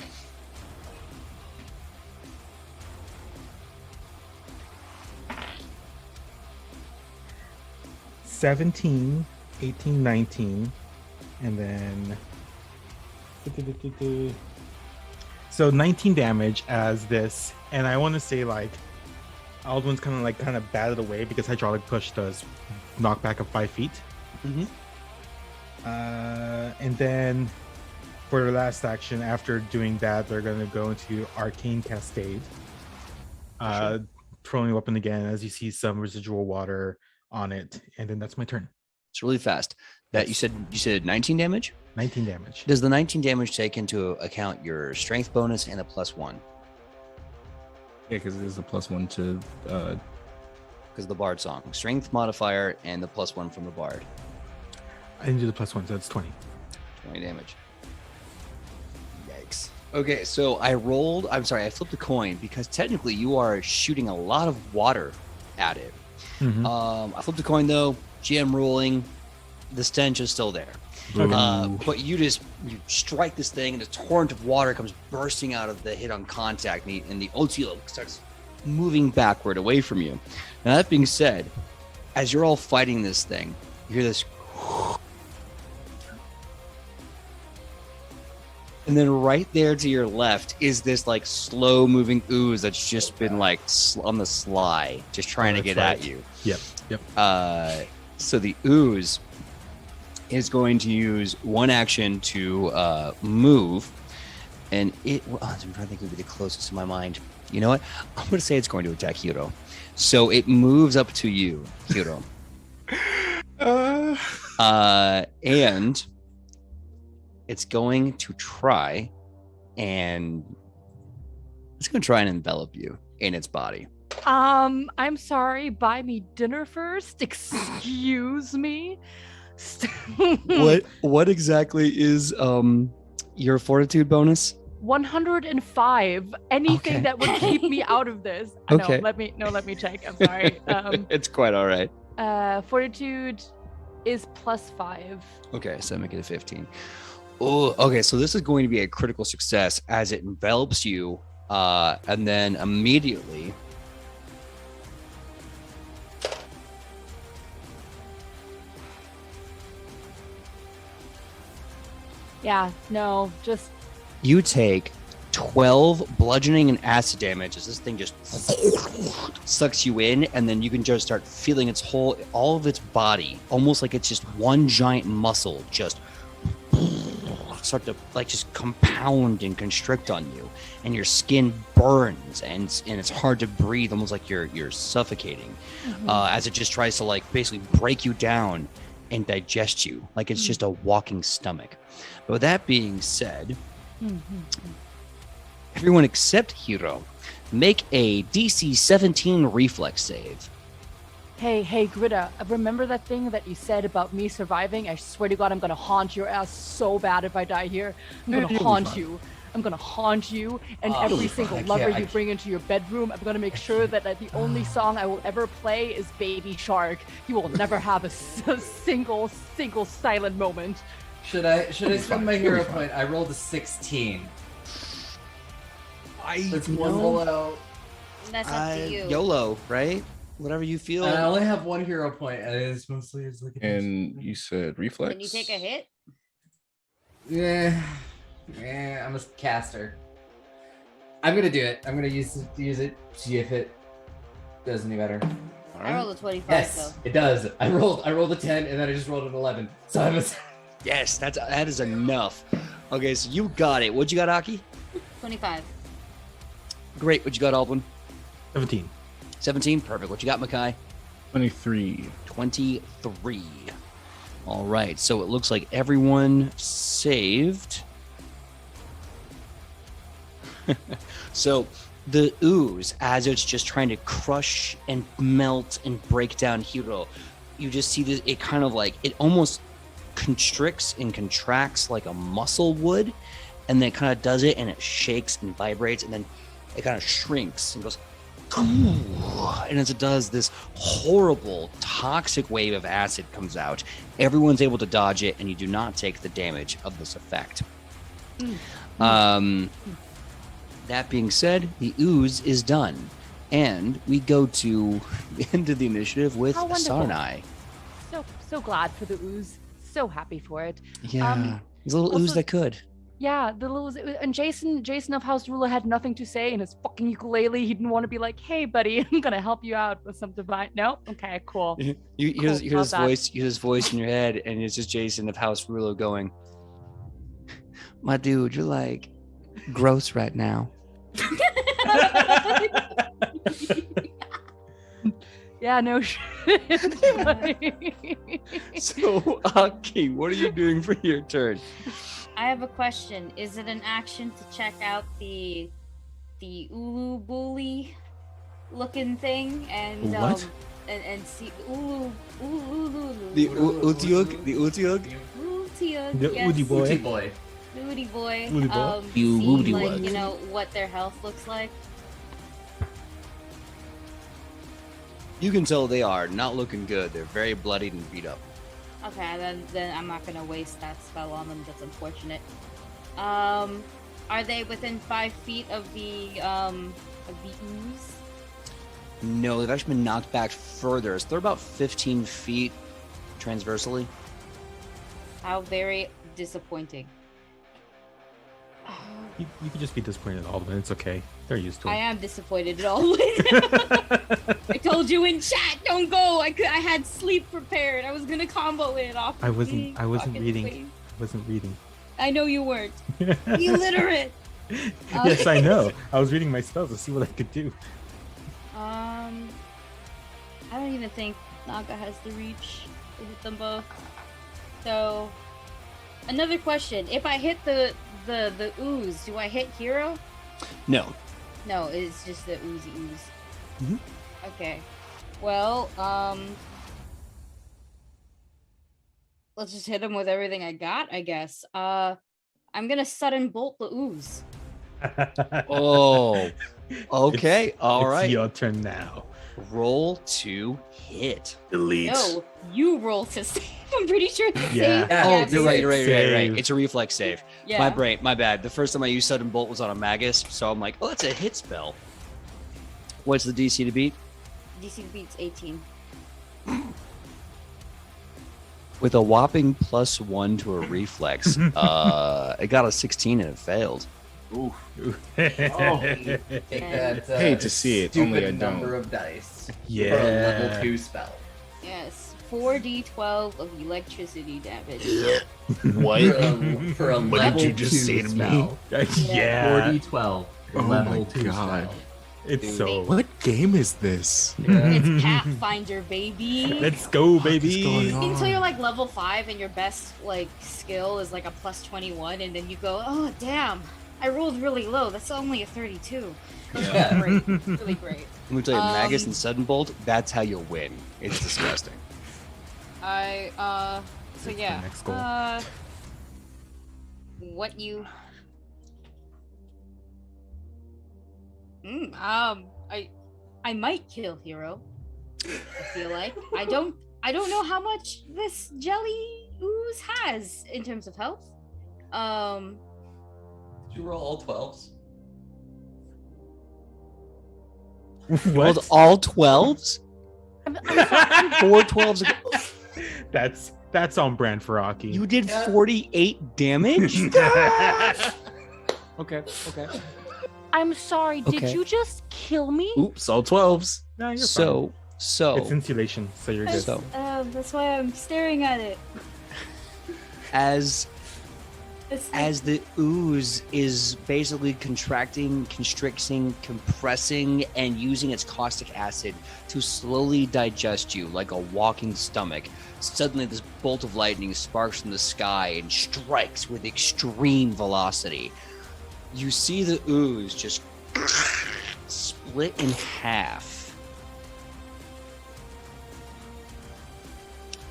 17, 18, 19, and then so 19 damage as this, and I want to say like Aldwin's kind of batted away because hydraulic push does knock back of 5 feet. Mhm. And then for their last action, after doing that, they're going to go into Arcane Cascade. Throwing a weapon again as you see some residual water on it. And then that's my turn. It's really fast. That you said 19 damage? 19 damage. Does the 19 damage take into account your strength bonus and the +1? Yeah, because it is a +1 to Because of the bard song. Strength modifier and the +1 from the bard. I didn't do the +1, so that's 20. 20 damage. Yikes. Okay, so I flipped a coin because technically you are shooting a lot of water at it. I flipped a coin though, GM ruling, the stench is still there. But you strike this thing and a torrent of water comes bursting out of the hit on contact and the Otilo starts moving backward away from you. Now that being said, as you're all fighting this thing, you hear this and then right there to your left is this like slow moving ooze that's just been like on the sly, just trying to get at you. Yep. So the ooze is going to use one action to move, and I'm trying to think who would be the closest to my mind. You know what? I'm going to say it's going to attack Hiro. So it moves up to you, Hiro. And it's going to try and envelop you in its body. I'm sorry, buy me dinner first. Excuse me. What exactly is your fortitude bonus? 105. Anything that would keep me out of this. Okay. No, let me check. I'm sorry. It's quite all right. Fortitude is +5. Okay, so make it a 15. Oh, okay, so this is going to be a critical success as it envelops you, and then immediately Yeah, no, just you take 12 bludgeoning and acid damage as this thing just sucks you in, and then you can just start feeling all of its body, almost like it's just one giant muscle, just start to like just compound and constrict on you, and your skin burns and it's hard to breathe, almost like you're suffocating, as it just tries to like basically break you down and digest you like it's just a walking stomach. But with that being said, everyone except Hiro, make a DC 17 reflex save. Hey, Greta, remember that thing that you said about me surviving? I swear to God, I'm gonna haunt your ass so bad if I die here. I'm gonna haunt you. I'm gonna haunt you and every single lover you bring into your bedroom. I'm gonna make sure that the only song I will ever play is Baby Shark. You will never have a single silent moment. Should I spend my hero point? I rolled a 16. It's one below. That's up to you. YOLO, right? Whatever you feel. I only have one hero point, and it's mostly like. And you said reflex. Can you take a hit? Yeah, I'm a caster. I'm gonna do it. I'm gonna use it. See if it does any better. I rolled a 25 Yes, though. it does. I rolled a 10, and then I just rolled an 11. So I was. Yes, that is enough. Okay, so you got it. What'd you got, Aki? 25. Great. What you got, Aldwin? 17. 17. Perfect. What you got, Makai? 23. 23. All right. So it looks like everyone saved. So the ooze, as it's just trying to crush and melt and break down Hiro, you just see this. It kind of like it almost constricts and contracts like a muscle would, and then it kind of does it, and it shakes and vibrates, and then it kind of shrinks and goes. And as it does, this horrible toxic wave of acid comes out. Everyone's able to dodge it, and you do not take the damage of this effect. That being said, the ooze is done, and we go to the end of the initiative with How wonderful. Sarnai. So glad for the ooze. So happy for it. Yeah, he's a little ooze also- that could. Yeah, and Jason of House Ruler had nothing to say in his fucking ukulele. He didn't want to be like, "Hey, buddy, I'm gonna help you out with some divine." No, okay, cool. You Cool, hear love his that. voice, you hear his voice in your head, and it's just Jason of House Ruler going, "My dude, you're like gross right now." Yeah, no shit. So, Aki, what are you doing for your turn? I have a question. Is it an action to check out the Ulu bully looking thing and What? and see Ulu Ulu The Utiug? The Utiug? Utiug, The yes. Udi boy. Booty boy. Woody boy. Woody boy. You See, woody like, boy. you know what their health looks like. You can tell they are not looking good. They're very bloodied and beat up. Okay, then I'm not gonna waste that spell on them. That's unfortunate. Are they within 5 feet of the ooze? No, they've actually been knocked back further. So they're about 15 feet transversely. How very disappointing. You can just be disappointed at all of it. It's okay. They're used to I it. am disappointed at all. I told you in chat, don't go. I had sleep prepared. I was gonna combo it off. I of wasn't- being I wasn't fucking reading. asleep. I wasn't reading. I know you weren't. Illiterate. Yes, I know. I was reading my spells to see what I could do. I don't even think Naga has the reach to hit them both. So, another question: if I hit the ooze, do I hit hero? No. No, it's just the oozy ooze. Mhm. Okay. Well, let's just hit him with everything I got, I guess. I'm gonna sudden bolt the ooze. Oh. Okay. All right. It's your turn now. Roll to hit. Delete. No, you roll to save. I'm pretty sure it's Yeah. save. Oh, Yeah, you're right. You're right. You're right. Right. Save. It's a reflex save. Yeah. My brain. My bad. The first time I used sudden bolt was on a magus, so I'm like, oh, that's a hit spell. What's the DC to beat? DC beats 18. With a whopping +1 to a reflex, it got a 16 and it failed. Take that. Hate to see it, only stupid I don't. number of dice. For a Yeah. level 2 spell. Yes, 4d12 of electricity damage. What? For a What level did you just 2 say to me? spell. Yeah. 4d12. Oh level my 2 God. spell. It's so. What game is this? It's Pathfinder, baby. Let's go, What is baby. going on? Until you're like level 5 and your best like skill is like a +21, and then you go, oh damn, I rolled really low. That's only a 32. Yeah. Great, really great. I'm gonna tell you, Magus Um, and Sudden Bolt, that's how you win. It's disgusting. So It's the yeah. next goal. What you? I might kill Hero. I feel like I don't know how much this jelly ooze has in terms of health. Did you roll all 12s? Rolled What? all 12s? I'm sorry. 4 12s. That's on brand for Aki. You did Yeah. 48 damage? Okay. Okay. I'm sorry. Did Okay. you just kill me? Oops, all 12s. No, you're So, fine. It's insulation, so you're good. So- That's why I'm staring at it. as It's as the ooze is basically contracting, constricting, compressing, and using its caustic acid to slowly digest you like a walking stomach, suddenly this bolt of lightning sparks from the sky and strikes with extreme velocity. You see the ooze just split in half.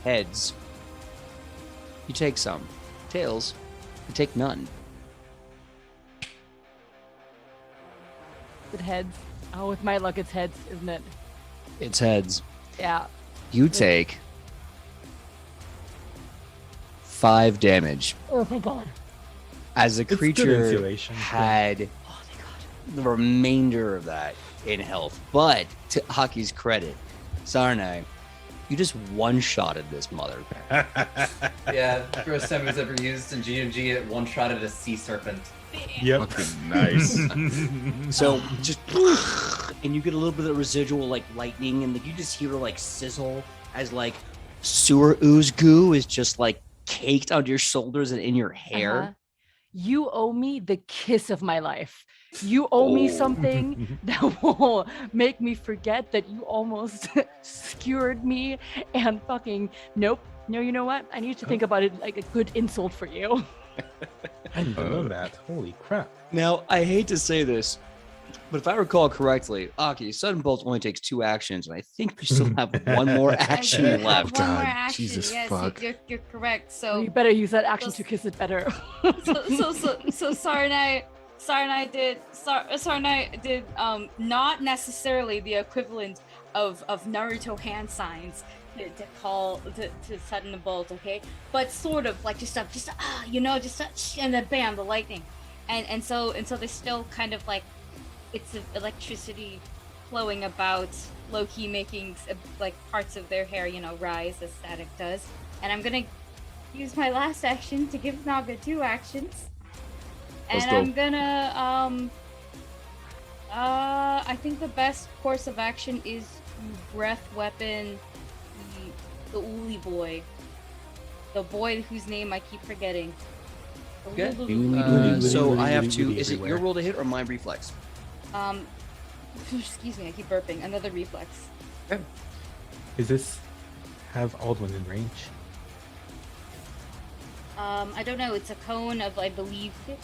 Heads, you take some. Tails, you take none. It heads. Oh, with my luck, it's heads, isn't it? It's heads. Yeah. You take 5 damage Oh my god. as the It's good creature insulation. had Oh my god. the remainder of that in health. But to Haki's credit, Sarnai, You just one-shotted this mother. Yeah, first time it was ever used in G&G, it one-shotted a sea serpent. Yep. Fucking nice. So just, and you get a little bit of residual like lightning, and like you just hear like sizzle as like sewer ooze goo is just like caked on your shoulders and in your hair. Uh-huh. You owe me the kiss of my life. You owe me something that will make me forget that you almost skewered me and fucking nope. No, you know what? I need to think about it like a good insult for you. I need to know that. Holy crap. Now, I hate to say this, but if I recall correctly, Aki, Sudden Bolt only takes 2 actions, and I think we still have one more I action did have left. one more God, action. Jesus yes, fuck. you're correct. So You better use that action So- to kiss it better. so Sarnai did not necessarily the equivalent of Naruto hand signs to call to sudden the bolt, okay, but sort of like just and then bam, the lightning, and so there's still kind of like it's electricity flowing about, low-key making like parts of their hair rise as static does, and I'm gonna use my last action to give Naga 2 actions. Let's And go. I'm gonna I think the best course of action is breath weapon the Uli boy. The boy whose name I keep forgetting. Okay. So I have to. Is it your roll to hit or my reflex? Excuse me, I keep burping. Another reflex. Is this have Aldwin in range? I don't know. It's a cone of, I believe, 50.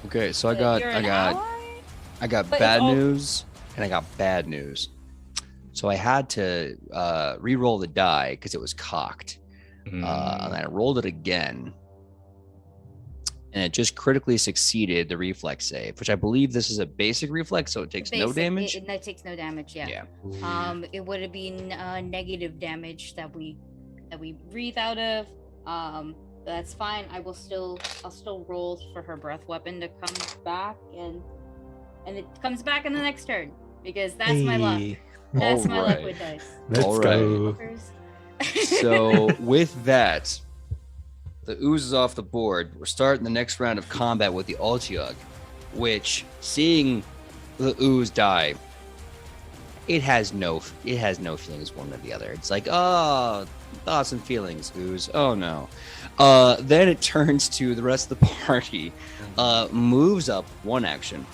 Okay, so I You're an got ally? But bad it's all- news and I got bad news. So I had to re-roll the die because it was cocked. And I rolled it again. And it just critically succeeded the reflex save, which I believe this is a basic reflex, so it takes no Basic- damage. It takes no damage. Yeah. Yeah. It would have been negative damage that we breathe out of. That's fine. I'll still roll for her breath weapon to come back, and it comes back in the next turn because that's my luck. Hey, That's my luck Alright. with dice. Let's All right. go. So with that, the ooze is off the board. We're starting the next round of combat with the Altiug, which, seeing the ooze die, it has no feelings one or the other. It's like, oh, thoughts and feelings, ooze. Oh no. Then it turns to the rest of the party, moves up 1 action.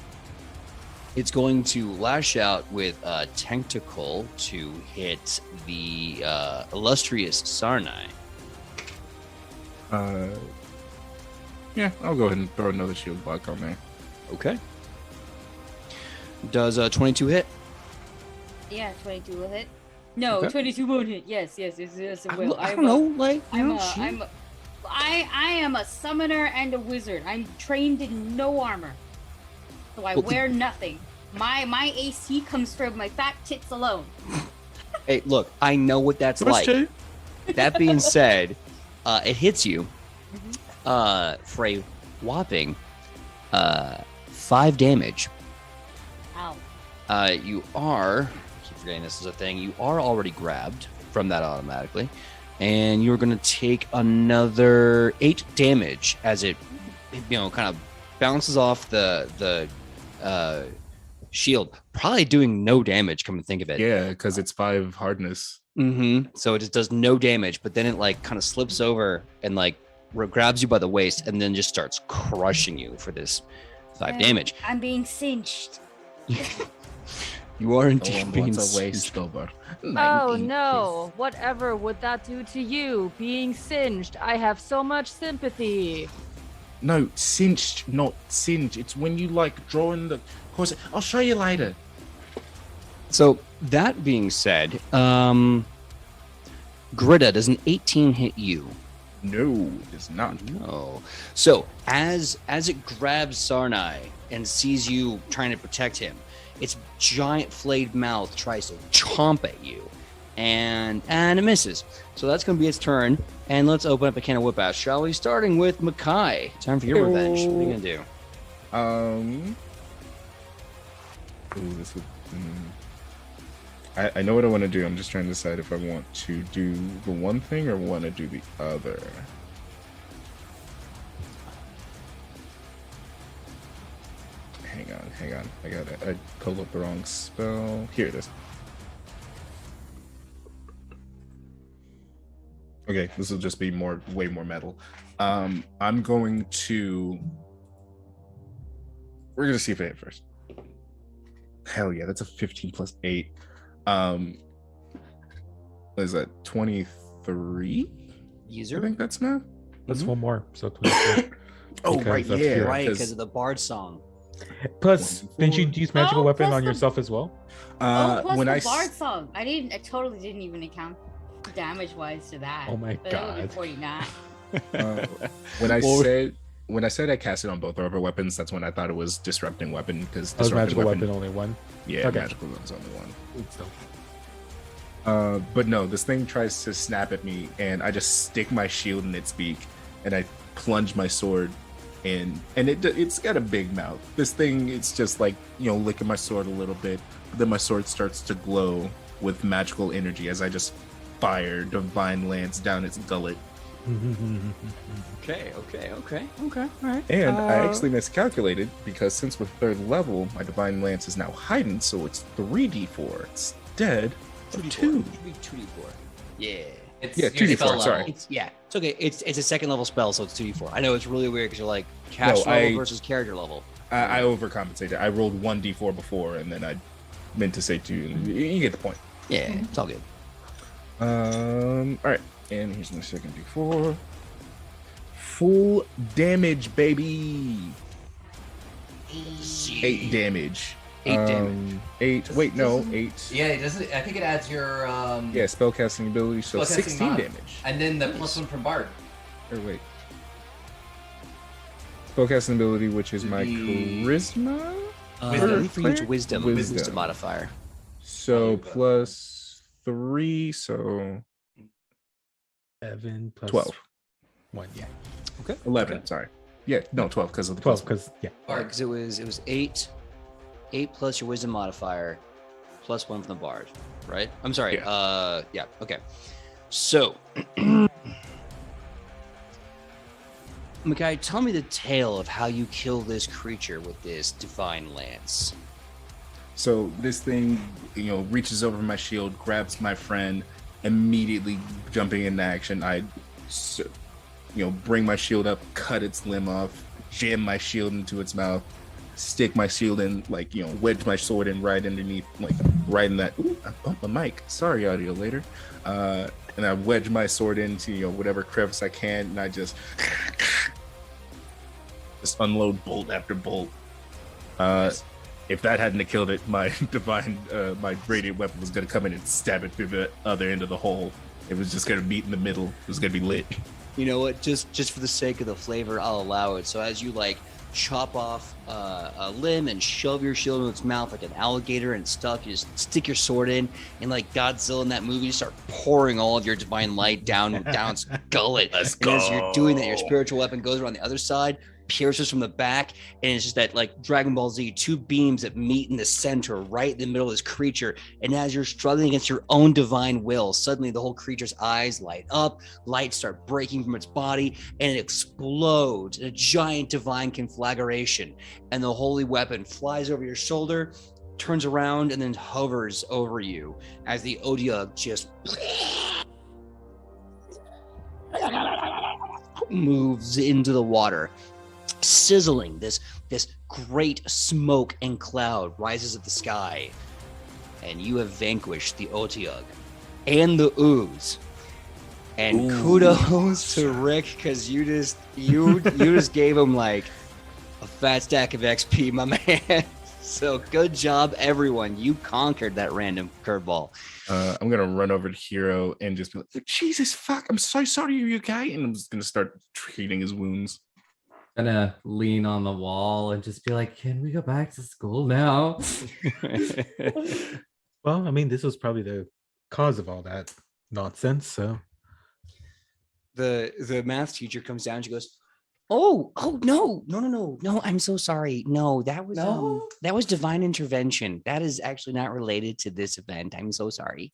It's going to lash out with a tentacle to hit the illustrious Sarnai. Yeah, I'll go ahead and throw another shield block on there. Okay. Does 22 hit? Yeah, 22 will hit. No, Okay. 22 won't hit. Yes, it will. I don't know, like, you know, I am a summoner and a wizard. I'm trained in no armor, so I Well, wear nothing. My AC comes from my fat tits alone. Hey, look, I know what that's like. True. That being said, it hits you for a whopping 5 damage. Ow. You are, I keep forgetting this is a thing, you are already grabbed from that automatically, and you're going to take another 8 damage as it, kind of bounces off the shield, probably doing no damage, come to think of it. Yeah, because it's 5 hardness. So it just does no damage, but then it like kind of slips over and like grabs you by the waist and then just starts crushing you for this 5 damage. I'm being cinched. You are No indeed one being wants a waist cinched. over. Oh no, whatever would that do to you? Being singed. I have so much sympathy. No, cinched, not singe. It's when you like drawing the horse. I'll show you later. So that being said, Greta, does an 18 hit you? No, it's not. No. So as it grabs Sarnai and sees you trying to protect him, its giant flayed mouth tries to chomp at you, and it misses. So that's going to be its turn. And let's open up a can of whip ass, shall we? Starting with Makai. Time for your revenge. What are you going to do? Ooh, this would. I know what I want to do. I'm just trying to decide if I want to do the one thing or want to do the other. Hang on. I pulled up the wrong spell. Here it is. Okay, this will just be way more metal. I'm going to. We're gonna see if I hit first. Hell yeah, that's a 15 plus 8. What is that? 23? User. I think that's now. That's one more. So 24. Oh, Because right, that's yeah. pure. Right, because of the bard song. Plus, didn't you use magical Oh, weapon plus on the- yourself as well? Plus When the I bard song. I totally didn't even account damage-wise to that. Oh my but that would be God. 49. when I Well, said I cast it on both of our weapons, that's when I thought it was disrupting weapon because That was magical weapon only one. Yeah, Okay. magical weapon's only one. So, But no, this thing tries to snap at me, and I just stick my shield in its beak, and I plunge my sword in, and it's got a big mouth. This thing, it's just like, licking my sword a little bit, but then my sword starts to glow with magical energy as I just fire divine lance down its gullet. Okay. All right. And I actually miscalculated because since we're 3rd level, my divine lance is now heightened, so it's 3d4 instead of 2. 2d4. Yeah. It's Yeah, your 2d4, spell sorry. level. It's okay. It's a 2nd level spell, so it's 2d4. I know it's really weird because you're like cast No, level I- versus character level. I overcompensated. I rolled 1d4 before, and then I meant to say 2. You get the point. Yeah, it's all good. All right, and here's my second d4. Full damage, baby. 8 damage. 8 damage. 8. Wait, no, 8. Yeah, it doesn't. I think it adds your Yeah, spellcasting ability, so spellcasting 16 mod. damage. and then the +1 from Bard. Or wait. Spellcasting ability, which is my The- charisma. I Wisdom. believe for you it's wisdom. Wisdom. Wisdom modifier. So plus 3, so 7 plus 12. 1. Yeah. 11, sorry. Yeah, no, 12 because of the 12 plus. because, yeah. Bard, because it was 8 plus your wisdom modifier plus 1 from the bard, right? I'm sorry. Yeah. Okay. So, Makai, tell me the tale of how you kill this creature with this divine lance. So this thing, reaches over my shield, grabs my friend, immediately jumping into action. I, bring my shield up, cut its limb off, jam my shield into its mouth, stick my shield in, wedge my sword in right underneath, right in that. Ooh, I bumped my mic. Sorry, audio later. And I wedge my sword into, whatever crevice I can, and I just unload bolt after bolt. If that hadn't have killed it, my divine, my radiant weapon was going to come in and stab it through the other end of the hole. It was just going to meet in the middle. It was going to be lit. You know what? Just for the sake of the flavor, I'll allow it. So as you chop off a limb and shove your shield in its mouth like an alligator and stuff, you just stick your sword in, and like Godzilla in that movie, you start pouring all of your divine light down its gullet. Let's And as you're doing that, your go. spiritual weapon goes around the other side, pierces from the back, and it's just that like Dragon Ball Z, 2 beams that meet in the center, right in the middle of this creature. And as you're struggling against your own divine will, suddenly the whole creature's eyes light up, lights start breaking from its body, and it explodes in a giant divine conflagration. And the holy weapon flies over your shoulder, turns around, and then hovers over you as the Odiug just moves into the water. Sizzling, this great smoke and cloud rises at the sky, and you have vanquished the Otiug and the Ooze. And Ooh. kudos to Rick, because you just gave him like a fat stack of XP, my man. So good job, everyone. You conquered that random curveball. I'm gonna run over to Hero and just be like, Jesus fuck, I'm so sorry, you guy, and I'm just gonna start treating his wounds. Gonna lean on the wall and just be like, "Can we go back to school now?" Well, I mean, this was probably the cause of all that nonsense. So, The math teacher comes down. She goes, Oh, no. I'm so sorry. No, that No? was divine intervention. That is actually not related to this event. I'm so sorry.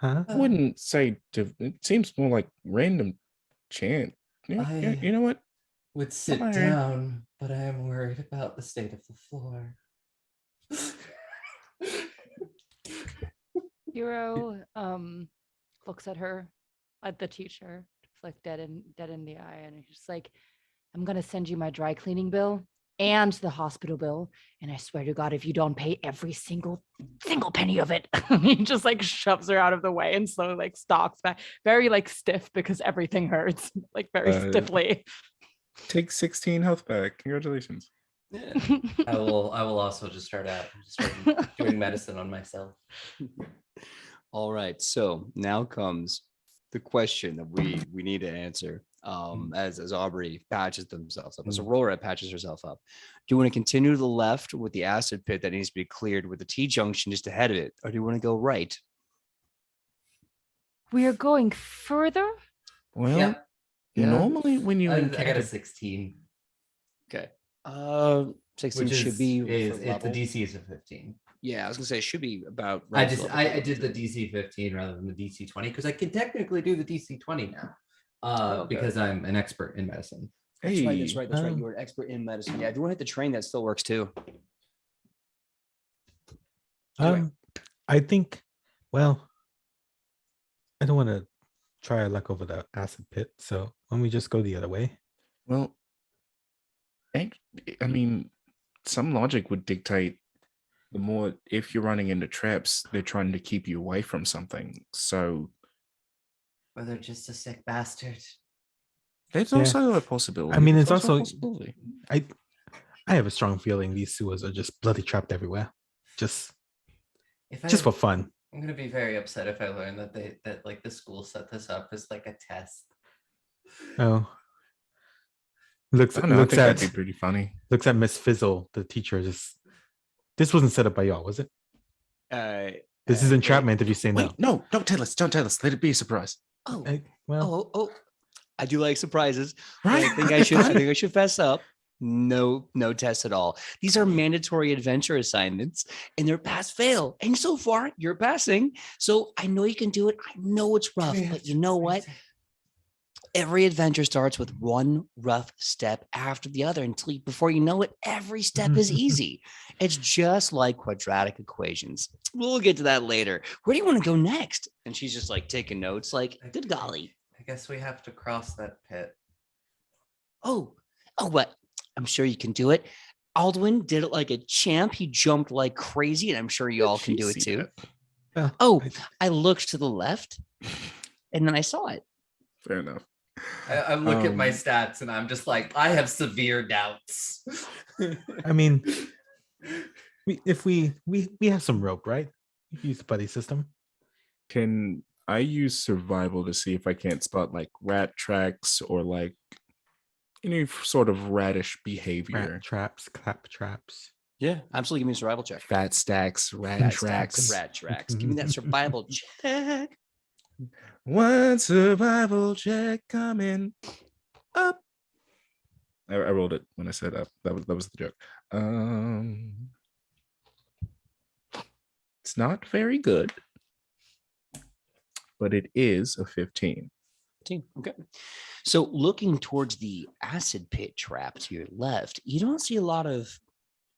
Huh? I wouldn't say it seems more like random chant. You know what? Would sit Fine. down, but I am worried about the state of the floor. Hero looks at her, at the teacher, like dead in the eye, and he's like, I'm gonna send you my dry cleaning bill and the hospital bill, and I swear to God, if you don't pay every single penny of it. He just like shoves her out of the way and slowly like stalks back, very like stiff because everything hurts, like very stiffly. Take 16 health back. Congratulations. I will also just start doing medicine on myself. All right. So now comes the question that we need to answer. As Aubrey patches themselves up, as Aurora patches herself up. Do you want to continue to the left with the acid pit that needs to be cleared with the T junction just ahead of it, or do you want to go right? We are going further. Well, normally when you I got a encounter 16. Okay. 16 Which should be it's the level. DC is a 15. Yeah, I was gonna say it should be about. I right just level. I did the DC 15 rather than the DC 20 because I can technically do the DC 20 now. Okay. Because I'm an expert in medicine. That's right. That's Hey. right. That's right. You were an expert in medicine. Yeah. If you want to hit the train, that still works too. I think, well, I don't want to try our luck over the acid pit, so why don't we just go the other way? Well, I mean, some logic would dictate the more if you're running into traps, they're trying to keep you away from something. So Or they're just a sick bastard. there's Yeah. also a possibility. I mean, There's it's a also- possibility. I have a strong feeling these sewers are just bloody trapped everywhere, just for fun. I'm gonna be very upset if I learn that like the school set this up as like a test. Oh, looks I don't know, I looks think that'd at be pretty funny. looks at Miss Fizzle, the teacher. This wasn't set up by y'all, was it? This is entrapment. If you say no. Wait, no, don't tell us. Don't tell us. Let it be a surprise. Oh, Well, I do like surprises. but Right? I think I should fess up. No tests at all. These are mandatory adventure assignments and they're pass fail. And so far you're passing. So I know you can do it. I know it's rough, but you know what? Every adventure starts with one rough step after the other before you know it, every step is easy. It's just like quadratic equations. We'll get to that later. Where do you want to go next? And she's just like taking notes, like, good golly. I guess we have to cross that pit. Oh, what? I'm sure you can do it. Aldwin did it like a champ. He jumped like crazy, and I'm sure you all can do it too. Oh, I looked to the left, and then I saw it. Fair enough. I look at my stats and I'm just like, I have severe doubts. I mean, we have some rope, right? We can use the buddy system. Can I use survival to see if I can't spot like rat tracks or like any sort of radish behavior? Rat traps, clap traps. Yeah, absolutely. Give me a survival check. Fat stacks, rat Rat tracks. Rat tracks. Give me that survival check. One survival check coming up. I rolled it when I said up. That was the joke. It's not very good, but it is a 15. Okay. So looking towards the acid pit trap to your left, you don't see a lot of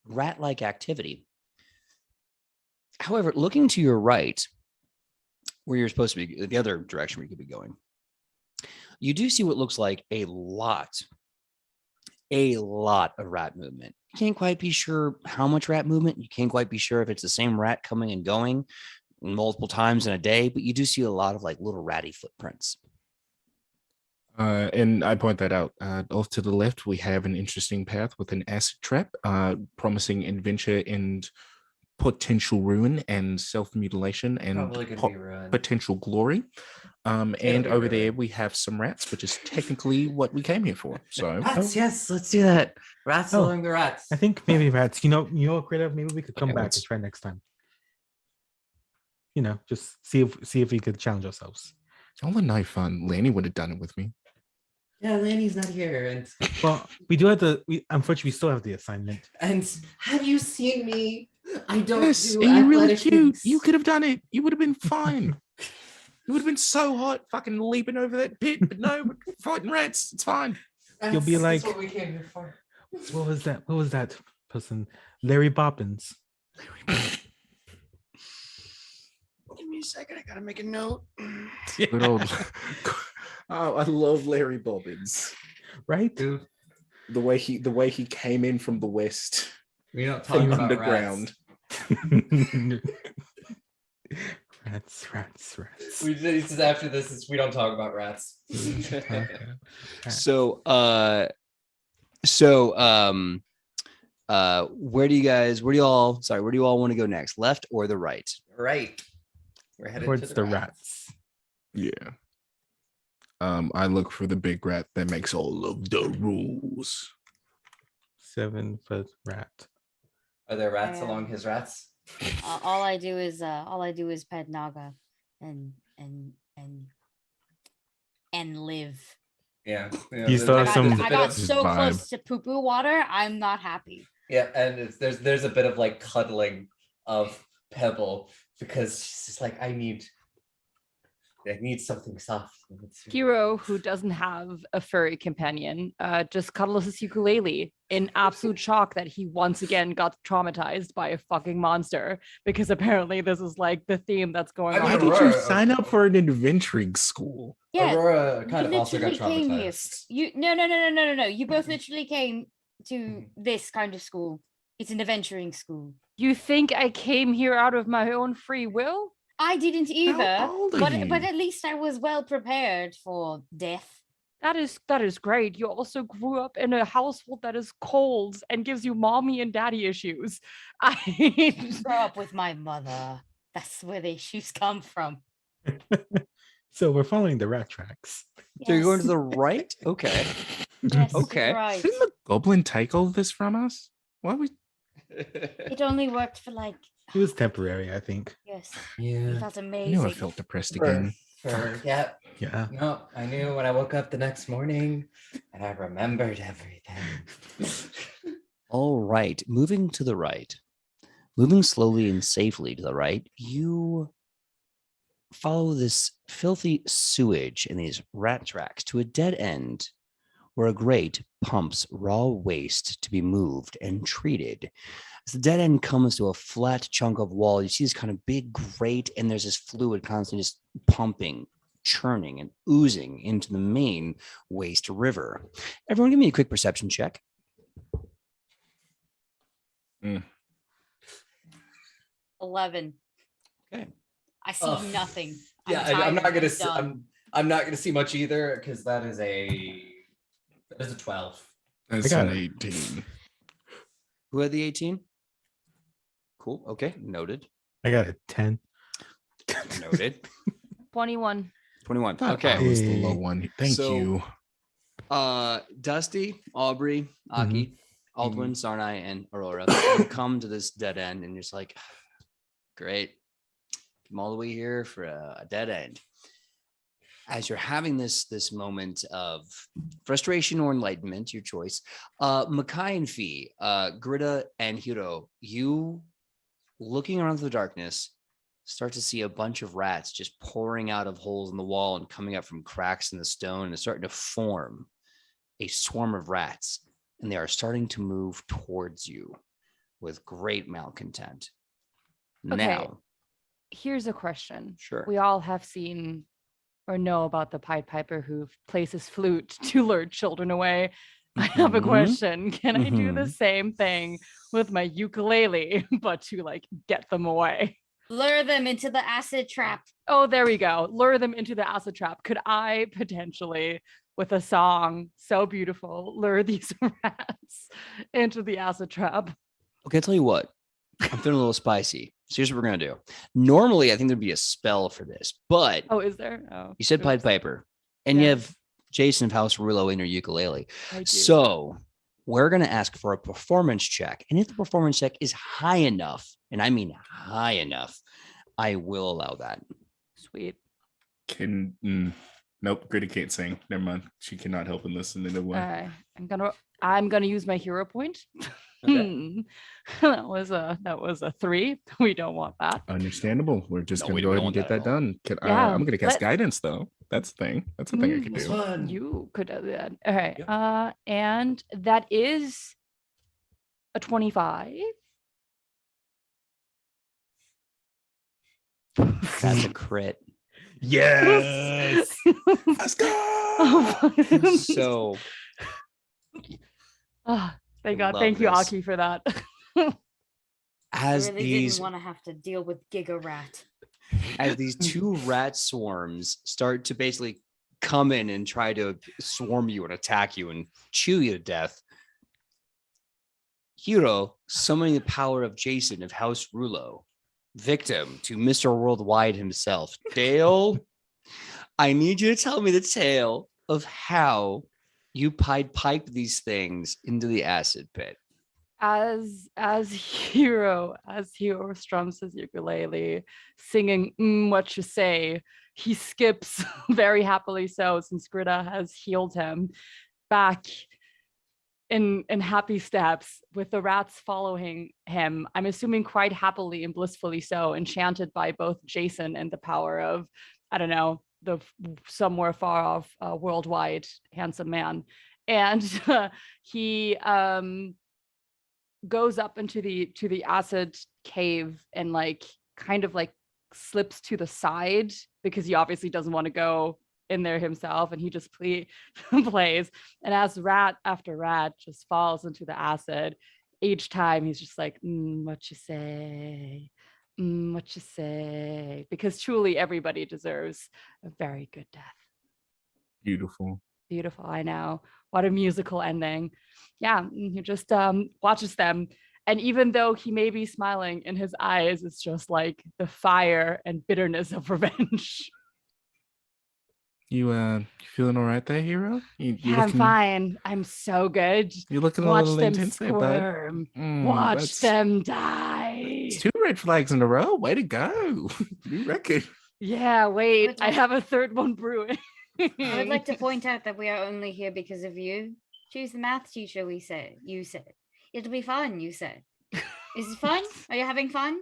rat-like activity. However, looking to your right, where you're supposed to be, the other direction where you could be going, you do see what looks like a lot of rat movement. You can't quite be sure how much rat movement. You can't quite be sure if it's the same rat coming and going multiple times in a day, but you do see a lot of like little ratty footprints. And I point that out. Off to the left, we have an interesting path with an acid trap, promising adventure and potential ruin and self-mutilation and Probably gonna be ruined. potential glory. And be over there, ruined. we have some rats, which is technically what we came here for. So Rats, yes, let's do that. Rats Oh, following the rats. I think maybe rats. You know, Critter. Maybe we could come Okay, back let's- and try next time. You know, just see if we could challenge ourselves. all the no fun. Lanny would have done it with me. Yeah, Lanny's not here, and Well, we do have the. Unfortunately, we still have the assignment. have you seen me? I don't Yes, do and you're really athletic cute. things. You could have done it. You would have been fine. You would have been so hot, fucking leaping over that pit. But no, we're fighting rats. It's fine. You'll be That's like- what we came here for. What was that? What was that person? Larry Bobbins. Give me a second. I gotta make a note. Good old. Oh, I love Larry Bobbins. Right? Dude, The way he came in from the west, we don't talk from about underground. Rats. Rats. We just after this is we don't talk about rats. So, where do you all want to go next? Left or the right? Right. We're headed Towards to the rats. Yeah. I look for the big rat that makes all of the rules. 7-foot rat. Are there rats Yeah. along his rats? All I do is pet Naga and live. Yeah. You still have some- I got Just so vibe. close to poo poo water. I'm not happy. Yeah, and there's a bit of like cuddling of Pebble because she's just like, I need something soft. Hero, who doesn't have a furry companion, just cuddles his ukulele in absolute shock that he once again got traumatized by a fucking monster, because apparently this is like the theme that's going I Why on. mean, did you Aurora- sign up for an adventuring school? Yeah, Aurora kind of you also got literally came here. traumatized. No. You both literally came to this kind of school. It's an adventuring school. You think I came here out of my own free will? I didn't either, old are but you? at least I was well prepared for death. That is great. You also grew up in a household that is cold and gives you mommy and daddy issues. Grow up with my mother. That's where the issues come from. So we're following the rat tracks. So you're going to Yes, the right? Okay. yes, Okay. Right. Didn't the goblin take all this from us? Why we? It only worked for like It was temporary, I think. yes. Yeah. It felt I amazing. knew I felt depressed again. Yeah. Yeah. No, I knew when I woke up the next morning and I remembered everything. All right. Moving to the right. Moving slowly and safely to the right, you follow this filthy sewage and these rat tracks to a dead end where a grate pumps raw waste to be moved and treated. As the dead end comes to a flat chunk of wall, you see this kind of big grate, and there's this fluid constantly just pumping, churning, and oozing into the main waste river. Everyone, give me a quick perception check. 11. Okay. I see Oh, nothing. Yeah, I'm not gonna see. I'm not gonna see much either because that is a 12. That's got an it. 18. Who had the 18? Cool. Okay. Noted. I got a 10. Noted. 21. 21. Thought Okay. I was the low Hey. one. Thank So- you. Dusty, Aubrey, Aki, Aldwin, Sarnai, and Aurora you come to this dead end, and you're just like, great. I'm all the way here for a dead end. As you're having this moment of frustration or enlightenment, your choice, Makai and Fee, Grida and Hiro, you looking around the darkness, start to see a bunch of rats just pouring out of holes in the wall and coming up from cracks in the stone, and starting to form a swarm of rats, and they are starting to move towards you with great malcontent. Okay. Now, Here's a question. sure. We all have seen or know about the Pied Piper who plays his flute to lure children away. I have a Mhm. question. Can I do the Mhm. same thing with my ukulele, but to like get them away? Lure them into the acid trap. Oh, there we go. Lure them into the acid trap. Could I potentially, with a song so beautiful, lure these rats into the acid trap? Okay, I'll tell you what. I'm feeling a little spicy. So here's what we're gonna do. Normally, I think there'd be a spell for this, but Oh, is there? Oh, you said Pied oops. Piper, and you Yeah. have Jason of House Rulo in your ukulele. I do. So we're gonna ask for a performance check, and if the performance check is high enough, and I mean high enough, I will allow that. Sweet. Can Nope, Gritty can't sing. Never mind. She cannot help in this in any way. I'm gonna use my hero point. Okay. That was a 3. We don't want that. Understandable. We're just No, going we to go ahead don't and get want that that at all. done. Yeah, I'm going to cast let- guidance though. That's the thing. That's a thing I can This do. one. You could do that. All right. Yeah. And that is a 25. That's a crit. Yes. Let's go. So Oh, thank God. love Thank you, this. Aki, for that. as I really these didn't want to have to deal with Giga Rat. as these two rat swarms start to basically come in and try to swarm you and attack you and chew you to death, Hero, summoning the power of Jason of House Rulo, victim to Mr. Worldwide himself. Dale, I need you to tell me the tale of how you pipe these things into the acid pit. As Hero strums his ukulele, singing What You Say, he skips very happily so, since Greta has healed him, back in happy steps, with the rats following him. I'm assuming quite happily and blissfully so, enchanted by both Jason and the power of, I don't know, the somewhere far off worldwide handsome man. And he goes up into the acid cave and kind of slips to the side, because he obviously doesn't want to go in there himself, and he just plays. And as rat after rat just falls into the acid, each time he's just like, what you say, what you say, because truly everybody deserves a very good death. Beautiful. Beautiful, I know. What a musical ending. Yeah, he just watches them. And even though he may be smiling, in his eyes, it's just like the fire and bitterness of revenge. You feeling all right there, Hero? You Yeah, I'm fine. I'm so good. You're looking a Watch little them intense there, bud. squirm. Watch That's them die. it's 2 red flags in a row. Way to go. New record. Yeah, wait. But I like- have a third one brewing. I would like to point out that we are only here because of you. Choose the math teacher, you said. It'll be fun, you said. Is it fun? Are you having fun?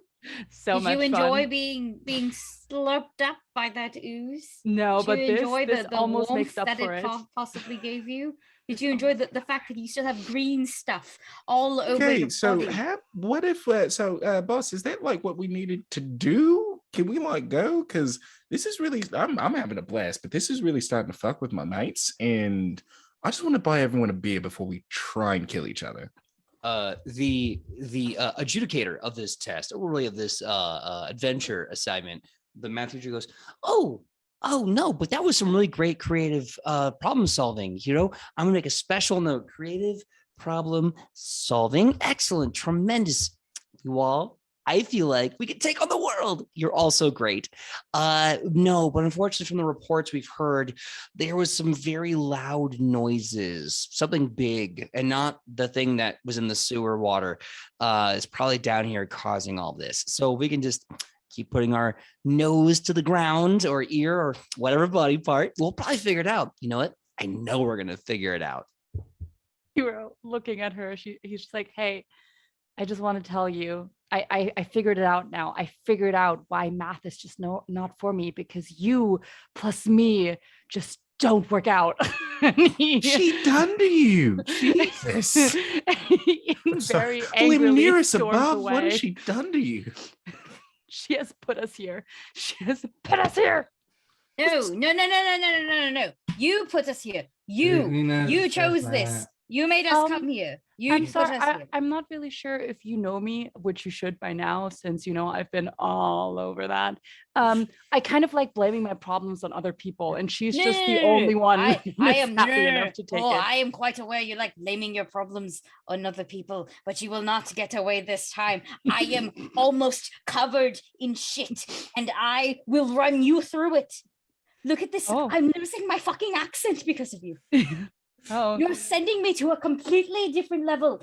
So Did much you enjoy fun. being slurped up by that ooze? No, Did but you this enjoy this the almost warmth makes up that for it it. possibly gave you? Did you enjoy the fact that you still have green stuff all over Okay, your so body? what if boss, is that like what we needed to do? Can we go? Because this is really I'm having a blast, but this is really starting to fuck with my mates, and I just want to buy everyone a beer before we try and kill each other. The adjudicator of this test, or really of this adventure assignment, the math teacher goes, oh no, but that was some really great creative problem solving. I'm gonna make a special note: creative problem solving, excellent, tremendous. You all, I feel like we could take on the world. You're also great. No, but unfortunately, from the reports we've heard, there was some very loud noises, something big, and not the thing that was in the sewer water. It's probably down here causing all this. So we can just keep putting our nose to the ground or ear or whatever body part. We'll probably figure it out. You know what? I know we're gonna figure it out. Hero looking at her, he's just like, hey, I just want to tell you, I figured it out now. I figured out why math is just not for me, because you plus me just don't work out. She done to you, Jesus. Very Only angrily nearest storms above. What has away. she done to you? She has put us here. She has put us here. No. You put us here. You chose this. You made us come here. You I'm put sorry. us here. I'm not really sure if you know me, which you should by now, since I've been all over that. I kind of like blaming my problems on other people, and she's just the only one I that's am happy enough to take it. I am quite aware you like blaming your problems on other people, but you will not get away this time. I am almost covered in shit, and I will run you through it. Look at this. Oh. I'm losing my fucking accent because of you. Oh, You're sending me to a completely different level.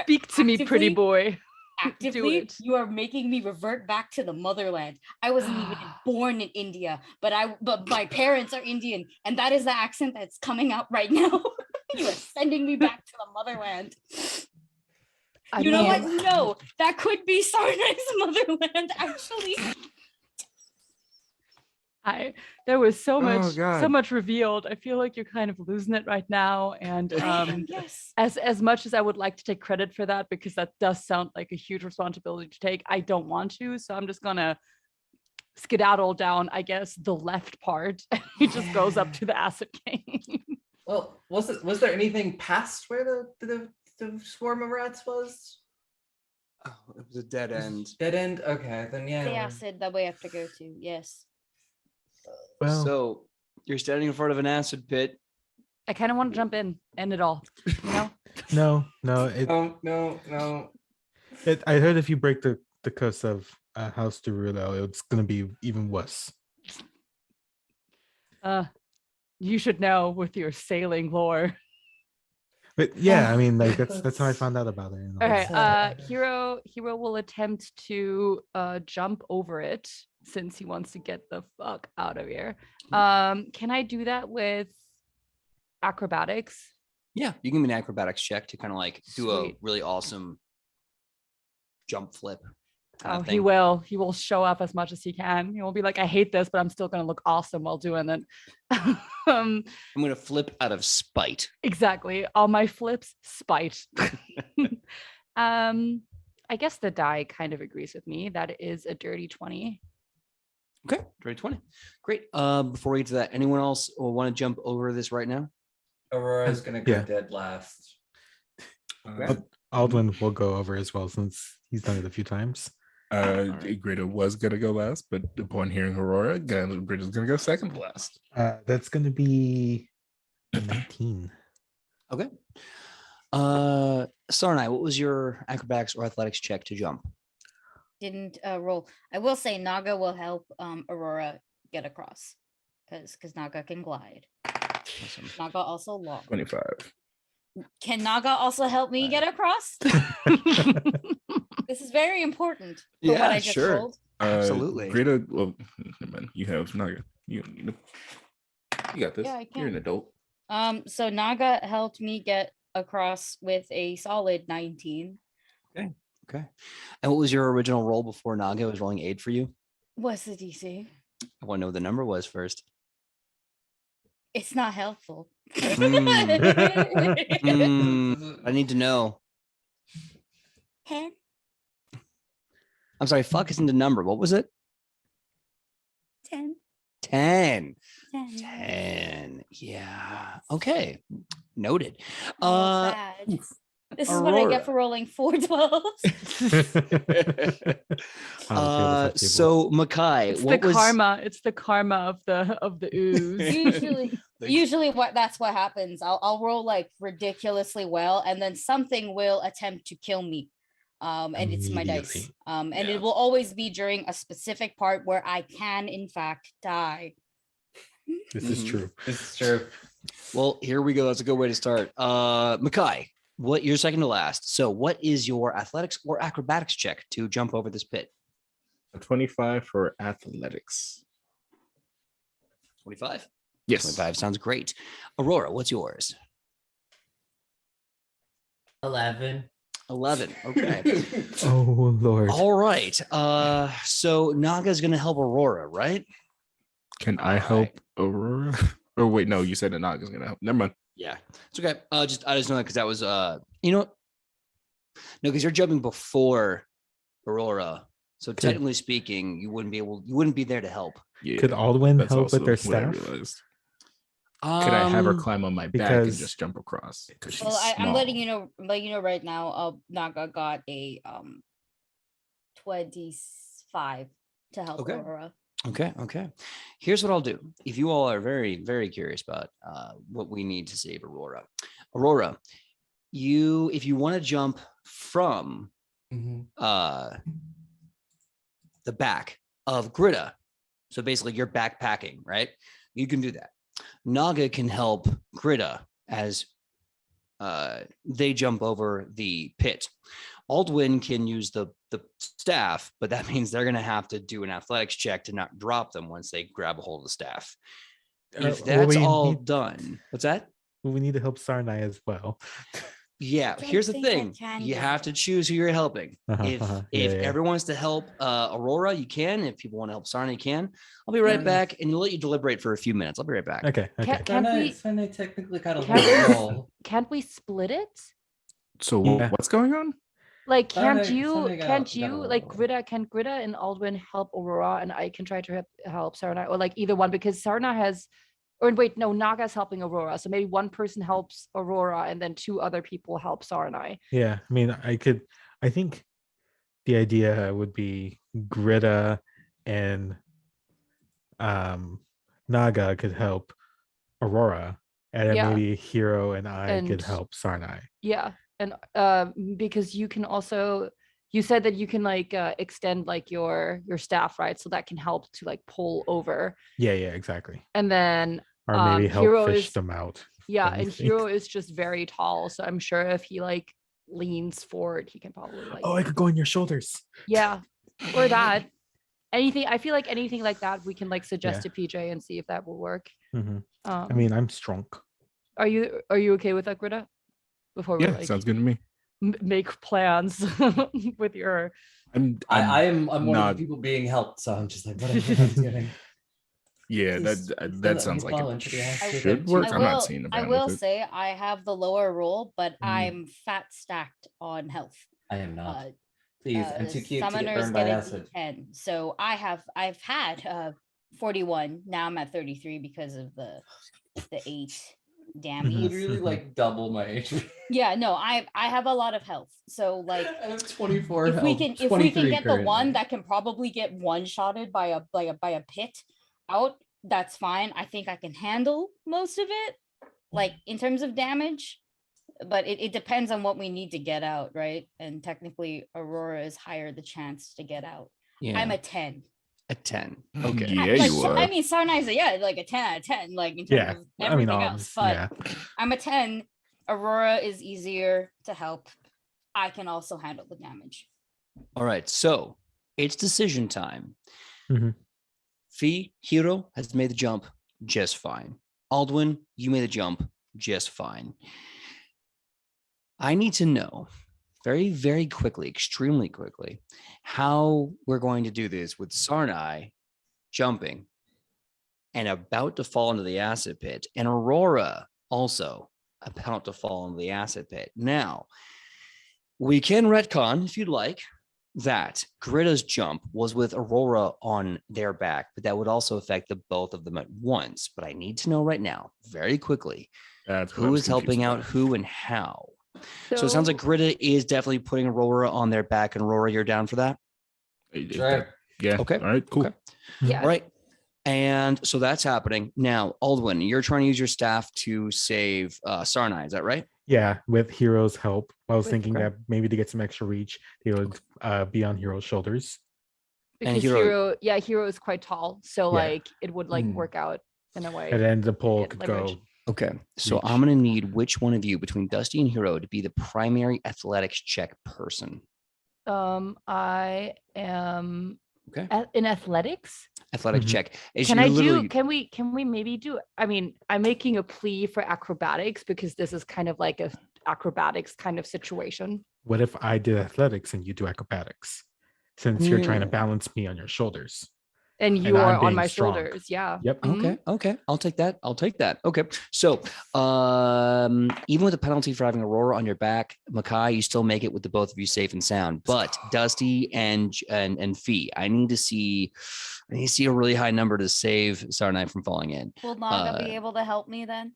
speak to me, pretty actively- boy. actively, it. you are making me revert back to the motherland. I wasn't even born in India, but my parents are Indian, and that is the accent that's coming out right now. You are sending me back to the motherland. I You know what? mean, No, that could be Sarnai's motherland, actually. there was so Oh, God. much revealed. I feel like you're kind of losing it right now. And Yes. as much as I would like to take credit for that, because that does sound like a huge responsibility to take, I don't want to. So I'm just gonna skedaddle down, I guess, the left part. He just goes up to the Acid King. Well, was there anything past where the swarm of rats was? Oh, it was a dead end. Dead end? Okay, then The yeah. acid that we have to go to. Yes. Well, So you're standing in front of an acid pit. I kind of want to jump in, end it all. You know? no. No. I heard if you break the curse of House Derulo, it's gonna be even worse. You should know with your sailing lore. But yeah, I mean, like that's how I found out about it. You know? All right. That's, Hero will attempt to jump over it since he wants to get the fuck out of here. Can I do that with acrobatics? Yeah, you give me an acrobatics check to kind of like do a Sweet. really awesome jump flip. Oh, he will show up as much as he can. He will be like, I hate this, but I'm still gonna look awesome while doing it. I'm gonna flip out of spite. Exactly. All my flips, spite. I guess the die kind of agrees with me. That is a dirty 20. Okay, dirty 20. Great. Before we get to that, anyone else want to jump over this right now? Aurora's gonna go Yeah. dead last. Aldwin will go over as well since he's done it a few times. Greta was gonna go last, but upon hearing Aurora, Greta's gonna go second last. That's gonna be 19. Okay. Sarnai, what was your acrobatics or athletics check to jump? Didn't roll. I will say Naga will help Aurora get across because Naga can glide. Awesome. Naga also long. 25. Can Naga also help me get across? This is very important for what I just rolled. Absolutely. Greta, well, man, you have Naga. You got this. Yeah, I You're an can. adult. So Naga helped me get across with a solid 19. Okay. And what was your original roll before Naga was rolling aid for you? What's the DC? I want to know what the number was first. It's not helpful. I need to know. 10. I'm sorry, fuck isn't a number. What was it? 10. 10. 10. 10. Yeah. Okay. Noted. Oh, bad. This is what I get for rolling 4 12s. So Makai, It's what the was karma. It's the karma of the ooze. Usually that's what happens. I'll roll like ridiculously well, and then something will attempt to kill me. And it's my dice. And it will always be during a specific part where I can in fact die. This is true. This is true. Well, here we go. That's a good way to start. Makai, what you're second to last. So what is your athletics or acrobatics check to jump over this pit? A 25 for athletics. 25. Yes. 25 sounds great. Aurora, what's yours? 11. 11. Okay. Oh Lord. All right. So Naga's gonna help Aurora, right? Can I help Aurora? Or wait, no, you said that Naga's gonna help. Never mind. Yeah, it's okay. I just know that because that was no, because you're jumping before Aurora. So technically speaking, you wouldn't be there to help. Yeah. Could Aldwin that's help with also their what I staff? realized. Could I have her climb on my back and because- just jump across? Because she's Well, I'm letting small. you know right now. Naga got a 25 to help Okay. Aurora. Okay. Here's what I'll do. If you all are very, very curious about what we need to save Aurora, if you want to jump from the back of Greta, so basically you're backpacking, right? You can do that. Naga can help Greta as they jump over the pit. Aldwin can use the staff, but that means they're going to have to do an athletics check to not drop them once they grab a hold of the staff. If that's all done, what's that? We need to help Sarnai as well. Yeah, don't here's the think I thing. can You do have to choose who you're helping. If everyone wants to help Aurora, you can. If people want to help Sarna, you can. I'll be right back, and you'll let you deliberate for a few minutes. I'll be right back. Okay. Sarnai technically got a roll. Can't we split it? So what's going on? Like, can't Sarnai you got like a roll. Can Grida and Aldwin help Aurora, and I can try to help Sarna, or like either one, because Sarna has, or wait, no, Naga's helping Aurora, so maybe one person helps Aurora and then 2 other people help Sarnai. Yeah, I mean, I think the idea would be Greta and Naga could help Aurora, and then maybe Hero and I could help Sarnai. Yeah, and because you can also, you said that you can like extend like your staff, right? So that can help to like pull over. Yeah, exactly. And then or maybe help Hero fish them out. Yeah, and Hero is just very tall, so I'm sure if he like leans forward, he can probably like. Oh, I could go on your shoulders. Yeah, or that. Anything. I feel like anything like that we can like suggest to PJ and see if that will work. I mean, I'm strong. Are you okay with that, Greta? Before we like, sounds good to me. Make plans with your. I'm one of the people being helped, so I'm just like, what am I doing? Yeah, that sounds like it should work. I'm not seeing a I will say I have the lower roll, but I'm fat stacked on health. I am not. Please, I'm too cute to get Summoners burned by get acid. 10. So I've had 41. Now I'm at 33 because of the 8 damage. You really like double my HP. Yeah, no, I have a lot of health. So like I have 24 if health. we can get currently. the one that can probably get one-shotted by a pit out, that's fine. I think I can handle most of it, like in terms of damage, but it depends on what we need to get out, right? And technically Aurora is higher the chance to get out. I'm a 10. A 10. Okay. Yeah, you are. I mean, Sarnai's like a 10 out of 10, like in terms of everything else. But I'm a 10. Aurora is easier to help. I can also handle the damage. All right, so it's decision time. Fee, Hero has made the jump just fine. Aldwin, you made the jump just fine. I need to know very, very quickly, extremely quickly, how we're going to do this with Sarnai jumping and about to fall into the acid pit, and Aurora also about to fall into the acid pit. Now, we can retcon, if you'd like, that Grita's jump was with Aurora on their back, but that would also affect the both of them at once. But I need to know right now, very quickly, who is helping out who and how. So it sounds like Grita is definitely putting Aurora on their back, and Aurora, you're down for that? Sure. Yeah. Okay. All right, cool. Okay. Yeah. All right. And so that's happening. Now, Aldwin, you're trying to use your staff to save Sarnai, is that right? Yeah, with Hero's help. I was thinking that maybe to get some extra reach, he would be on Hero's shoulders. Because Hero is quite tall, so like it would like work out in a way. And then the pole could leverage. go. Okay, so I'm going to need which one of you between Dusty and Hero to be the primary athletics check person. I am in athletics. Athletic check. Can we maybe do, I mean, I'm making a plea for acrobatics because this is kind of like a acrobatics kind of situation. What if I did athletics and you do acrobatics? Since you're trying to balance me on your shoulders. And you are on my shoulders. Yeah. Yep. Okay. I'll take that. Okay. So even with the penalty for having Aurora on your back, Makai, you still make it with the both of you safe and sound. But Dusty and Fee, I need to see a really high number to save Sarnai from falling in. Will Naga be able to help me then?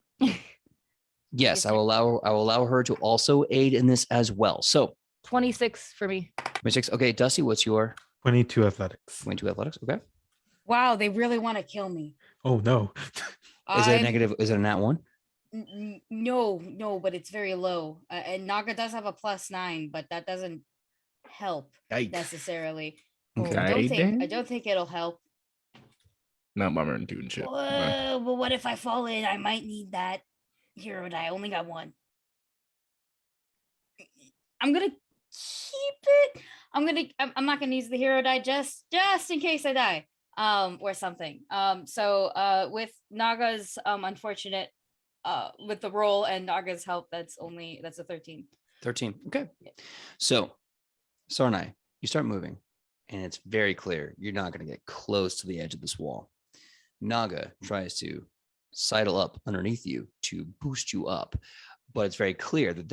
Yes, I will allow her to also aid in this as well. So 26 for me. 26. Okay, Dusty, what's your 22 athletics? 22 athletics. Okay. Wow, they really want to kill me. Oh no. Is it a negative? Is it a nat 1? No, but it's very low. And Naga does have a +9, but that doesn't help necessarily. Okay. I don't think it'll help. Not bummer and doing shit. Well, what if I fall in? I might need that hero die. I only got 1. I'm gonna keep bit. I'm not gonna use the hero die just in case I die. Or something. So with Naga's unfortunate with the roll and Naga's help, that's a 13. 13. Okay. So, Sarnai, you start moving, and it's very clear you're not going to get close to the edge of this wall. Naga tries to sidle up underneath you to boost you up, but it's very clear that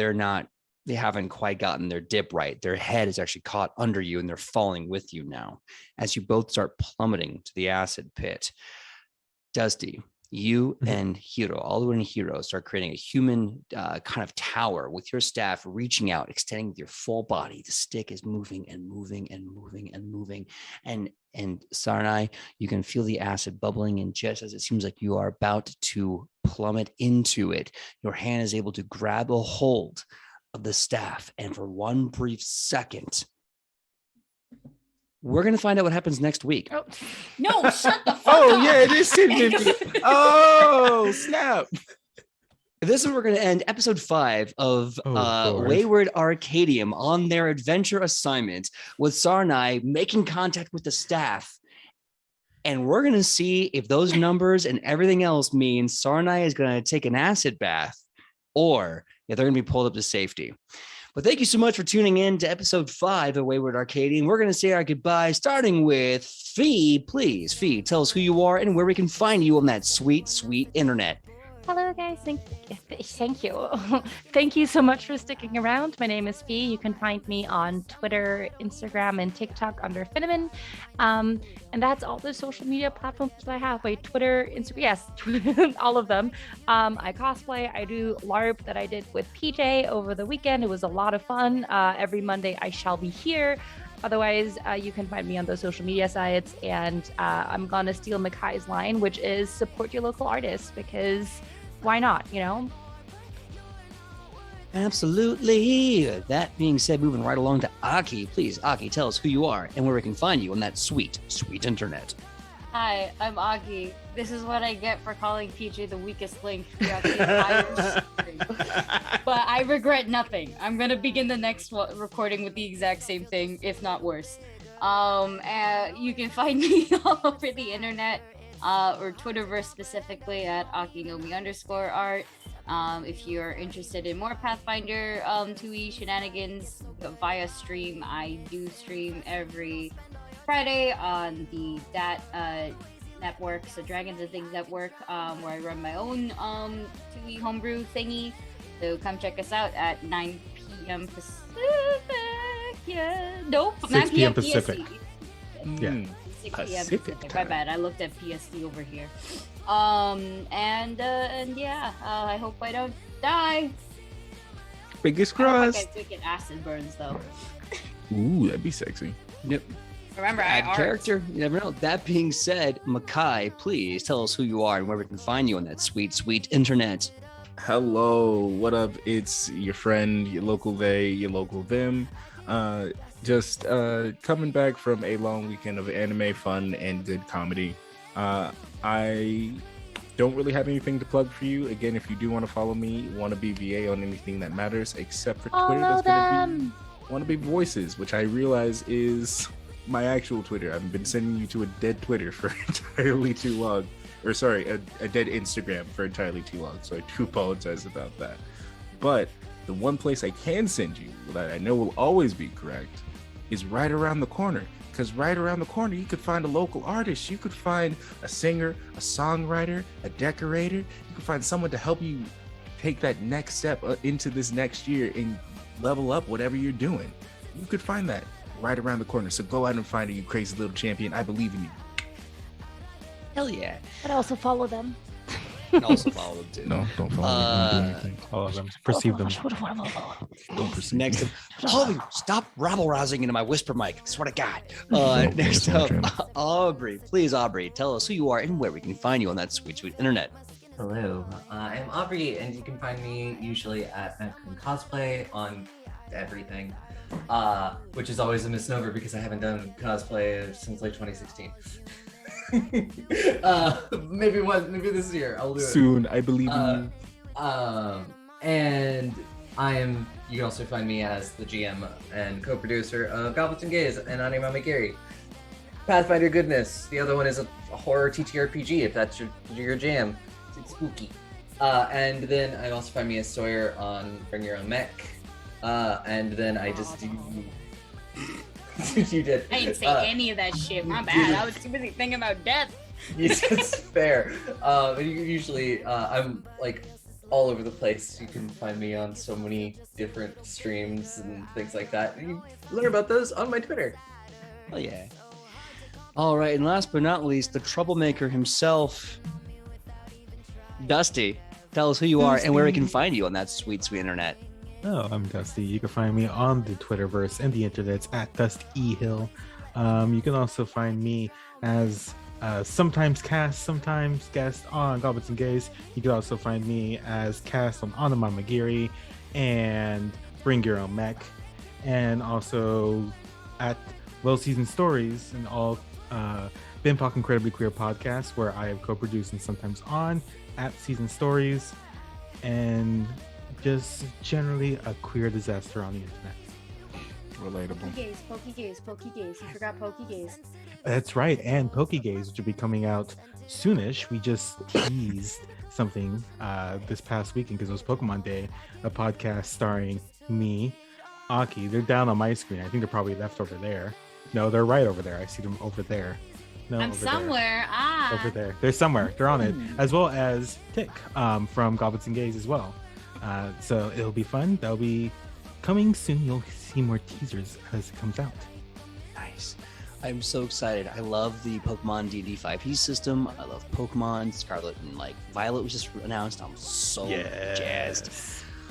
they haven't quite gotten their dip right. Their head is actually caught under you, and they're falling with you now as you both start plummeting to the acid pit. Dusty, you and Hiro, all the way in Hiro, start creating a human kind of tower with your staff reaching out, extending with your full body. The stick is moving and moving and moving and moving. And Sarnai, you can feel the acid bubbling, and just as it seems like you are about to plummet into it, your hand is able to grab a hold of the staff. And for one brief second, we're going to find out what happens next week. Oh. No, shut the fuck Oh, up. yeah, it is 10:50. Oh, snap. This is where we're going to end episode 5 of Lord. Wayward Arcadium on their adventure assignment with Sarnai making contact with the staff. And we're going to see if those numbers and everything else means Sarnai is going to take an acid bath or if they're going to be pulled up to safety. But thank you so much for tuning in to episode 5 of Wayward Arcadium. We're going to say our goodbye, starting with Fee. Please, Fee, tell us who you are and where we can find you on that sweet, sweet internet. Hello, guys. Thank you. Thank you so much for sticking around. My name is Fee. You can find me on Twitter, Instagram, and TikTok under Finneman. And that's all the social media platforms that I have. Wait, Twitter, Instagram, yes, all of them. I cosplay. I do LARP that I did with PJ over the weekend. It was a lot of fun. Every Monday I shall be here. Otherwise, you can find me on those social media sites, and I'm gonna steal Makai's line, which is support your local artists, because why not, you know? Absolutely. That being said, moving right along to Aki. Please, Aki, tell us who you are and where we can find you on that sweet, sweet internet. Hi, I'm Augie. This is what I get for calling PJ the weakest link throughout the entire story. But I regret nothing. I'm gonna begin the next recording with the exact same thing, if not worse. You can find me all over the internet, or Twitterverse specifically at Akinomi_art. If you're interested in more Pathfinder 2e shenanigans via stream, I do stream every Friday on the network, so Dragons and Things Network, where I run my own 2e homebrew thingy. So come check us out at 9 p.m. Pacific. Yeah, nope, 6 p.m. Pacific. Yeah. 6 p.m. Pacific Pacific. My bad. I looked at PST over here. And yeah, I hope I don't die. Biggest I hope I crossed. get wicked acid burns though. Ooh, that'd be sexy. Yep. Remember, I Add art. character. You never know. That being said, Makai, please tell us who you are and where we can find you on that sweet, sweet internet. Hello, what up? It's your friend, your local they, your local them. Just coming back from a long weekend of anime fun and good comedy. I don't really have anything to plug for you. Again, if you do want to follow me, want to be VA on anything that matters, except for Twitter, Follow that's gonna them. be Want to Be Voices, which I realize is my actual Twitter. I've been sending you to a dead Twitter for entirely too long. Or sorry, a dead Instagram for entirely too long. So I do apologize about that. But the one place I can send you that I know will always be correct is right around the corner. Because right around the corner, you could find a local artist. You could find a singer, a songwriter, a decorator. You could find someone to help you take that next step into this next year and level up whatever you're doing. You could find that right around the corner. So go out and find it, you crazy little champion. I believe in you. Hell yeah. But also follow them. And also follow them too. No, don't follow me. Don't do anything. All of them. Perceive them. Don't perceive Next me. up, all of you, stop rabble rousing into my whisper mic. I swear to God. Next that's up, not Aubrey. Please, Aubrey, tell us who you are and where we can find you on that sweet, sweet internet. Hello, I'm Aubrey, and you can find me usually at Mancun Cosplay on everything, which is always a misnomer because I haven't done cosplay since like 2016. Maybe this year I'll do it. Soon, I believe in you. And You can also find me as the GM and co-producer of Goblets and Gaze and Anime Gary. Pathfinder Goodness. The other one is a horror TTRPG, if that's your jam. It's spooky. And then I also find me as Sawyer on Bring Your Own Mech. And then I just do... You did. I didn't say any of that shit. My bad. I was too busy thinking about death. It's fair. Usually, I'm like all over the place. You can find me on so many different streams and things like that. And you learn about those on my Twitter. Oh yeah. All right, and last but not least, the troublemaker himself, Dusty. Tell us who you are and where we can find you on that sweet, sweet internet. Oh, I'm Dusty. You can find me on the Twitterverse and the internets at DustyEHill. You can also find me as sometimes cast, sometimes guest on Goblets and Gaze. You can also find me as cast on Anima Magiri and Bring Your Own Mech, and also at Well Seasoned Stories and all BIMPOC Incredibly Queer podcasts, where I have co-produced and sometimes on at Season Stories, and just generally a queer disaster on the internet. Relatable. Pokey Gaze. You forgot Pokey Gaze. That's right, and Pokegaze, which will be coming out soonish. We just teased something this past weekend because it was Pokemon Day, a podcast starring me, Aki. They're down on my screen. I think they're probably left over there. No, they're right over there. I see them over there. No, I'm over somewhere. there. Over there. They're somewhere. They're on it, as well as Tick from Goblets and Gaze as well. So it'll be fun. That'll be coming soon. You'll see more teasers as it comes out. Nice. I'm so excited. I love the Pokemon D&D 5e system. I love Pokemon. Scarlet and Violet was just announced. I'm so jazzed.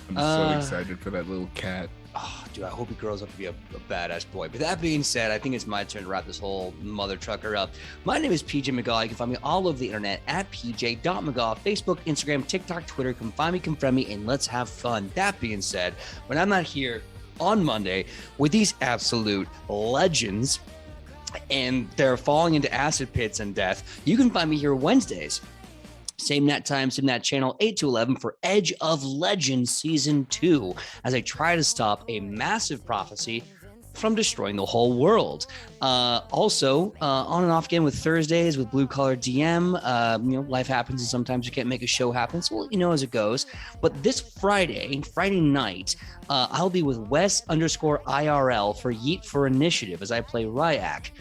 I'm so excited for that little cat. Oh, dude, I hope he grows up to be a badass boy. But that being said, I think it's my turn to wrap this whole mother trucker up. My name is PJ McGaw. You can find me all over the internet at pj.mcgaw, Facebook, Instagram, TikTok, Twitter. Come find me, come friend me, and let's have fun. That being said, when I'm not here on Monday with these absolute legends and they're falling into acid pits and death, you can find me here Wednesdays. Same net time, same net channel, 8 to 11 for Edge of Legends Season 2, as I try to stop a massive prophecy from destroying the whole world. Also, on and off again with Thursdays with Blue Collar DM. Life happens and sometimes you can't make a show happen, so we'll let you know as it goes. But this Friday night, I'll be with Wes_IRL for Yeet for Initiative as I play Ryak,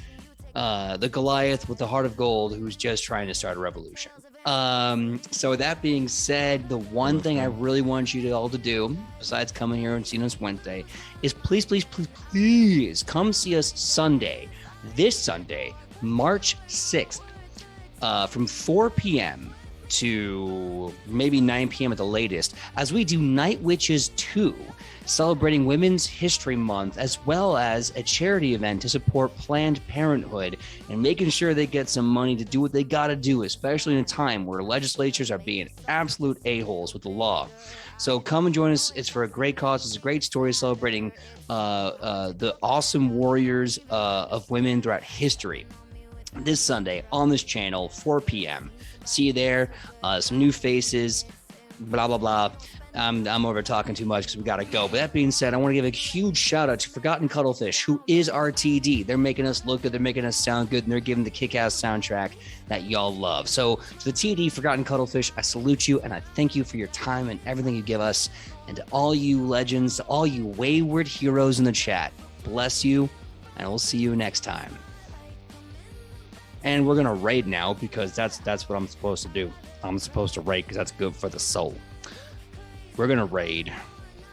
the Goliath with the heart of gold who's just trying to start a revolution. So that being said, the one thing I really want you all to do, besides coming here and seeing us Wednesday, is please come see us this Sunday, March 6th, from 4 p.m. to maybe 9 p.m. at the latest, as we do Night Witches 2, celebrating Women's History Month, as well as a charity event to support Planned Parenthood and making sure they get some money to do what they got to do, especially in a time where legislatures are being absolute a-holes with the law. So come and join us. It's for a great cause. It's a great story celebrating the awesome warriors of women throughout history. This Sunday on this channel, 4 p.m. See you there. Some new faces, blah, blah, blah. I'm over talking too much because we got to go. But that being said, I want to give a huge shout out to Forgotten Cuttlefish, who is RTD. They're making us look good. They're making us sound good. And they're giving the kick-ass soundtrack that y'all love. So to the TD Forgotten Cuttlefish, I salute you and I thank you for your time and everything you give us. And to all you legends, to all you wayward heroes in the chat, bless you, and we'll see you next time. And we're going to raid now because that's what I'm supposed to do. I'm supposed to raid because that's good for the soul. We're going to raid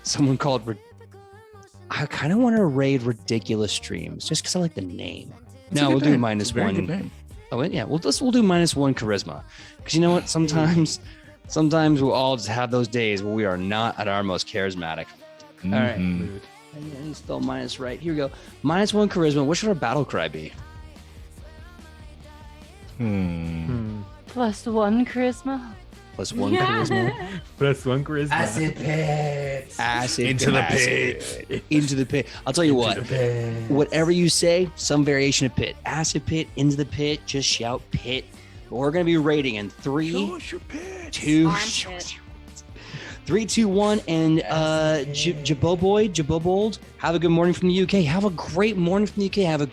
someone called... I kind of want to raid Ridiculous Streams just because I like the name. No, we'll do -1. Oh, yeah, we'll do -1 charisma. Because you know what? Sometimes we'll all just have those days where we are not at our most charismatic. All right. I need to spell minus right. Here we go. -1 charisma. What should our battle cry be? +1 charisma. +1 charisma. +1 charisma. Acid pit. Into the pit. Into the pit. I'll tell you what. Whatever you say, some variation of pit. Acid pit, into the pit, just shout pit. We're going to be rating in 3, 2, 3, 2, 1, and Jabobold, have a good morning from the UK. Have a great morning from the UK. Have a